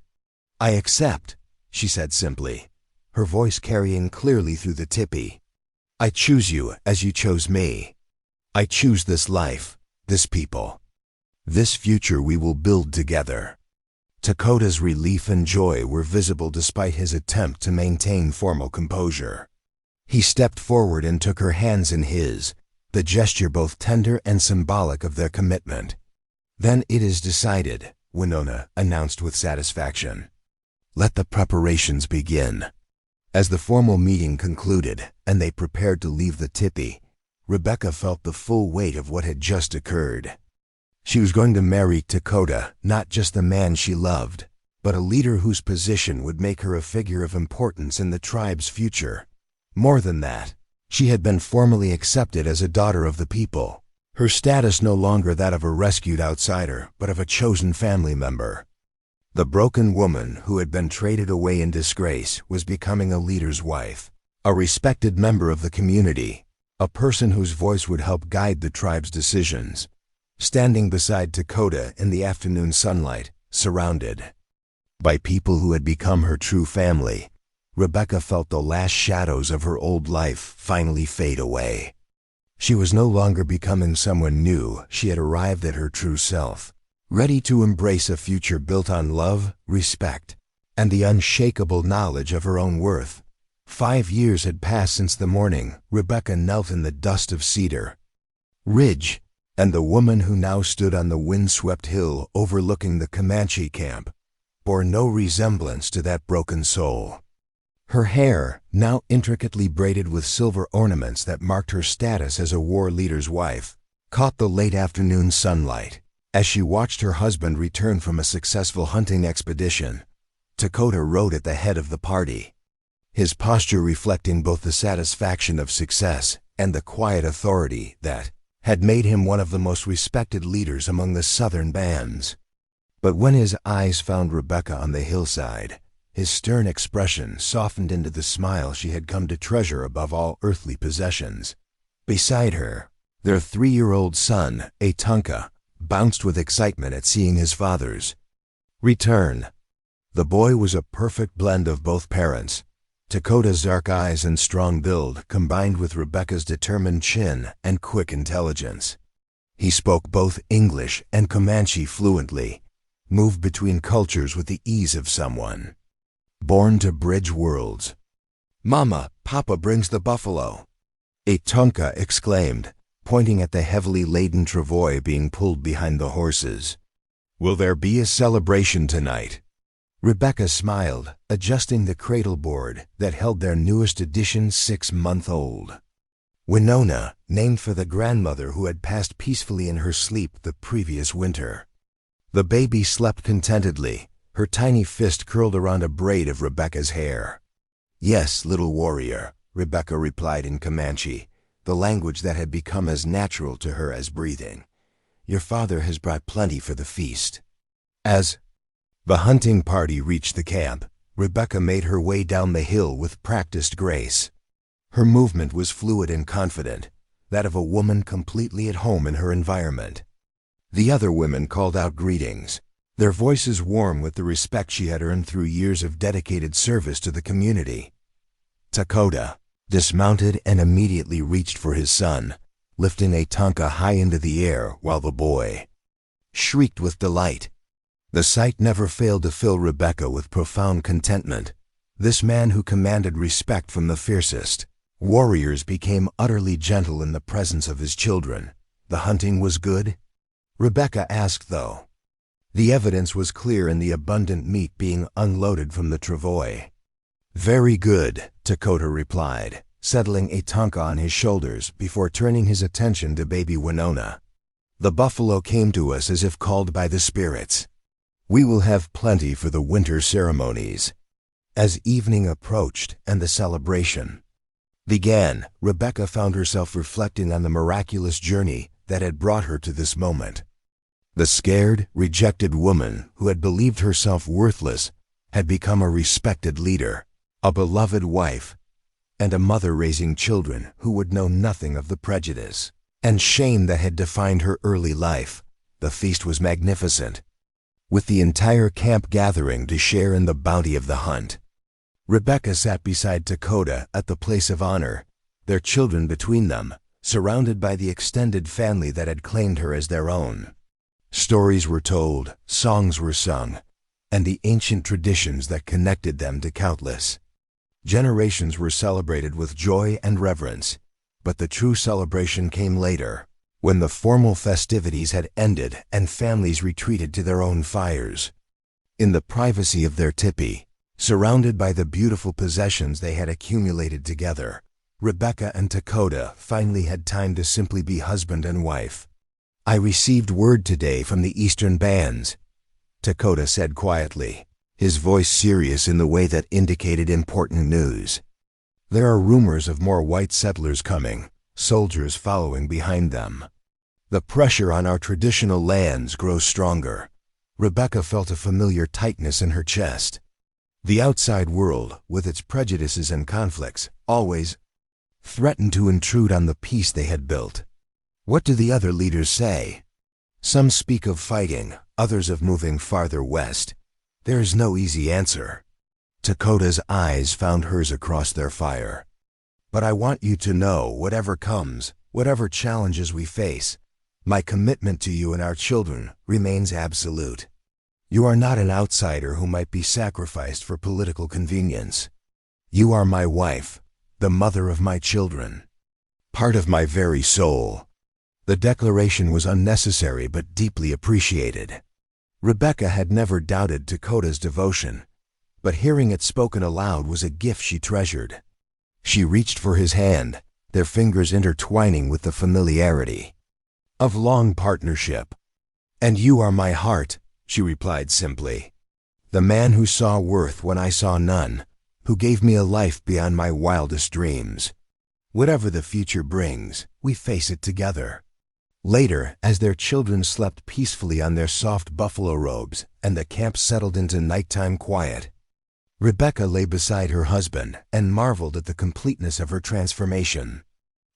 "I accept," she said simply, her voice carrying clearly through the tipi. I choose you as you chose me. I choose this life, this people, this future we will build together. Takota's relief and joy were visible despite his attempt to maintain formal composure. He stepped forward and took her hands in his, the gesture both tender and symbolic of their commitment. Then it is decided, Winona announced with satisfaction. Let the preparations begin. As the formal meeting concluded and they prepared to leave the tipi, Rebecca felt the full weight of what had just occurred. She was going to marry Takota, not just the man she loved, but a leader whose position would make her a figure of importance in the tribe's future. More than that, she had been formally accepted as a daughter of the people, her status no longer that of a rescued outsider, but of a chosen family member. The broken woman who had been traded away in disgrace was becoming a leader's wife, a respected member of the community, a person whose voice would help guide the tribe's decisions. Standing beside Takota in the afternoon sunlight, surrounded by people who had become her true family, Rebecca felt the last shadows of her old life finally fade away. She was no longer becoming someone new, she had arrived at her true self, ready to embrace a future built on love, respect, and the unshakable knowledge of her own worth. 5 years had passed since the morning Rebecca knelt in the dust of Cedar Ridge, and the woman who now stood on the wind-swept hill overlooking the Comanche camp bore no resemblance to that broken soul. Her hair, now intricately braided with silver ornaments that marked her status as a war leader's wife, caught the late afternoon sunlight. As she watched her husband return from a successful hunting expedition, Takota rode at the head of the party, his posture reflecting both the satisfaction of success and the quiet authority that had made him one of the most respected leaders among the southern bands. But when his eyes found Rebecca on the hillside, his stern expression softened into the smile she had come to treasure above all earthly possessions. Beside her, their 3-year-old son, Atunka, bounced with excitement at seeing his father's return. The boy was a perfect blend of both parents. Takota's dark eyes and strong build combined with Rebecca's determined chin and quick intelligence. He spoke both English and Comanche fluently, moved between cultures with the ease of someone born to bridge worlds. "Mama, Papa brings the buffalo," Atunka exclaimed, pointing at the heavily laden travois being pulled behind the horses. "Will there be a celebration tonight?" Rebecca smiled, adjusting the cradle board that held their newest edition 6-month-old. Winona, named for the grandmother who had passed peacefully in her sleep the previous winter. The baby slept contentedly, her tiny fist curled around a braid of Rebecca's hair. "Yes, little warrior," Rebecca replied in Comanche, the language that had become as natural to her as breathing. "Your father has brought plenty for the feast." As the hunting party reached the camp, Rebecca made her way down the hill with practiced grace. Her movement was fluid and confident, that of a woman completely at home in her environment. The other women called out greetings, their voices warm with the respect she had earned through years of dedicated service to the community. Takota dismounted and immediately reached for his son, lifting Atunka high into the air while the boy shrieked with delight. The sight never failed to fill Rebecca with profound contentment. This man who commanded respect from the fiercest warriors became utterly gentle in the presence of his children. The hunting was good? Rebecca asked, though. The evidence was clear in the abundant meat being unloaded from the travois. "Very good," Takota replied, settling Atunka on his shoulders before turning his attention to baby Winona. "The buffalo came to us as if called by the spirits. We will have plenty for the winter ceremonies." As evening approached and the celebration began, Rebecca found herself reflecting on the miraculous journey that had brought her to this moment. The scared, rejected woman who had believed herself worthless had become a respected leader, a beloved wife, and a mother raising children who would know nothing of the prejudice and shame that had defined her early life. The feast was magnificent, with the entire camp gathering to share in the bounty of the hunt. Rebecca sat beside Dakota at the place of honor, their children between them, surrounded by the extended family that had claimed her as their own. Stories were told, songs were sung, and the ancient traditions that connected them to countless generations were celebrated with joy and reverence. But the true celebration came later, when the formal festivities had ended and families retreated to their own fires. In the privacy of their tipi, surrounded by the beautiful possessions they had accumulated together, Rebecca and Dakota finally had time to simply be husband and wife. "I received word today from the eastern bands," Dakota said quietly, his voice serious in the way that indicated important news. "There are rumors of more white settlers coming, soldiers following behind them. The pressure on our traditional lands grows stronger." Rebecca felt a familiar tightness in her chest. The outside world, with its prejudices and conflicts, always threatened to intrude on the peace they had built. What do the other leaders say? Some speak of fighting, others of moving farther west. There is no easy answer. Dakota's eyes found hers across their fire. "But I want you to know, whatever comes, whatever challenges we face, my commitment to you and our children remains absolute. You are not an outsider who might be sacrificed for political convenience. You are my wife, the mother of my children, part of my very soul." The declaration was unnecessary but deeply appreciated. Rebecca had never doubted Dakota's devotion, but hearing it spoken aloud was a gift she treasured. She reached for his hand, their fingers intertwining with the familiarity of long partnership. "And you are my heart," she replied simply. "The man who saw worth when I saw none, who gave me a life beyond my wildest dreams. Whatever the future brings, we face it together." Later, as their children slept peacefully on their soft buffalo robes and the camp settled into nighttime quiet, Rebecca lay beside her husband and marveled at the completeness of her transformation.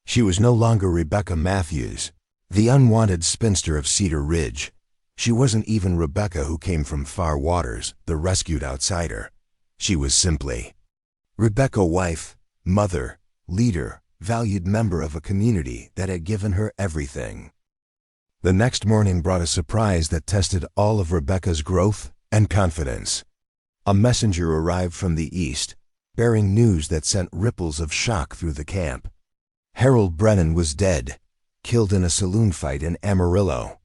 She was no longer Rebecca Matthews, the unwanted spinster of Cedar Ridge. She wasn't even Rebecca who came from far waters, the rescued outsider. She was simply Rebecca, wife, mother, leader, valued member of a community that had given her everything. The next morning brought a surprise that tested all of Rebecca's growth and confidence. A messenger arrived from the east, bearing news that sent ripples of shock through the camp. Harold Brennan was dead, killed in a saloon fight in Amarillo.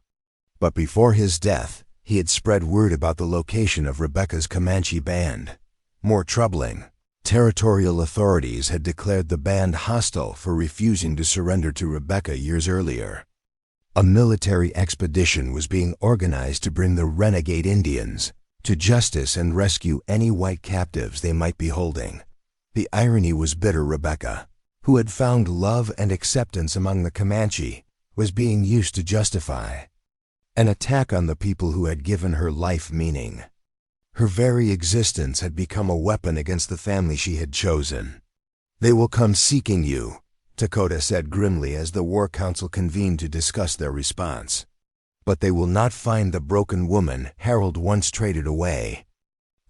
But before his death, he had spread word about the location of Rebecca's Comanche band. More troubling, territorial authorities had declared the band hostile for refusing to surrender to Rebecca years earlier. A military expedition was being organized to bring the renegade Indians to justice and rescue any white captives they might be holding. The irony was bitter. Rebecca, who had found love and acceptance among the Comanche, was being used to justify an attack on the people who had given her life meaning. Her very existence had become a weapon against the family she had chosen. "They will come seeking you," Dakota said grimly as the War Council convened to discuss their response. "But they will not find the broken woman Harold once traded away.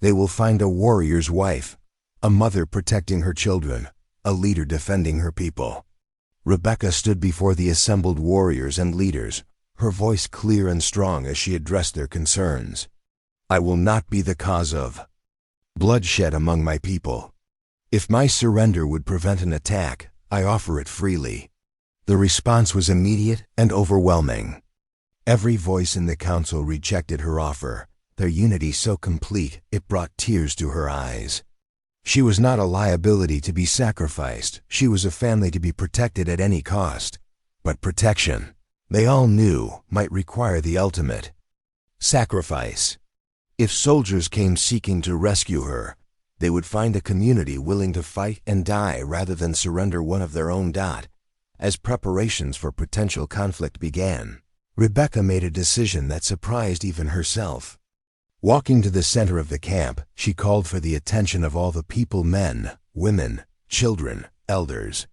They will find a warrior's wife, a mother protecting her children, a leader defending her people." Rebecca stood before the assembled warriors and leaders, her voice clear and strong as she addressed their concerns. "I will not be the cause of bloodshed among my people. If my surrender would prevent an attack, I offer it freely." The response was immediate and overwhelming. Every voice in the council rejected her offer, their unity so complete it brought tears to her eyes. She was not a liability to be sacrificed, she was a family to be protected at any cost. But protection, they all knew, might require the ultimate sacrifice. If soldiers came seeking to rescue her, they would find a community willing to fight and die rather than surrender one of their own. As preparations for potential conflict began, Rebecca made a decision that surprised even herself. Walking to the center of the camp, she called for the attention of all the people, men, women, children, elders.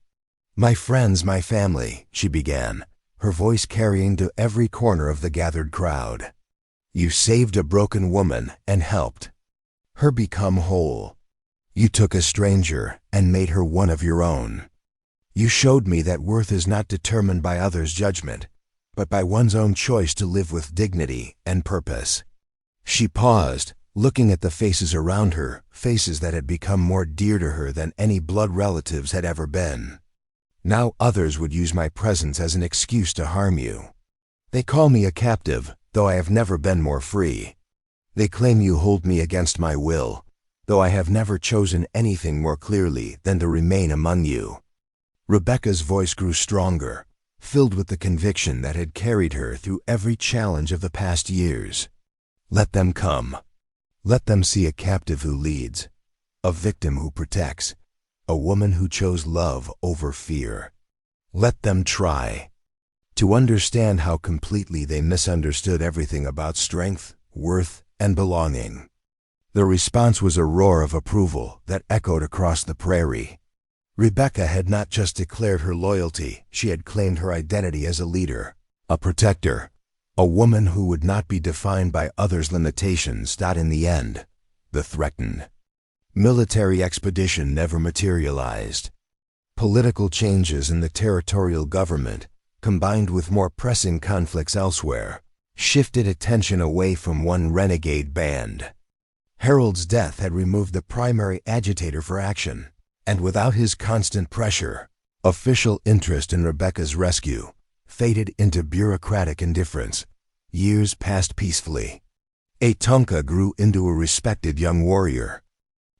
"My friends, my family," she began, her voice carrying to every corner of the gathered crowd. "You saved a broken woman and helped her become whole. You took a stranger and made her one of your own. You showed me that worth is not determined by others' judgment, but by one's own choice to live with dignity and purpose." She paused, looking at the faces around her, faces that had become more dear to her than any blood relatives had ever been. "Now others would use my presence as an excuse to harm you. They call me a captive, though I have never been more free. They claim you hold me against my will, though I have never chosen anything more clearly than to remain among you." Rebecca's voice grew stronger, filled with the conviction that had carried her through every challenge of the past years. "Let them come. Let them see a captive who leads, a victim who protects, a woman who chose love over fear. Let them try to understand how completely they misunderstood everything about strength, worth, and belonging." The response was a roar of approval that echoed across the prairie. Rebecca had not just declared her loyalty, she had claimed her identity as a leader, a protector, a woman who would not be defined by others' limitations. In the end, the threatened military expedition never materialized. Political changes in the territorial government, combined with more pressing conflicts elsewhere, shifted attention away from one renegade band. Harold's death had removed the primary agitator for action, and without his constant pressure, official interest in Rebecca's rescue faded into bureaucratic indifference. Years passed peacefully. Atonka grew into a respected young warrior,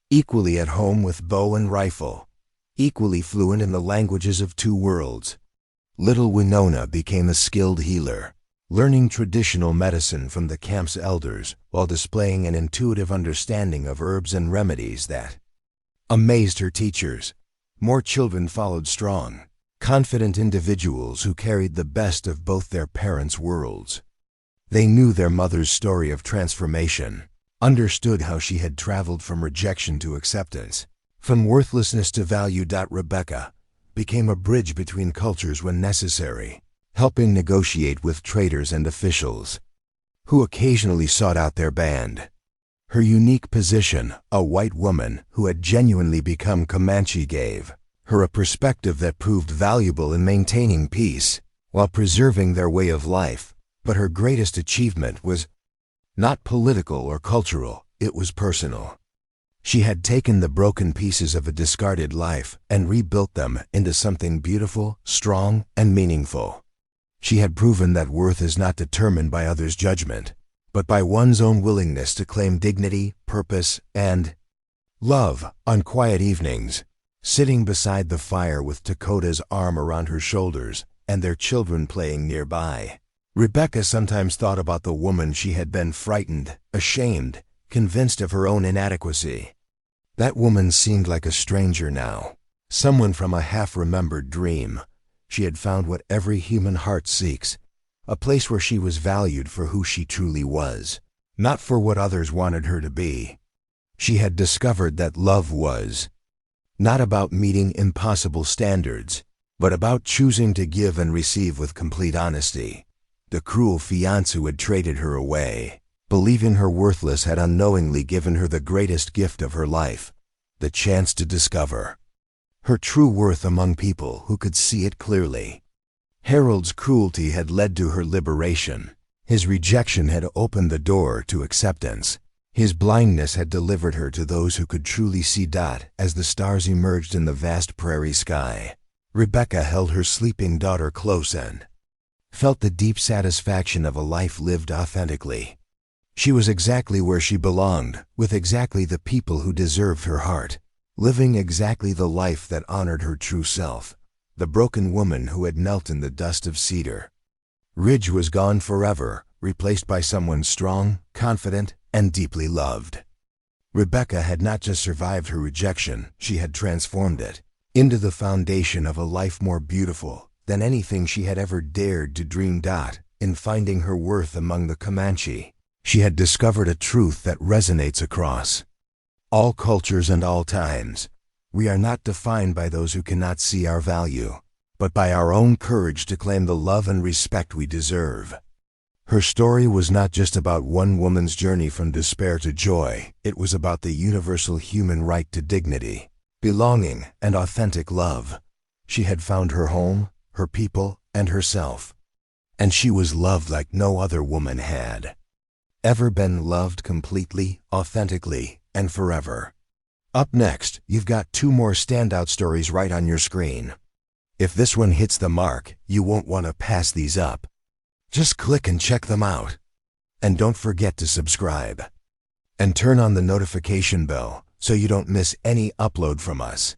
equally at home with bow and rifle, equally fluent in the languages of two worlds. Little Winona became a skilled healer, learning traditional medicine from the camp's elders while displaying an intuitive understanding of herbs and remedies that amazed her teachers. More children followed, strong, confident individuals who carried the best of both their parents' worlds. They knew their mother's story of transformation, understood how she had traveled from rejection to acceptance, from worthlessness to value. Rebecca became a bridge between cultures when necessary, helping negotiate with traders and officials who occasionally sought out their band. Her unique position, a white woman who had genuinely become Comanche, gave her a perspective that proved valuable in maintaining peace while preserving their way of life. But her greatest achievement was not political or cultural, it was personal. She had taken the broken pieces of a discarded life and rebuilt them into something beautiful, strong, and meaningful. She had proven that worth is not determined by others' judgment, but by one's own willingness to claim dignity, purpose, and love. On quiet evenings, sitting beside the fire with Dakota's arm around her shoulders and their children playing nearby, Rebecca sometimes thought about the woman she had been, frightened, ashamed, convinced of her own inadequacy. That woman seemed like a stranger now, someone from a half-remembered dream. She had found what every human heart seeks, a place where she was valued for who she truly was, not for what others wanted her to be. She had discovered that love was not about meeting impossible standards, but about choosing to give and receive with complete honesty. The cruel fiancé who had traded her away, believing her worthless, had unknowingly given her the greatest gift of her life, the chance to discover her true worth among people who could see it clearly. Harold's cruelty had led to her liberation. His rejection had opened the door to acceptance. His blindness had delivered her to those who could truly see. As the stars emerged in the vast prairie sky, Rebecca held her sleeping daughter close and felt the deep satisfaction of a life lived authentically. She was exactly where she belonged, with exactly the people who deserved her heart, living exactly the life that honored her true self, the broken woman who had knelt in the dust of Cedar Ridge was gone forever, replaced by someone strong, confident, and deeply loved. Rebecca had not just survived her rejection, she had transformed it into the foundation of a life more beautiful than anything she had ever dared to dream. In finding her worth among the Comanche, she had discovered a truth that resonates across all cultures and all times. We are not defined by those who cannot see our value, but by our own courage to claim the love and respect we deserve. Her story was not just about one woman's journey from despair to joy. It was about the universal human right to dignity, belonging, and authentic love. She had found her home, her people, and herself. And she was loved like no other woman had ever been loved, completely, authentically, and forever. Up next, you've got 2 more standout stories right on your screen. If this one hits the mark, you won't want to pass these up. Just click and check them out. And don't forget to subscribe. And turn on the notification bell so you don't miss any upload from us.